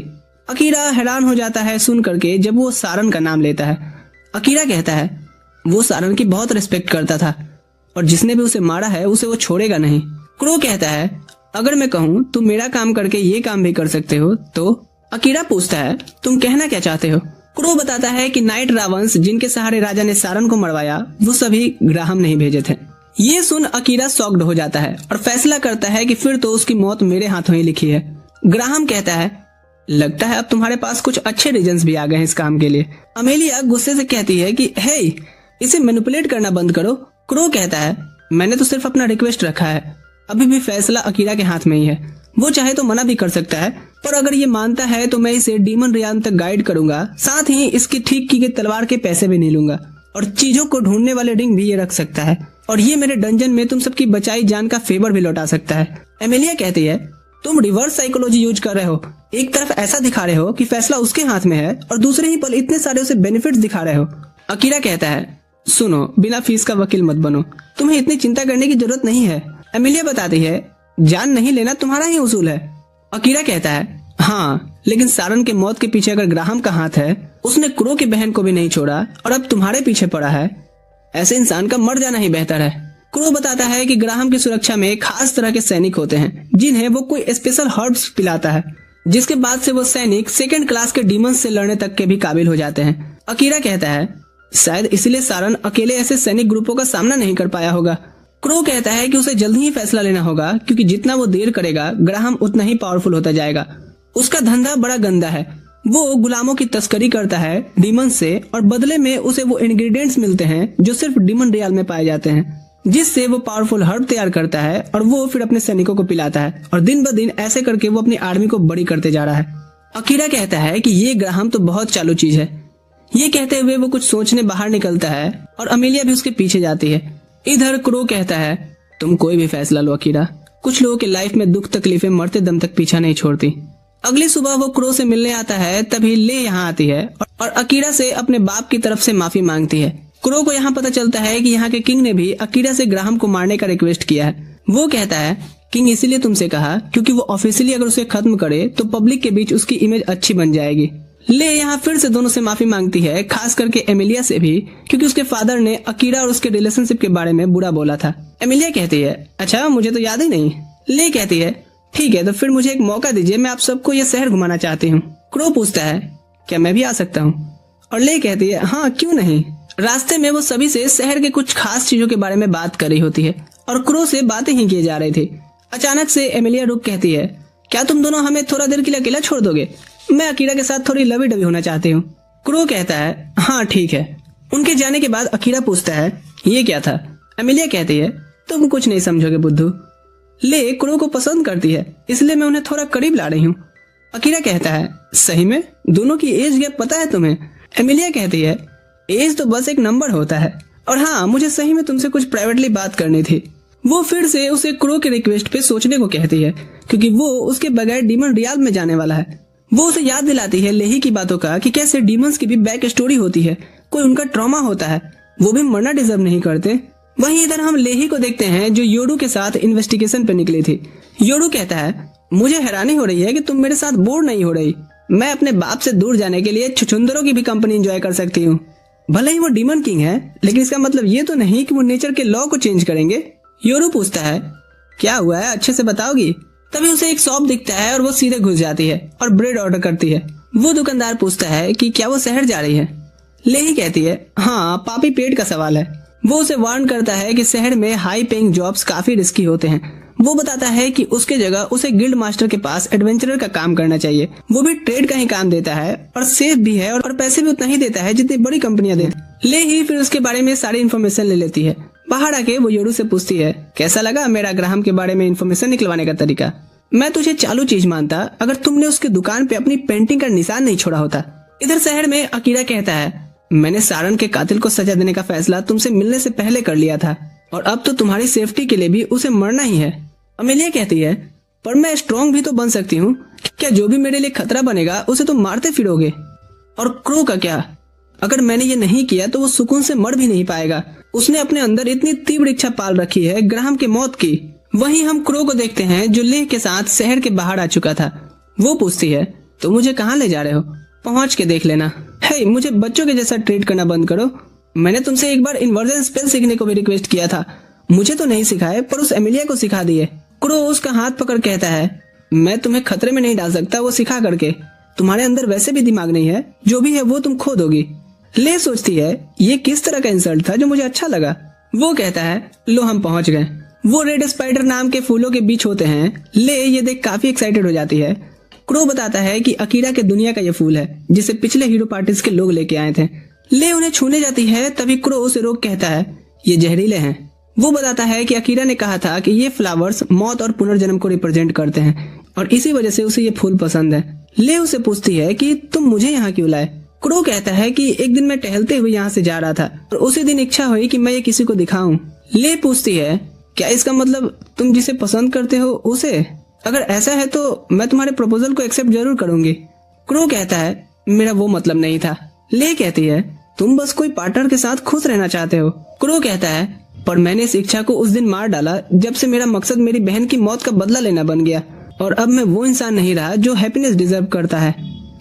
अकीरा हैरान हो जाता है सुन करके जब वो सारन का नाम लेता है। अकीरा कहता है, वो सारन की बहुत रिस्पेक्ट करता था और जिसने भी उसे मारा है उसे वो छोड़ेगा नहीं। क्रो कहता है, अगर मैं कहूँ तुम मेरा काम करके ये काम भी कर सकते हो तो? अकीरा पूछता है, तुम कहना क्या चाहते हो? क्रो बताता है कि नाइट रावंस जिनके सहारे राजा ने सारन को मरवाया, वो सभी ग्राहम नहीं भेजे थे। ये सुन अकीरा शॉक्ड हो जाता है और फैसला करता है कि फिर तो उसकी मौत मेरे हाथों ही लिखी है। ग्राहम कहता है, लगता है अब तुम्हारे पास कुछ अच्छे रीजंस भी आ गए हैं इस काम के लिए। अमेलिया गुस्से से कहती है कि हे, इसे मैनिपुलेट करना बंद करो। क्रो कहता है, मैंने तो सिर्फ अपना रिक्वेस्ट रखा है, अभी भी फैसला अकीरा के हाथ में ही है। वो चाहे तो मना भी कर सकता है, पर अगर ये मानता है तो मैं इसे डीमन रियान तक गाइड करूंगा, साथ ही इसकी ठीक की गई तलवार के पैसे भी नहीं लूंगा और चीजों को ढूंढने वाले रिंग भी ये रख सकता है, और ये मेरे डंजन में तुम सबकी बचाई जान का फेवर भी लौटा सकता है। एमिलिया कहती है, तुम रिवर्स साइकोलॉजी यूज कर रहे हो। एक तरफ ऐसा दिखा रहे हो कि फैसला उसके हाथ में है और दूसरे ही पल इतने सारे उसे बेनिफिट्स दिखा रहे हो। अकीरा कहता है, सुनो, बिना फीस का वकील मत बनो, तुम्हें इतनी चिंता करने की जरूरत नहीं है। एमिलिया बताती है, जान नहीं लेना तुम्हारा ही उसूल है। अकीरा कहता है, हाँ, लेकिन सारन के मौत के पीछे अगर ग्राहम का हाथ है, उसने क्रो की बहन को भी नहीं छोड़ा और अब तुम्हारे पीछे पड़ा है, ऐसे इंसान का मर जाना ही बेहतर है। क्रो बताता है कि ग्राहम की सुरक्षा में खास तरह के सैनिक होते हैं जिन्हें वो कोई स्पेशल हर्ब्स पिलाता है। जिसके बाद से वो सैनिक सेकंड क्लास के डीमंस से लड़ने तक के भी काबिल हो जाते हैं। अकीरा कहता है शायद इसलिए सारन अकेले ऐसे सैनिक ग्रुपों का सामना नहीं कर पाया होगा। क्रो कहता है कि उसे जल्द ही फैसला लेना होगा, क्योंकि जितना वो देर करेगा ग्राहम उतना ही पावरफुल होता जाएगा। उसका धंधा बड़ा गंदा है, वो गुलामों की तस्करी करता है डीमन से, और बदले में उसे वो इंग्रेडिएंट्स मिलते हैं जो सिर्फ डीमन रियाल में पाए जाते हैं, जिससे वो पावरफुल हर्ब तैयार करता है और वो फिर अपने सैनिकों को पिलाता है, और दिन ब दिन ऐसे करके वो अपनी आर्मी को बड़ी करते जा रहा है। अकीरा कहता है कि ये ग्राहम तो बहुत चालू चीज है। ये कहते हुए वो कुछ सोचने बाहर निकलता है और अमेलिया भी उसके पीछे जाती है। इधर क्रो कहता है तुम कोई भी फैसला लो अकीरा, कुछ लोगों के लाइफ में दुख तकलीफें मरते दम तक पीछा नहीं छोड़ती। अगली सुबह वो क्रो से मिलने आता है, तभी ले यहाँ आती है और अकीरा से अपने बाप की तरफ से माफी मांगती है। क्रो को यहाँ पता चलता है कि यहाँ के किंग ने भी अकीरा से ग्राहम को मारने का रिक्वेस्ट किया है। वो कहता है किंग इसीलिए तुमसे कहा क्योंकि वो ऑफिशियली अगर उसे खत्म करे तो पब्लिक के बीच उसकी इमेज अच्छी बन जाएगी। ले यहाँ फिर से दोनों से माफी मांगती है, खास करके एमिलिया से भी, क्योंकि उसके फादर ने अकीरा और उसके रिलेशनशिप के बारे में बुरा बोला था। एमिलिया कहती है अच्छा मुझे तो याद ही नहीं। ले कहती है ठीक है तो फिर मुझे एक मौका दीजिए, मैं आप सबको ये शहर घुमाना चाहती हूँ। क्रो पूछता है क्या मैं भी आ सकता हूँ, और ले कहती है हाँ क्यों नहीं। रास्ते में वो सभी से शहर के कुछ खास चीजों के बारे में बात कर रही होती है और क्रो से बातें ही किए जा रही थी। अचानक से एमिलिया रुक कहती है क्या तुम दोनों हमें थोड़ा देर के लिए अकेला छोड़ दोगे, मैं अकीरा के साथ थोड़ी लवी डवी होना चाहती हूँ। क्रो कहता है हाँ ठीक है। उनके जाने के बाद अकीरा पूछता है ये क्या था। एमिलिया कहती है तुम कुछ नहीं समझोगे बुद्धू। ले क्रो को पसंद करती है, इसलिए मैं उन्हें थोड़ा करीब ला रही हूँ। अकीरा कहता है सही में, दोनों की एज गैप पता है तुम्हें। एमिलिया कहती है एज तो बस एक नंबर होता है, और हाँ मुझे सही में तुमसे कुछ प्राइवेटली बात करनी थी। वो फिर से उसे क्रो के रिक्वेस्ट पे सोचने को कहती है, क्योंकि वो उसके बगैर डीमन रियाल में जाने वाला है। वो उसे याद दिलाती है लेही की बातों का, कि कैसे डीमंस की भी बैक स्टोरी होती है, कोई उनका ट्रॉमा होता है, वो भी मरना डिजर्व नहीं करते। वहीं इधर हम लेही को देखते हैं जो योडू के साथ इन्वेस्टिगेशन पे निकली थी। योडू कहता है मुझे हैरानी हो रही है कि तुम मेरे साथ बोर नहीं हो रही। मैं अपने बाप से दूर जाने के लिए छुछुंदरों की भी कंपनी एंजॉय कर सकती हूँ। भले ही वो डीमन किंग है, लेकिन इसका मतलब ये तो नहीं कि वो नेचर के लॉ को चेंज करेंगे। योडू पूछता है क्या हुआ है, अच्छे से बताओगी। तभी उसे एक शॉप दिखता है और वो सीधे घुस जाती है और ब्रेड ऑर्डर करती है। वो दुकानदार पूछता है कि क्या वो शहर जा रही है। लेही कहती है हाँ पापी पेट का सवाल है। वो उसे वार्न करता है कि शहर में हाई पेइंग जॉब्स काफी रिस्की होते हैं। वो बताता है कि उसके जगह उसे गिल्ड मास्टर के पास एडवेंचरर का काम करना चाहिए। वो भी ट्रेड का ही काम देता है और सेफ भी है, और पैसे भी उतना ही देता है जितनी बड़ी कंपनियां देती। लेही फिर उसके बारे में सारी इन्फॉर्मेशन ले लेती है। बाहर आके वो योडू से पूछती है कैसा लगा मेरा ग्राहम के बारे में इन्फॉर्मेशन निकलवाने का तरीका। मैं तुझे चालू चीज मानता अगर तुमने उसके दुकान पे अपनी पेंटिंग का निशान नहीं छोड़ा होता। इधर शहर में अकीरा कहता है मैंने सारन के कातिल को सजा देने का फैसला तुमसे मिलने से पहले कर लिया था, और अब तो तुम्हारी सेफ्टी के लिए भी उसे मरना ही है। अमेलिया कहती है पर मैं स्ट्रॉन्ग भी तो बन सकती हूँ, क्या जो भी मेरे लिए खतरा बनेगा उसे तुम मारते फिरोगे। और क्रो का क्या, अगर मैंने ये नहीं किया तो वो सुकून से मर भी नहीं पाएगा। उसने अपने अंदर इतनी तीव्र इच्छा पाल रखी है ग्राहम के मौत की। वहीं हम क्रो को देखते हैं जो लेह के साथ शहर के बाहर आ चुका था। वो पूछती है तो मुझे कहाँ ले जा रहे हो, पहुंच के देख लेना। हे मुझे बच्चों के जैसा ट्रीट करना बंद करो। मैंने तुमसे एक बार इन्वर्जन स्पेल सीखने को भी रिक्वेस्ट किया था, मुझे तो नहीं सिखाए पर उस एमिलिया को सिखा दिए। क्रो उसका हाथ पकड़ कहता है मैं तुम्हें खतरे में नहीं डाल सकता वो सिखा करके, तुम्हारे अंदर वैसे भी दिमाग नहीं है, जो भी है वो तुम खो दोगी। ले सोचती है ये किस तरह का इंसल्ट था जो मुझे अच्छा लगा। वो कहता है लो हम पहुंच गए। वो रेड स्पाइडर नाम के फूलों के बीच होते हैं। ले ये देख काफी एक्साइटेड हो जाती है। क्रो बताता है कि अकीरा के दुनिया का ये फूल है जिसे पिछले हीरो पार्टीज के लोग लेके आए थे। ले उन्हें छूने जाती है, तभी क्रो उसे रोक कहता है ये जहरीले हैं। वो बताता है कि अकीरा ने कहा था कि ये फ्लावर्स मौत और पुनर्जन्म को रिप्रेजेंट करते हैं और इसी वजह से उसे ये फूल पसंद है। ले उसे पूछती है कि तुम मुझे यहाँ क्यों लाए। क्रो कहता है कि एक दिन मैं टहलते हुए यहाँ से जा रहा था और उसी दिन इच्छा हुई कि मैं ये किसी को दिखाऊं। ले पूछती है क्या इसका मतलब तुम जिसे पसंद करते हो उसे, अगर ऐसा है तो मैं तुम्हारे प्रपोजल को एक्सेप्ट जरूर करूंगी। क्रो कहता है मेरा वो मतलब नहीं था। ले कहती है तुम बस कोई पार्टनर के साथ खुश रहना चाहते हो। क्रो कहता है पर मैंने इस इच्छा को उस दिन मार डाला जब से मेरा मकसद मेरी बहन की मौत का बदला लेना बन गया, और अब मैं वो इंसान नहीं रहा जो हैप्पीनेस डिजर्व करता है,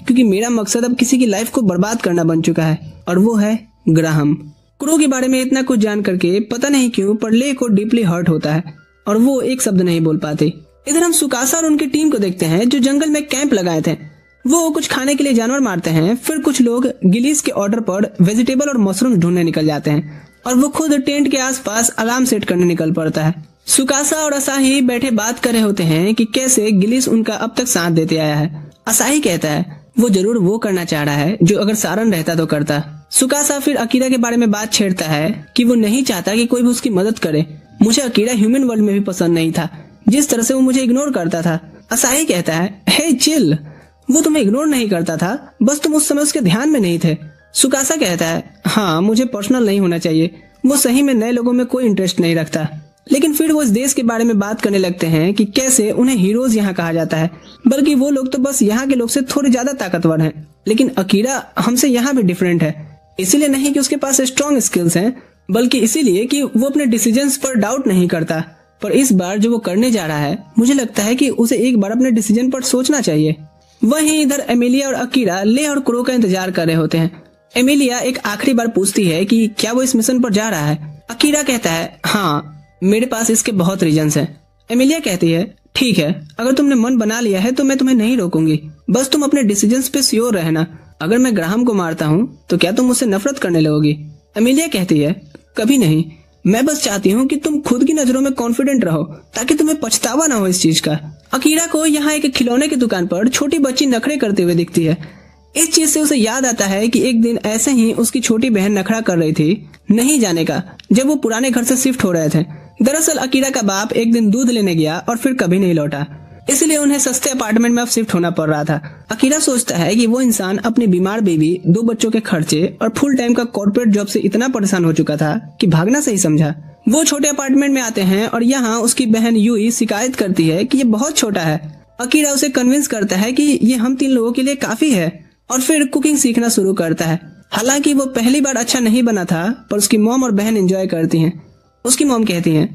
क्योंकि मेरा मकसद अब किसी की लाइफ को बर्बाद करना बन चुका है, और वो है ग्राहम। क्रो के बारे में इतना कुछ जान करके पता नहीं क्यों पर ले को डीपली हर्ट होता है और वो एक शब्द नहीं बोल पाती। इधर हम सुकासा और उनकी टीम को देखते हैं जो जंगल में कैंप लगाए थे। वो कुछ खाने के लिए जानवर मारते हैं, फिर कुछ लोग गिलीस के ऑर्डर पर वेजिटेबल और मशरूम ढूंढने निकल जाते हैं और वो खुद टेंट के आसपास अलार्म सेट करने निकल पड़ता है। सुकासा और असाही बैठे बात कर रहे होते हैं कि कैसे गिलीस उनका अब तक साथ देते आया है। असाही कहता है वो जरूर वो करना चाह रहा है जो अगर सारन रहता तो करता। सुकासा फिर अकीरा के बारे में बात छेड़ता है कि वो नहीं चाहता कि कोई भी उसकी मदद करे। मुझे अकीरा ह्यूमन वर्ल्ड में भी पसंद नहीं था, जिस तरह से वो मुझे इग्नोर करता था। असाही कहता है हे चिल, वो तुम्हें इग्नोर नहीं करता था, बस तुम उस समय उसके ध्यान में नहीं थे। सुकासा कहता है हाँ, मुझे पर्सनल नहीं होना चाहिए, वो सही में नए लोगों में कोई इंटरेस्ट नहीं रखता। लेकिन फिर वो इस देश के बारे में बात करने लगते हैं कि कैसे उन्हें हीरोज यहाँ कहा जाता है, बल्कि वो लोग तो बस यहाँ के लोग से थोड़े ज्यादा ताकतवर हैं। लेकिन अकीरा हमसे यहाँ भी डिफरेंट है, इसीलिए नहीं कि उसके पास स्ट्रॉन्ग स्किल्स हैं, बल्कि इसीलिए कि वो अपने डिसीजंस पर डाउट नहीं करता। पर इस बार जो वो करने जा रहा है, मुझे लगता है कि उसे एक बार अपने डिसीजन पर सोचना चाहिए। वहीं इधर एमिलिया और अकीरा ले और क्रो का इंतजार कर रहे होते हैं। एमिलिया एक आखिरी बार पूछती है कि क्या वो इस मिशन पर जा रहा है। अकीरा कहता है हाँ, मेरे पास इसके बहुत रीजंस हैं। एमिलिया कहती है ठीक है, अगर तुमने मन बना लिया है तो मैं तुम्हें नहीं रोकूंगी, बस तुम अपने डिसीजंस पे श्योर रहना। अगर मैं ग्राहम को मारता हूँ तो क्या तुम मुझसे नफरत करने लगोगी। एमिलिया कहती है कभी नहीं, मैं बस चाहती हूँ कि तुम खुद की नजरों में कॉन्फिडेंट रहो ताकि तुम्हें पछतावा ना हो इस चीज का। अकीरा को यहाँ एक खिलौने की दुकान पर छोटी बच्ची नखरे करते हुए दिखती है। इस चीज से उसे याद आता है कि एक दिन ऐसे ही उसकी छोटी बहन नखरा कर रही थी नहीं जाने का, जब वो पुराने घर से शिफ्ट हो रहे थे। दरअसल अकीरा का बाप एक दिन दूध लेने गया और फिर कभी नहीं लौटा, इसलिए उन्हें सस्ते अपार्टमेंट में अब शिफ्ट होना पड़ रहा था। अकीरा सोचता है कि वो इंसान अपनी बीमार बेबी, 2 बच्चों के खर्चे और फुल टाइम का कॉर्पोरेट जॉब से इतना परेशान हो चुका था कि भागना सही समझा। वो छोटे अपार्टमेंट में आते हैं और यहाँ उसकी बहन यूई शिकायत करती है कि ये बहुत छोटा है। अकीरा उसे कन्विंस करता है कि ये हम 3 लोगों के लिए काफी है और फिर कुकिंग सीखना शुरू करता है। हालांकि वो पहली बार अच्छा नहीं बना था, पर उसकी मॉम और बहन एंजॉय करती हैं। उसकी मॉम कहती हैं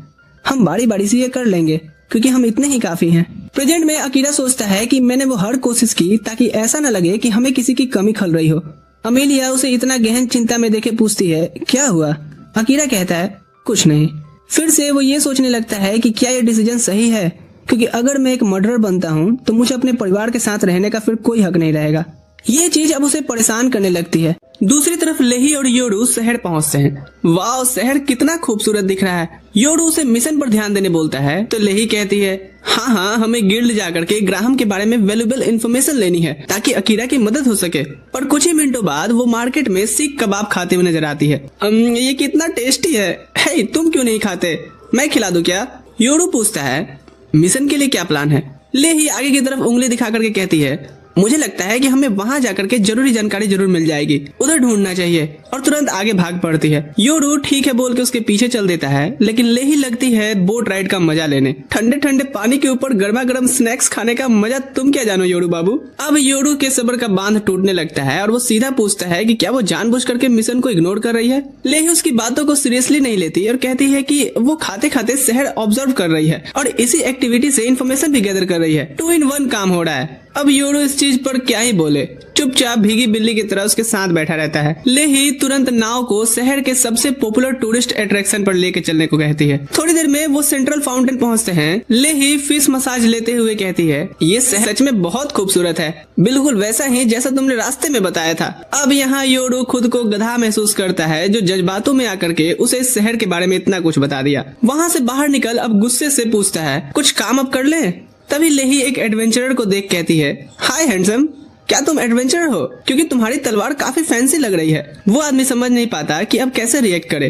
हम बारी बारी से ये कर लेंगे क्योंकि हम इतने ही काफी हैं। प्रेजेंट में अकीरा सोचता है कि मैंने वो हर कोशिश की ताकि ऐसा न लगे कि हमें किसी की कमी खल रही हो। अमेलिया उसे इतना गहन चिंता में देखे पूछती है क्या हुआ। अकीरा कहता है कुछ नहीं। फिर से वो ये सोचने लगता है कि क्या ये डिसीजन सही है, क्योंकि अगर मैं एक मर्डरर बनता हूँ तो मुझे अपने परिवार के साथ रहने का फिर कोई हक नहीं रहेगा। ये चीज अब उसे परेशान करने लगती है। दूसरी तरफ लेही और योरू शहर पहुंचते हैं। वाह, शहर कितना खूबसूरत दिख रहा है। योरू उसे मिशन पर ध्यान देने बोलता है तो लेही कहती है हाँ, हमें गिल्ड जाकर के ग्राहम के बारे में वैल्यूएबल इन्फॉर्मेशन लेनी है ताकि अकीरा की मदद हो सके। पर कुछ ही मिनटों बाद वो मार्केट में सीख कबाब खाते हुए नजर आती है। ये कितना टेस्टी है। हे, तुम क्यों नहीं खाते, मैं खिला दूं क्या? योरू पूछता है मिशन के लिए क्या प्लान है। लेही आगे की तरफ उंगली दिखा करके कहती है मुझे लगता है कि हमें वहां जाकर के जरूरी जानकारी जरूर मिल जाएगी, उधर ढूंढना चाहिए। और तुरंत आगे भाग पड़ती है। योरू ठीक है बोल के उसके पीछे चल देता है, लेकिन लेही लगती है बोट राइड का मजा लेने। ठंडे ठंडे पानी के ऊपर गर्मा गर्म स्नैक्स खाने का मजा तुम क्या जानो योरू बाबू। अब योरू के सब्र का बांध टूटने लगता है और वो सीधा पूछता है कि क्या वो जानबूझ करके मिशन को इग्नोर कर रही है। लेही उसकी बातों को सीरियसली नहीं लेती और कहती है कि वो खाते खाते शहर ऑब्जर्व कर रही है और इसी एक्टिविटी से इन्फॉर्मेशन भी गैदर कर रही है। 2 in 1 काम हो रहा है। अब योरू इस चीज पर क्या ही बोले, चुपचाप भीगी बिल्ली की तरह उसके साथ बैठा रहता है। लेही तुरंत नाव को शहर के सबसे पॉपुलर टूरिस्ट अट्रैक्शन पर लेके चलने को कहती है। थोड़ी देर में वो सेंट्रल फाउंटेन पहुंचते हैं। लेही फिश मसाज लेते हुए कहती है ये शहर सच में बहुत खूबसूरत है, बिल्कुल वैसा ही जैसा तुमने रास्ते में बताया था। अब यहाँ योरू खुद को गधा महसूस करता है जो जज्बातों में आकर के उसे इस शहर के बारे में इतना कुछ बता दिया। वहाँ से बाहर निकल अब गुस्से से पूछता है कुछ काम अब कर ले। तभी लेही एक एडवेंचरर को देख कहती है हाय हैंडसम, क्या तुम एडवेंचरर हो? क्योंकि तुम्हारी तलवार काफी फैंसी लग रही है। वो आदमी समझ नहीं पाता कि अब कैसे रिएक्ट करे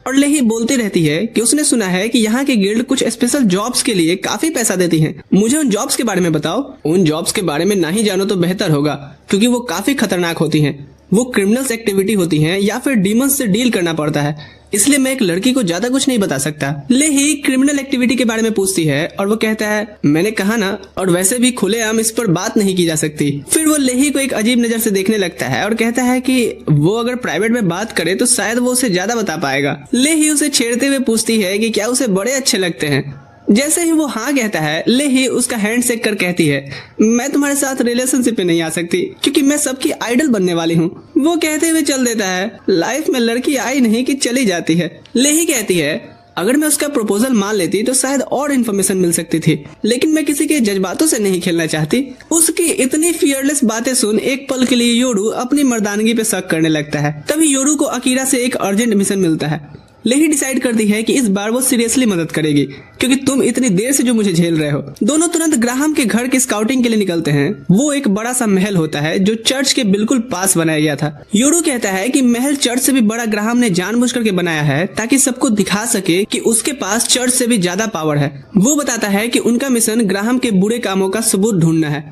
और लेही बोलती रहती है कि उसने सुना है कि यहाँ की गिल्ड कुछ स्पेशल जॉब्स के लिए काफी पैसा देती है। मुझे उन जॉब्स के बारे में बताओ। उन जॉब्स के बारे में ना ही जानो तो बेहतर होगा, क्योंकि वो काफी खतरनाक होती हैं। वो क्रिमिनल्स एक्टिविटी होती हैं या फिर डीमंस से डील करना पड़ता है, इसलिए मैं एक लड़की को ज्यादा कुछ नहीं बता सकता। लेही क्रिमिनल एक्टिविटी के बारे में पूछती है और वो कहता है मैंने कहा ना, और वैसे भी खुलेआम इस पर बात नहीं की जा सकती। फिर वो लेही को एक अजीब नजर से देखने लगता है और कहता है कि वो अगर प्राइवेट में बात करे तो शायद वो उसे ज्यादा बता पाएगा। लेही उसे छेड़ते हुए पूछती है कि क्या उसे बड़े अच्छे लगते हैं। जैसे ही वो हाँ कहता है, लेही उसका हैंड शेक कर कहती है मैं तुम्हारे साथ रिलेशनशिप में नहीं आ सकती क्योंकि मैं सबकी आइडल बनने वाली हूँ। वो कहते हुए चल देता है। लाइफ में लड़की आई नहीं कि चली जाती है। लेही कहती है अगर मैं उसका प्रपोजल मान लेती तो शायद और इन्फॉर्मेशन मिल सकती थी, लेकिन मैं किसी के जज्बातों से नहीं खेलना चाहती। उसकी इतनी फियरलेस बातें सुन एक पल के लिए योरू अपनी मर्दानगी पे शक करने लगता है। तभी योरू को अकीरा से एक अर्जेंट मिशन मिलता है। लेही डिसाइड करती है कि इस बार वो सीरियसली मदद करेगी, क्योंकि तुम इतनी देर से जो मुझे झेल रहे हो। दोनों तुरंत ग्राहम के घर की स्काउटिंग के लिए निकलते हैं। वो एक बड़ा सा महल होता है जो चर्च के बिल्कुल पास बनाया गया था। योरू कहता है कि महल चर्च से भी बड़ा ग्राहम ने जानबूझ करके बनाया है ताकि सबको दिखा सके कि उसके पास चर्च से भी ज्यादा पावर है। वो बताता है कि उनका मिशन ग्राहम के बुरे कामों का सबूत ढूंढना है,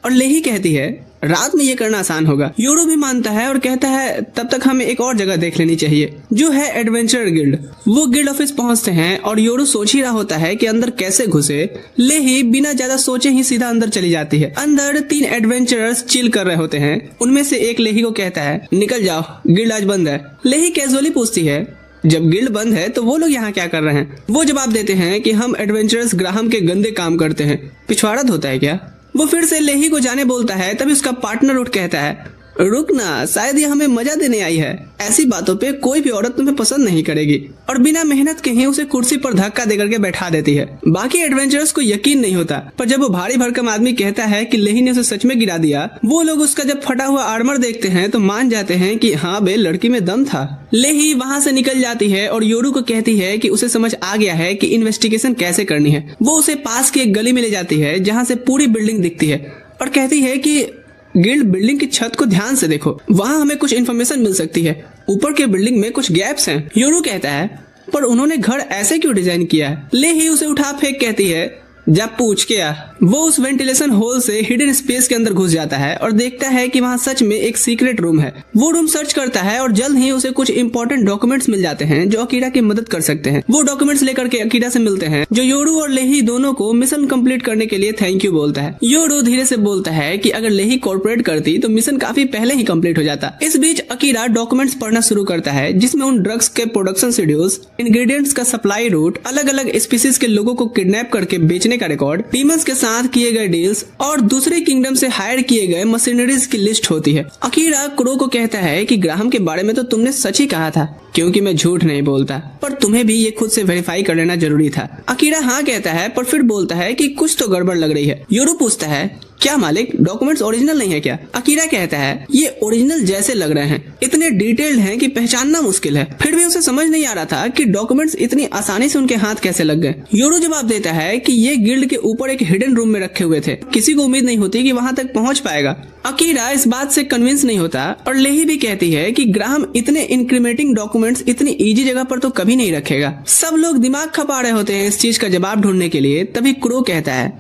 और लेही कहती है रात में ये करना आसान होगा। योरू भी मानता है और कहता है तब तक हमें एक और जगह देख लेनी चाहिए, जो है एडवेंचर गिल्ड। वो गिल्ड ऑफिस पहुंचते हैं और योरू सोच ही रहा होता है कि अंदर कैसे घुसे। लेही बिना ज्यादा सोचे ही सीधा अंदर चली जाती है। अंदर 3 एडवेंचरर्स चिल कर रहे होते हैं। उनमें से एक लेही को कहता है निकल जाओ, गिल्ड आज बंद है। लेही कैजुअली पूछती है जब गिल्ड बंद है तो वो लोग यहाँ क्या कर रहे हैं। वो जवाब देते हैं कि हम एडवेंचरर्स ग्राहम के गंदे काम करते हैं। पिछवाड़ा होता है क्या। वो फिर से लेही को जाने बोलता है। तभी उसका पार्टनर उठ कहता है रुक ना, शायद ये हमें मजा देने आई है। ऐसी बातों पे कोई भी औरत तुम्हें पसंद नहीं करेगी, और बिना मेहनत के ही उसे कुर्सी पर धक्का देकर के बैठा देती है। बाकी एडवेंचरर्स को यकीन नहीं होता, पर जब वो भारी भरकम आदमी कहता है कि लेही ने उसे सच में गिरा दिया, वो लोग उसका जब फटा हुआ आर्मर देखते हैं तो मान जाते हैं कि हाँ बे, लड़की में दम था। लेही वहाँ से निकल जाती है और योरू को कहती है कि उसे समझ आ गया है कि इन्वेस्टिगेशन कैसे करनी है। वो उसे पास की एक गली में ले जाती है जहाँ से पूरी बिल्डिंग दिखती है, और कहती है कि गिल्ड बिल्डिंग की छत को ध्यान से देखो, वहाँ हमें कुछ इन्फॉर्मेशन मिल सकती है। ऊपर के बिल्डिंग में कुछ गैप्स हैं। योरू कहता है पर उन्होंने घर ऐसे क्यों डिजाइन किया है। लेही उसे उठा फेंक कहती है जा पूछ के आ। वो उस वेंटिलेशन होल से हिडन स्पेस के अंदर घुस जाता है और देखता है कि वहाँ सच में एक सीक्रेट रूम है। वो रूम सर्च करता है और जल्द ही उसे कुछ इंपॉर्टेंट डॉक्यूमेंट्स मिल जाते हैं जो अकीरा की मदद कर सकते हैं। वो डॉक्यूमेंट्स लेकर के अकीरा से मिलते हैं, जो योरू और लेही दोनों को मिशन कंप्लीट करने के लिए थैंक यू बोलता है। योरू धीरे से बोलता है कि अगर लेही कॉर्पोरेट करती तो मिशन काफी पहले ही कंप्लीट हो जाता। इस बीच अकीरा डॉक्यूमेंट्स पढ़ना शुरू करता है, जिसमें उन ड्रग्स के प्रोडक्शन शेड्यूल्स, इंग्रेडिएंट्स का सप्लाई रूट, अलग अलग स्पीसीज के लोगों को किडनैप करके बेचने का रिकॉर्ड, डीमंस के साथ किए गए डील्स और दूसरे किंगडम से हायर किए गए मशीनरीज की लिस्ट होती है। अकीरा क्रो को कहता है कि ग्राहम के बारे में तो तुमने सच ही कहा था, क्योंकि मैं झूठ नहीं बोलता, पर तुम्हें भी ये खुद से वेरीफाई कर लेना जरूरी था। अकीरा हाँ कहता है, पर फिर बोलता है कि कुछ तो गड़बड़ लग रही है। योरू पूछता है क्या मालिक, डॉक्यूमेंट्स ओरिजिनल नहीं है क्या। अकीरा कहता है ये ओरिजिनल जैसे लग रहे हैं, इतने डिटेल्ड हैं कि पहचानना मुश्किल है। फिर भी उसे समझ नहीं आ रहा था कि डॉक्यूमेंट्स इतनी आसानी से उनके हाथ कैसे लग गए। योरू जवाब देता है कि ये गिल्ड के ऊपर एक हिडन रूम में रखे हुए थे, किसी को उम्मीद नहीं होती कि वहाँ तक पहुँच पाएगा। अकीरा इस बात से कन्विंस नहीं होता, और लेही भी कहती है कि ग्राहम इतने इंक्रीमेंटिंग डॉक्यूमेंट्स इतनी इजी जगह पर तो कभी नहीं रखेगा। सब लोग दिमाग खपा रहे होते हैं इस चीज का जवाब ढूंढने के लिए। तभी क्रो कहता है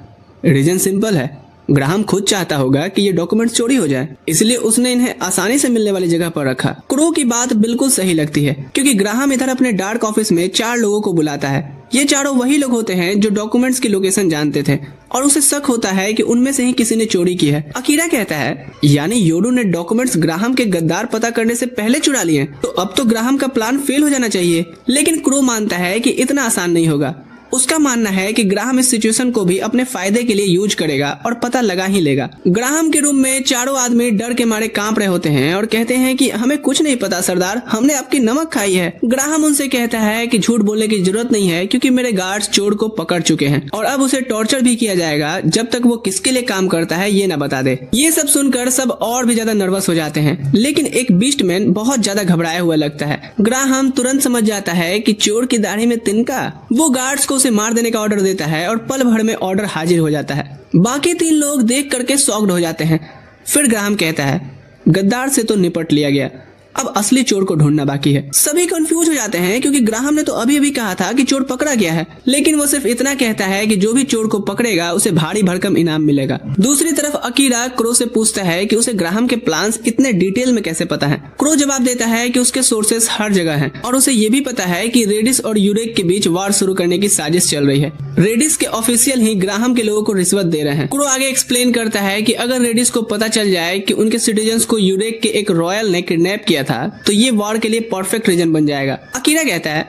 रीजन सिंपल है, ग्राहम खुद चाहता होगा कि ये डॉक्यूमेंट्स चोरी हो जाए, इसलिए उसने इन्हें आसानी से मिलने वाली जगह पर रखा। क्रो की बात बिल्कुल सही लगती है, क्योंकि ग्राहम इधर अपने डार्क ऑफिस में 4 लोगों को बुलाता है। ये चारों वही लोग होते हैं जो डॉक्यूमेंट्स की लोकेशन जानते थे, और उसे शक होता है कि उनमें से ही किसी ने चोरी की है। अकीरा कहता है यानी योरू ने डॉक्यूमेंट्स ग्राहम के गद्दार पता करने से पहले चुरा लिए, तो अब तो ग्राहम का प्लान फेल हो जाना चाहिए। लेकिन क्रो मानता है कि इतना आसान नहीं होगा। उसका मानना है कि ग्राहम इस सिचुएशन को भी अपने फायदे के लिए यूज करेगा और पता लगा ही लेगा। ग्राहम के रूम में चारों आदमी डर के मारे कांप रहे होते हैं और कहते हैं कि हमें कुछ नहीं पता सरदार, हमने आपकी नमक खाई है। ग्राहम उनसे कहता है कि झूठ बोलने की जरूरत नहीं है, क्योंकि मेरे गार्ड्स चोर को पकड़ चुके हैं और अब उसे टॉर्चर भी किया जाएगा जब तक वो किसके लिए काम करता है ये न बता दे। ये सब सुनकर सब और भी ज्यादा नर्वस हो जाते हैं, लेकिन एक बीस्टमैन बहुत ज्यादा घबराया हुआ लगता है। ग्राहम तुरंत समझ जाता है कि चोर की दाढ़ी में तिनका। वो गार्ड्स को उसे मार देने का ऑर्डर देता है और पल भर में ऑर्डर हाजिर हो जाता है। बाकी 3 लोग देख करके शॉक्ड हो जाते हैं। फिर ग्राहम कहता है गद्दार से तो निपट लिया गया, अब असली चोर को ढूंढना बाकी है। सभी कंफ्यूज हो जाते हैं, क्योंकि ग्राहम ने तो अभी अभी कहा था कि चोर पकड़ा गया है, लेकिन वो सिर्फ इतना कहता है कि जो भी चोर को पकड़ेगा उसे भारी भरकम इनाम मिलेगा। दूसरी तरफ अकीरा क्रो से पूछता है कि उसे ग्राहम के प्लान्स इतने डिटेल में कैसे पता है। क्रो जवाब देता है कि उसके सोर्सेस हर जगह हैं, और उसे ये भी पता है कि रेडिस और यूरेक के बीच वार शुरू करने की साजिश चल रही है। रेडिस के ऑफिशियल ही ग्राहम के लोगों को रिश्वत दे रहे हैं। क्रो आगे एक्सप्लेन करता है कि अगर रेडिस को पता चल जाए कि उनके सिटीजन्स को यूरेक के एक रॉयल ने किडनैप किया था, तो ये वॉर के लिए परफेक्ट रीजन बन जाएगा। अकीरा कहता है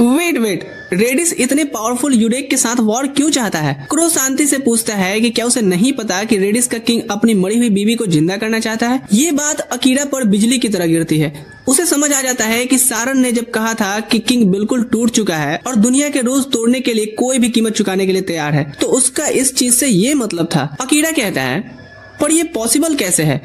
वेट रेडिस इतने पावरफुल यूडेक के साथ वॉर क्यों चाहता है? क्रो शांति से पूछता है कि क्या उसे नहीं पता कि रेडिस का किंग अपनी मरी हुई बीवी को जिंदा करना चाहता है। ये बात अकीरा पर बिजली की तरह गिरती है। उसे समझ आ जाता है कि सारन ने जब कहा था कि किंग बिल्कुल टूट चुका है और दुनिया के रोज तोड़ने के लिए कोई भी कीमत चुकाने के लिए तैयार है, तो उसका इस चीज से ये मतलब था। अकीरा कहता है पर ये पॉसिबल कैसे है?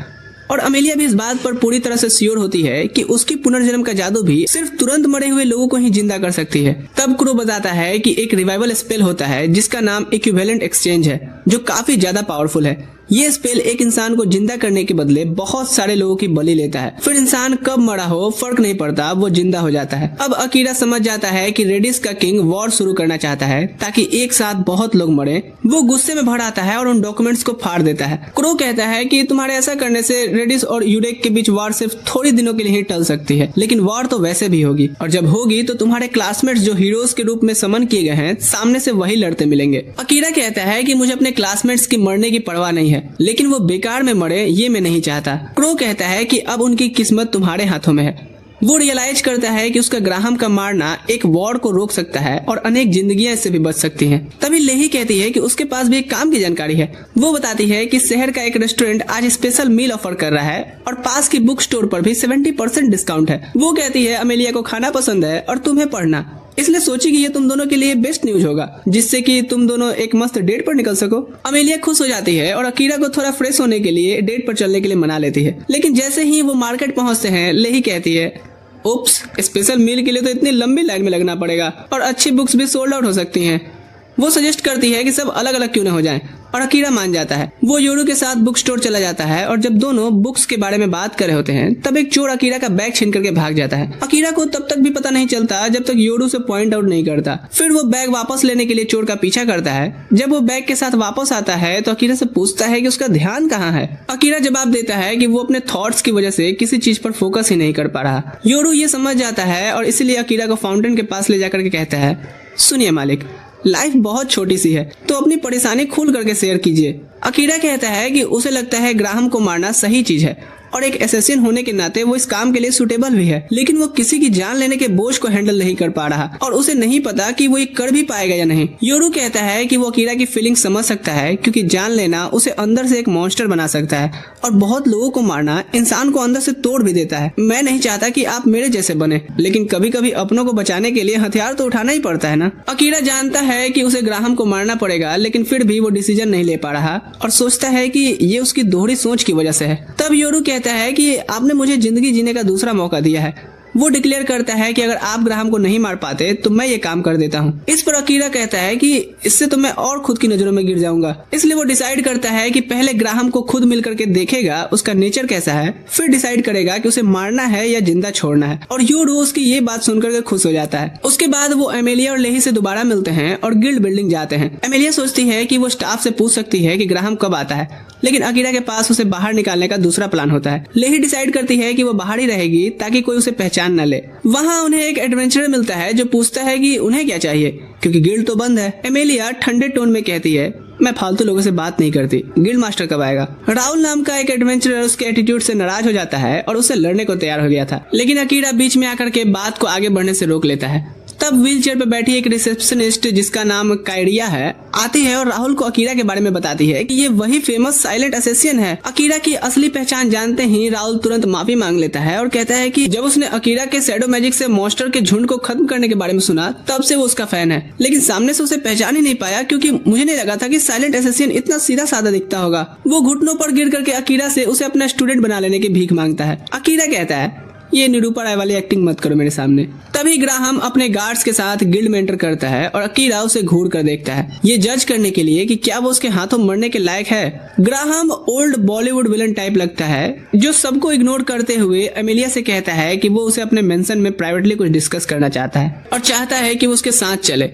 और अमेलिया भी इस बात पर पूरी तरह से श्योर होती है कि उसकी पुनर्जन्म का जादू भी सिर्फ तुरंत मरे हुए लोगों को ही जिंदा कर सकती है। तब क्रो बताता है कि एक रिवाइवल स्पेल होता है जिसका नाम इक्विवेलेंट एक्सचेंज है, जो काफी ज्यादा पावरफुल है। ये स्पेल एक इंसान को जिंदा करने के बदले बहुत सारे लोगों की बलि लेता है, फिर इंसान कब मरा हो फर्क नहीं पड़ता, वो जिंदा हो जाता है। अब अकीरा समझ जाता है कि रेडिस का किंग वॉर शुरू करना चाहता है ताकि एक साथ बहुत लोग मरे। वो गुस्से में भर आता है और उन डॉक्यूमेंट्स को फाड़ देता है। क्रो कहता है कि तुम्हारे ऐसा करने से रेडिस और यूडेक के बीच वॉर सिर्फ थोड़ी दिनों के लिए ही टल सकती है, लेकिन वॉर तो वैसे भी होगी, और जब होगी तो तुम्हारे क्लासमेट्स जो हीरोज के रूप में समन किए गए हैं सामने से वही लड़ते मिलेंगे। अकीरा कहता है कि मुझे अपने क्लासमेट्स की मरने की परवाह नहीं है, लेकिन वो बेकार में मरे ये मैं नहीं चाहता। क्रो कहता है कि अब उनकी किस्मत तुम्हारे हाथों में है। वो रियलाइज करता है कि उसका ग्राहम का मारना एक वॉर को रोक सकता है और अनेक जिंदगियां इससे भी बच सकती हैं। तभी लेही कहती है कि उसके पास भी एक काम की जानकारी है। वो बताती है कि शहर का एक रेस्टोरेंट आज स्पेशल मील ऑफर कर रहा है और पास की बुक स्टोर पर भी 70% डिस्काउंट है। वो कहती है अमेलिया को खाना पसंद है और तुम्हें पढ़ना, इसलिए सोची कि ये तुम दोनों के लिए बेस्ट न्यूज होगा, जिससे कि तुम दोनों एक मस्त डेट पर निकल सको। अमेलिया खुश हो जाती है और अकीरा को थोड़ा फ्रेश होने के लिए डेट पर चलने के लिए मना लेती है। लेकिन जैसे ही वो मार्केट पहुंचते हैं, लेही कहती है उप्स, स्पेशल मील के लिए तो इतनी लंबी लाइन में लगना पड़ेगा और अच्छी बुक्स भी सोल्ड आउट हो सकती हैं। वो सजेस्ट करती है कि सब अलग अलग क्यों न हो जाएं, और अकीरा मान जाता है। वो योरू के साथ बुक स्टोर चला जाता है और जब दोनों बुक्स के बारे में बात कर रहे होते हैं तब एक चोर अकीरा का बैग छीन करके भाग जाता है। अकीरा को तब तक भी पता नहीं चलता जब तक योरू से पॉइंट आउट नहीं करता। फिर वो बैग वापस लेने के लिए चोर का पीछा करता है। जब वो बैग के साथ वापस आता है तो अकीरा से पूछता है कि उसका ध्यान कहाँ है। अकीरा जवाब देता है कि वो अपने थॉट्स की वजह से किसी चीज पर फोकस ही नहीं कर पा रहा। योरू ये समझ जाता है और इसलिए अकीरा को फाउंटेन के पास ले जाकर के कहता है, सुनिए मालिक, लाइफ बहुत छोटी सी है, तो अपनी परेशानी खुल करके शेयर कीजिए। अकीरा कहता है कि उसे लगता है ग्राहम को मारना सही चीज है और एक एसेसिन होने के नाते वो इस काम के लिए सुटेबल भी है, लेकिन वो किसी की जान लेने के बोझ को हैंडल नहीं कर पा रहा और उसे नहीं पता कि वो ये कर भी पाएगा या नहीं। योरू कहता है कि वो अकीरा की फीलिंग समझ सकता है, क्योंकि जान लेना उसे अंदर से एक मॉन्स्टर बना सकता है और बहुत लोगों को मारना इंसान को अंदर से तोड़ भी देता है। मैं नहीं चाहता कि आप मेरे जैसे बने, लेकिन कभी कभी अपनों को बचाने के लिए हथियार तो उठाना ही पड़ता है ना। अकीरा जानता है कि उसे ग्राहम को मारना पड़ेगा, लेकिन फिर भी वो डिसीजन नहीं ले पा रहा और सोचता है कि ये उसकी दोहरी सोच की वजह से है। तब योरू कहता है कि आपने मुझे जिंदगी जीने का दूसरा मौका दिया है। वो डिक्लेयर करता है कि अगर आप ग्राहम को नहीं मार पाते तो मैं ये काम कर देता हूँ। इस पर अकीरा कहता है कि इससे तो मैं और खुद की नजरों में गिर जाऊंगा, इसलिए वो डिसाइड करता है कि पहले ग्राहम को खुद मिल करके देखेगा उसका नेचर कैसा है, फिर डिसाइड करेगा कि उसे मारना है या जिंदा छोड़ना है। और योरू उसकी ये बात सुनकर के खुश हो जाता है। उसके बाद वो एमेलिया और लेही से दोबारा मिलते हैं और गिल्ड बिल्डिंग जाते हैं। एमेलिया सोचती है कि वो स्टाफ से पूछ सकती है कि ग्राहम कब आता है, लेकिन अकीरा के पास उसे बाहर निकालने का दूसरा प्लान होता है। लेही डिसाइड करती है कि वो बाहर ही रहेगी ताकि कोई उसे पहचान न ले। वहाँ उन्हें एक एडवेंचरर मिलता है जो पूछता है कि उन्हें क्या चाहिए, क्योंकि गिल्ड तो बंद है। एमेलिया ठंडे टोन में कहती है, मैं फालतू लोगों से बात नहीं करती, गिल्ड मास्टर कब आएगा। राहुल नाम का एक एडवेंचरर उसके एटीट्यूड से नाराज हो जाता है और उससे लड़ने को तैयार हो गया था, लेकिन अकीरा बीच में आकर के बात को आगे बढ़ने से रोक लेता है। तब व्हील चेयर पर बैठी एक रिसेप्शनिस्ट जिसका नाम कायरिया है आती है और राहुल को अकीरा के बारे में बताती है कि ये वही फेमस साइलेंट असेसियन है। अकीरा की असली पहचान जानते ही राहुल तुरंत माफी मांग लेता है और कहता है कि जब उसने अकीरा के शैडो मैजिक से मॉन्स्टर के झुंड को खत्म करने के बारे में सुना तब से वो उसका फैन है, लेकिन सामने से उसे पहचान ही नहीं पाया क्योंकि मुझे नहीं लगा था कि साइलेंट असेसियन इतना सीधा साधा दिखता होगा। वो घुटनों पर गिर करके अकीरा से उसे अपना स्टूडेंट बना लेने की भीख मांगता है। अकीरा कहता है, ये निरूपा राय वाली एक्टिंग मत करो मेरे सामने। तभी ग्राहम अपने गार्ड्स के साथ गिल्ड में एंटर करता है और अकीरा उसे घूर कर देखता है, ये जज करने के लिए कि क्या वो उसके हाथों मरने के लायक है। Graham old Bollywood villain type लगता है जो सबको इग्नोर करते हुए एमेलिया से कहता है कि वो उसे अपने मेंशन में प्राइवेटली कुछ डिस्कस करना चाहता है और चाहता है कि वो उसके साथ चले।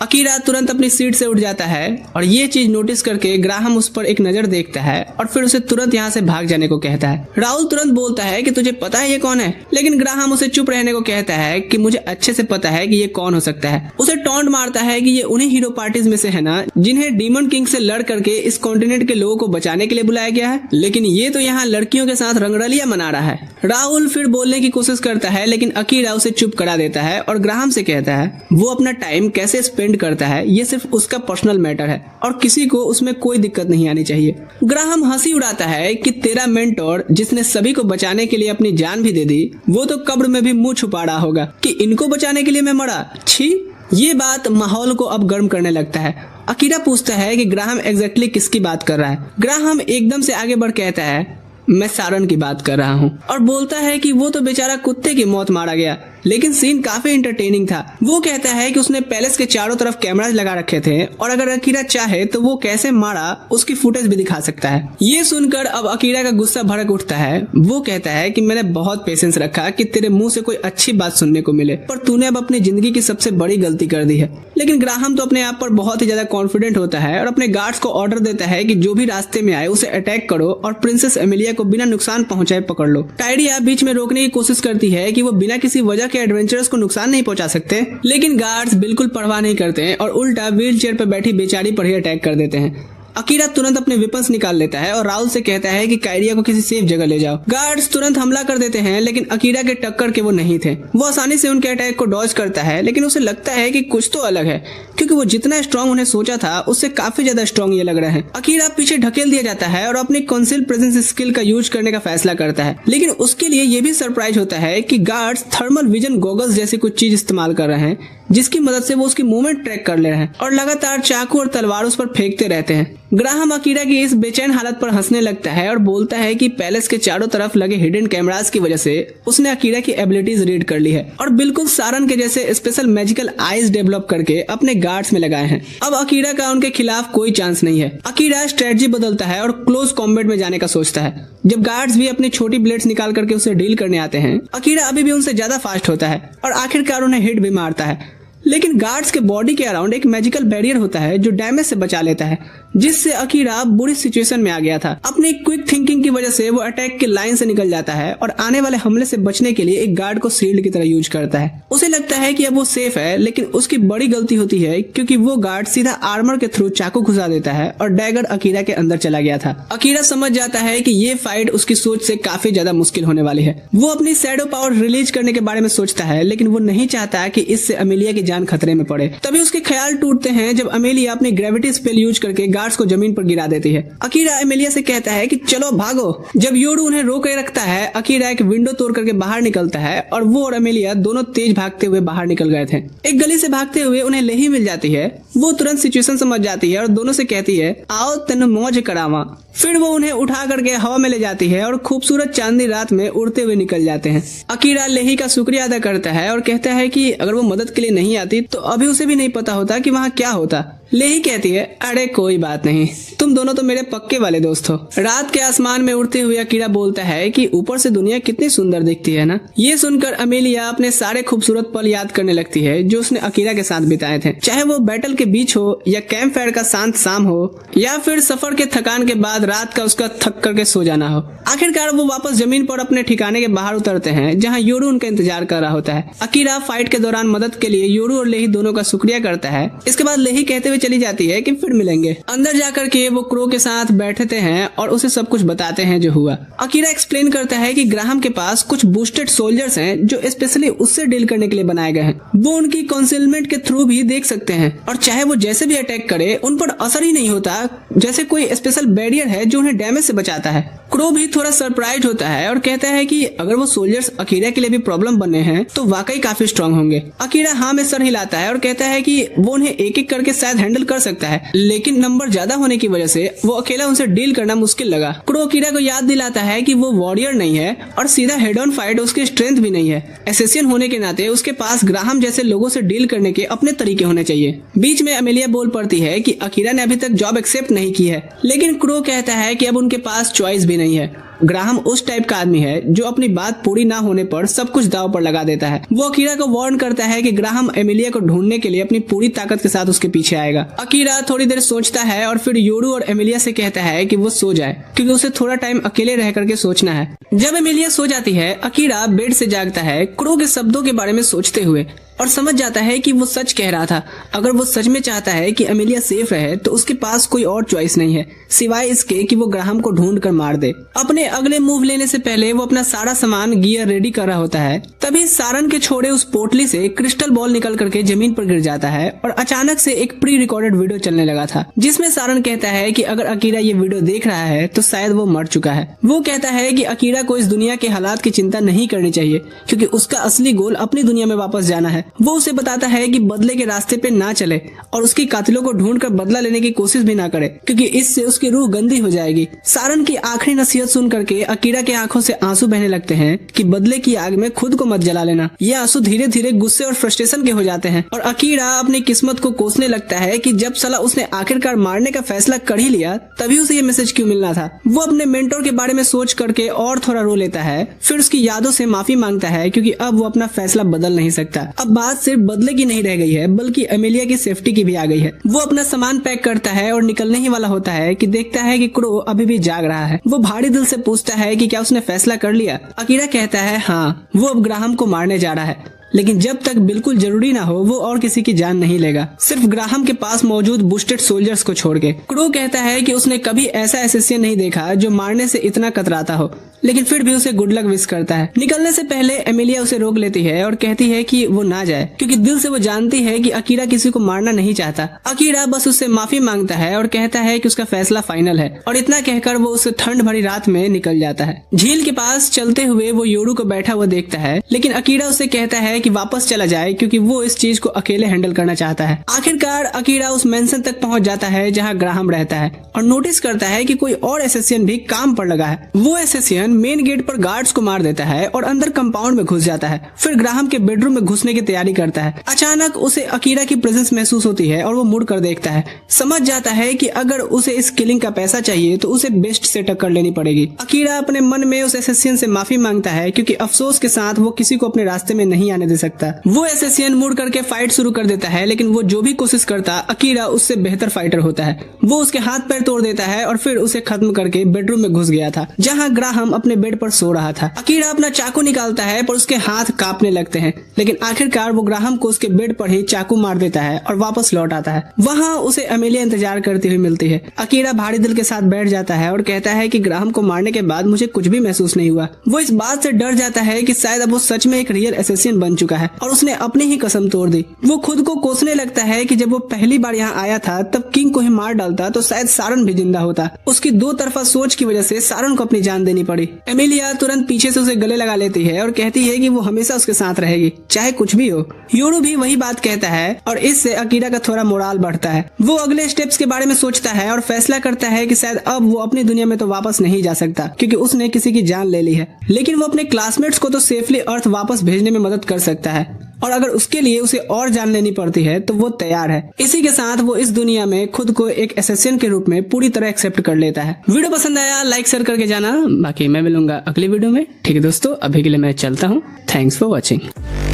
अकीरा तुरंत अपनी सीट से उठ जाता है और ये चीज नोटिस करके ग्राहम उस पर एक नजर देखता है और फिर उसे तुरंत यहाँ से भाग जाने को कहता है। राहुल तुरंत बोलता है कि तुझे पता है ये कौन है, लेकिन ग्राहम उसे चुप रहने को कहता है कि मुझे अच्छे से पता है कि ये कौन हो सकता है। उसे टॉन्ट मारता है कि ये उन्हीं हीरो पार्टीज में से है ना जिन्हें डीमन किंग से लड़ करके इस कॉन्टिनेंट के लोगों को बचाने के लिए बुलाया गया है, लेकिन ये तो यहाँ लड़कियों के साथ रंगरलिया मना रहा है। राहुल फिर बोलने की कोशिश करता है लेकिन अकीरा उसे चुप करा देता है और ग्राहम से कहता है वो अपना टाइम कैसे स्पेंड करता है ये सिर्फ उसका पर्सनल मैटर है और किसी को उसमें कोई दिक्कत नहीं आनी चाहिए। ग्राहम हंसी उड़ाता है कि तेरा मेंटोर जिसने सभी को बचाने के लिए अपनी जान भी दे दी वो तो कब्र में भी मुंह छुपा रहा होगा कि इनको बचाने के लिए मैं मरा। छी। ये बात माहौल को अब गर्म करने लगता है। अकीरा पूछता है कि ग्राहम एग्जैक्टली किसकी बात कर रहा है। ग्राहम एकदम से आगे बढ़ कहता है मैं सारन की बात कर रहा हूँ और बोलता है कि वो तो बेचारा कुत्ते की मौत मारा गया, लेकिन सीन काफी इंटरटेनिंग था। वो कहता है कि उसने पैलेस के चारों तरफ कैमरास लगा रखे थे और अगर अकीरा चाहे तो वो कैसे मारा उसकी फुटेज भी दिखा सकता है। ये सुनकर अब अकीरा का गुस्सा भड़क उठता है। वो कहता है कि मैंने बहुत पेशेंस रखा कि तेरे मुंह से कोई अच्छी बात सुनने को मिले, पर तूने अब अपनी जिंदगी की सबसे बड़ी गलती कर दी है। लेकिन ग्राहम तो अपने आप पर बहुत ही ज्यादा कॉन्फिडेंट होता है और अपने गार्ड्स को ऑर्डर देता है कि जो भी रास्ते में आए उसे अटैक करो और प्रिंसेस एमिलिया को बिना नुकसान पहुंचाए पकड़ लो। टाइडिया बीच में रोकने की कोशिश करती है कि वो बिना किसी वजह के एडवेंचरर्स को नुकसान नहीं पहुंचा सकते, लेकिन गार्ड्स बिल्कुल परवाह नहीं करते हैं और उल्टा व्हील चेयर पर बैठी बेचारी पर ही अटैक कर देते हैं। अकीरा तुरंत अपने वेपन्स निकाल लेता है और राहुल से कहता है कि कायरिया को किसी सेफ जगह ले जाओ। गार्ड्स तुरंत हमला कर देते हैं लेकिन अकीरा के टक्कर के वो नहीं थे। वो आसानी से उनके अटैक को डॉज करता है, लेकिन उसे लगता है कि कुछ तो अलग है क्योंकि वो जितना स्ट्रॉन्ग उन्हें सोचा था उससे काफी ज्यादा स्ट्रॉन्ग ये लग रहा है। अकीरा पीछे ढकेल दिया जाता है और अपनी कंसील प्रेजेंस स्किल का यूज करने का फैसला करता है, लेकिन उसके लिए ये भी सरप्राइज होता है कि गार्ड्स थर्मल विजन गॉगल्स जैसी कुछ चीज इस्तेमाल कर रहे हैं जिसकी मदद से वो उसकी मूवमेंट ट्रैक कर ले रहे हैं और लगातार चाकू और तलवार उस पर फेंकते रहते हैं। ग्राहम अकीरा की इस बेचैन हालत पर हंसने लगता है और बोलता है कि पैलेस के चारों तरफ लगे हिडन कैमरास की वजह से उसने अकीरा की एबिलिटीज रीड कर ली है और बिल्कुल सारन के जैसे स्पेशल मैजिकल आईज डेवलप करके अपने गार्ड्स में लगाए हैं। अब अकीरा का उनके खिलाफ कोई चांस नहीं है। अकीरा स्ट्रेटजी बदलता है और क्लोज कॉम्बैट में जाने का सोचता है। जब गार्ड्स भी अपनी छोटी ब्लेड्स निकाल करके उसे डील करने आते हैं, अकीरा अभी भी उनसे ज्यादा फास्ट होता है और आखिरकार उन्हें हिट भी मारता है। लेकिन गार्ड्स के बॉडी के अराउंड एक मैजिकल बैरियर होता है जो डैमेज से बचा लेता है, जिससे अकीरा बुरी सिचुएशन में आ गया था। अपनी क्विक थिंकिंग की वजह से वो अटैक के लाइन से निकल जाता है और आने वाले हमले से बचने के लिए एक गार्ड को शील्ड की तरह यूज करता है। उसे लगता है कि अब वो सेफ है, लेकिन उसकी बड़ी गलती होती है क्योंकि वो गार्ड सीधा आर्मर के थ्रू चाकू घुसा देता है और डैगर अकीरा के अंदर चला गया था। अकीरा समझ जाता है कि ये फाइट उसकी सोच से काफी ज्यादा मुश्किल होने वाली है। वो अपनी शैडो पावर रिलीज करने के बारे में सोचता है, लेकिन वो नहीं चाहता कि इससे अमेलिया की जान खतरे में पड़े। तभी उसके ख्याल टूटते हैं जब अमेलिया अपनी ग्रेविटी स्पेल यूज करके गार्ड्स को जमीन पर गिरा देती है। अकीरा अमेलिया से कहता है कि चलो भागो। जब योरू उन्हें रोके रखता है, अकीरा एक विंडो तोड़ करके बाहर निकलता है और वो और अमेलिया दोनों तेज भागते हुए बाहर निकल गए थे। एक गली से भागते हुए उन्हें लेही मिल जाती है। वो तुरंत सिचुएशन समझ जाती है और दोनों से कहती है आओ तेन मौज करावा। फिर वो उन्हें उठा करके हवा में ले जाती है और खूबसूरत चांदनी रात में उड़ते हुए निकल जाते हैं। अकीरा लेही का शुक्रिया अदा करता है और कहता है कि अगर वो मदद के लिए नहीं आती तो अभी उसे भी नहीं पता होता कि वहाँ क्या होता। लेही कहती है अरे कोई बात नहीं, तुम दोनों तो मेरे पक्के वाले दोस्त हो। रात के आसमान में उड़ते हुए अकीरा बोलता है कि ऊपर से दुनिया कितनी सुंदर दिखती है ना। ये सुनकर अमेलिया अपने सारे खूबसूरत पल याद करने लगती है जो उसने अकीरा के साथ बिताए थे, चाहे वो बैटल के बीच हो या कैंप फायर का शांत शाम हो या फिर सफर के थकान के बाद रात का उसका थक करके सो जाना हो। आखिरकार वो वापस जमीन पर अपने ठिकाने के बाहर उतरते हैं जहाँ योरू उनका इंतजार कर रहा होता है। अकीरा फाइट के दौरान मदद के लिए योरू और लेही दोनों का शुक्रिया करता है। इसके बाद लेही कहते हुए चली जाती है कि फिर मिलेंगे। अंदर जाकर के वो क्रो के साथ बैठते हैं और उसे सब कुछ बताते हैं जो हुआ। अकीरा एक्सप्लेन करता है कि ग्राहम के पास कुछ बूस्टेड सोल्जर्स हैं जो स्पेशली उससे डील करने के लिए बनाए गए हैं। वो उनकी कंसीलमेंट के थ्रू भी देख सकते हैं और चाहे वो जैसे भी अटैक करे उन पर असर ही नहीं होता, जैसे कोई स्पेशल बैरियर है जो उन्हें डैमेज से बचाता है। क्रो भी थोड़ा सरप्राइज होता है और कहता है कि अगर वो सोल्जर्स अकीरा के लिए भी प्रॉब्लम बने हैं तो वाकई काफी स्ट्रांग होंगे। अकीरा हाँ में सर हिलाता है और कहता है कि वो उन्हें एक एक करके शायद हैंडल कर सकता है, लेकिन नंबर ज्यादा होने की वजह से वो अकेला उनसे डील करना मुश्किल लगा। क्रो अकीरा को याद दिलाता है कि वो वॉरियर नहीं है और सीधा हेड ऑन फाइट उसकी स्ट्रेंथ भी नहीं है। एसेसियन होने के नाते उसके पास ग्राहम जैसे लोगों से डील करने के अपने तरीके होने चाहिए। बीच में अमेलिया बोल पड़ती है कि अकीरा ने अभी तक जॉब एक्सेप्ट नहीं की है, लेकिन क्रो कहता है कि अब उनके पास चॉइस भी भी नहीं है। ग्राहम उस टाइप का आदमी है जो अपनी बात पूरी ना होने पर सब कुछ दांव पर लगा देता है। वो अकीरा को वार्न करता है कि ग्राहम एमिलिया को ढूंढने के लिए अपनी पूरी ताकत के साथ उसके पीछे आएगा। अकीरा थोड़ी देर सोचता है और फिर योरू और एमिलिया से कहता है कि वो सो जाए क्योंकि उसे थोड़ा टाइम अकेले रह करके सोचना है। जब एमिलिया सो जाती है, अकीरा बेड से जागता है क्रो के शब्दों के बारे में सोचते हुए और समझ जाता है कि वो सच कह रहा था। अगर वो सच में चाहता है कि एमिलिया सेफ रहे तो उसके पास कोई और चॉइस नहीं है सिवाय इसके कि वो ग्राहम को ढूंढ कर मार दे। अपने अगले मूव लेने से पहले वो अपना सारा सामान गियर रेडी कर रहा होता है। तभी सारन के छोड़े उस पोटली से क्रिस्टल बॉल निकल करके जमीन पर गिर जाता है और अचानक से एक प्री रिकॉर्डेड वीडियो चलने लगा था जिसमें सारन कहता है कि अगर अकीरा ये वीडियो देख रहा है तो शायद वो मर चुका है। वो कहता है कि अकीरा को इस दुनिया के हालात की चिंता नहीं करनी चाहिए क्योंकि उसका असली गोल अपनी दुनिया में वापस जाना है। वो उसे बताता है कि बदले के रास्ते पे ना चले और उसके कातिलों को ढूंढकर बदला लेने की कोशिश भी ना करे क्योंकि इससे उसकी रूह गंदी हो जाएगी। सारन की आखिरी नसीहत सुन करके अकीरा के आंखों से आंसू बहने लगते हैं कि बदले की आग में खुद को मत जला लेना। ये आंसू धीरे धीरे गुस्से और फ्रस्ट्रेशन के हो जाते हैं और अकीरा अपनी किस्मत को कोसने लगता है कि जब साला उसने आखिरकार मारने का फैसला कर ही लिया तभी उसे ये मैसेज क्यों मिलना था। वो अपने मेंटोर के बारे में सोच करके और थोड़ा रो लेता है, फिर उसकी यादों से माफी मांगता है क्योंकि अब वो अपना फैसला बदल नहीं सकता। अब बात सिर्फ बदले की नहीं रह गई है बल्कि एमिलिया की सेफ्टी की भी आ गई है। वो अपना सामान पैक करता है और निकलने ही वाला होता है कि देखता है कि क्रो अभी भी जाग रहा है। वो भारी दिल से पूछता है कि क्या उसने फैसला कर लिया। अकीरा कहता है हाँ, वो अब ग्राहम को मारने जा रहा है लेकिन जब तक बिल्कुल जरूरी ना हो वो और किसी की जान नहीं लेगा, सिर्फ ग्राहम के पास मौजूद बूस्टेड सोल्जर्स को छोड़ के। क्रो कहता है कि उसने कभी ऐसा एसेसियन नहीं देखा जो मारने से इतना कतराता हो, लेकिन फिर भी उसे गुड लक विश करता है। निकलने से पहले एमिलिया उसे रोक लेती है और कहती है कि वो ना जाए क्योंकि दिल से वो जानती है कि अकीरा किसी को मारना नहीं चाहता। अकीरा बस उससे माफी मांगता है और कहता है कि उसका फैसला फाइनल है और इतना कहकर वो उस ठंड भरी रात में निकल जाता है। झील के पास चलते हुए वो योरू को बैठा हुआ देखता है लेकिन अकीरा उसे कहता है कि वापस चला जाए क्योंकि वो इस चीज को अकेले हैंडल करना चाहता है। आखिरकार अकीरा उस मेंशन तक पहुंच जाता है जहां ग्राहम रहता है और नोटिस करता है कि कोई और एसेसियन भी काम पर लगा है। वो एसेसियन मेन गेट पर गार्ड्स को मार देता है और अंदर कंपाउंड में घुस जाता है। फिर ग्राहम के बेडरूम में घुसने की तैयारी करता है। अचानक उसे अकीरा की प्रेजेंस महसूस होती है और वो मुड़ कर देखता है। समझ जाता है कि अगर उसे इस किलिंग का पैसा चाहिए तो उसे बेस्ट से टक्कर लेनी पड़ेगी। अकीरा अपने मन में उस एसेसियन से माफी मांगता है क्योंकि अफसोस के साथ वो किसी को अपने रास्ते में नहीं आने दे सकता। वो एसेसियन मुड़ करके फाइट शुरू कर देता है लेकिन वो जो भी कोशिश करता अकीरा उससे बेहतर फाइटर होता है। वो उसके हाथ पैर तोड़ देता है और फिर उसे खत्म करके बेडरूम में घुस गया था जहां ग्राहम अपने बेड पर सो रहा था। अकीरा अपना चाकू निकालता है पर उसके हाथ कांपने लगते हैं लेकिन आखिरकार वो ग्राहम को उसके बेड पर ही चाकू मार देता है और वापस लौट आता है। वहां उसे एमिलिया इंतजार करती हुई मिलती है। अकीरा भारी दिल के साथ बैठ जाता है और कहता है कि ग्राहम को मारने के बाद मुझे कुछ भी महसूस नहीं हुआ। वो इस बात से डर जाता है कि शायद अब वो सच में एक रियल एसेसियन बन चुका है और उसने अपनी ही कसम तोड़ दी। वो खुद को कोसने लगता है कि जब वो पहली बार यहाँ आया था तब किंग को ही मार डालता तो शायद सारन भी जिंदा होता। उसकी दो तरफा सोच की वजह से सारन को अपनी जान देनी पड़ी। एमिलिया तुरंत पीछे से उसे गले लगा लेती है और कहती है कि वो हमेशा उसके साथ रहेगी चाहे कुछ भी हो। योरू भी वही बात कहता है और इससे अकीरा का थोड़ा मोराल बढ़ता है। वो अगले स्टेप्स के बारे में सोचता है और फैसला करता है कि शायद अब वो अपनी दुनिया में तो वापस नहीं जा सकता क्योंकि उसने किसी की जान ले ली है, लेकिन वो अपने क्लासमेट्स को तो सेफली अर्थ वापस भेजने में मदद कर सकता है और अगर उसके लिए उसे और जान लेनी पड़ती है तो वो तैयार है। इसी के साथ वो इस दुनिया में खुद को एक एसेसियन के रूप में पूरी तरह एक्सेप्ट कर लेता है। वीडियो पसंद आया लाइक शेयर करके जाना, बाकी मैं मिलूंगा अगली वीडियो में। ठीक है दोस्तों, अभी के लिए मैं चलता हूँ। Thanks for watching.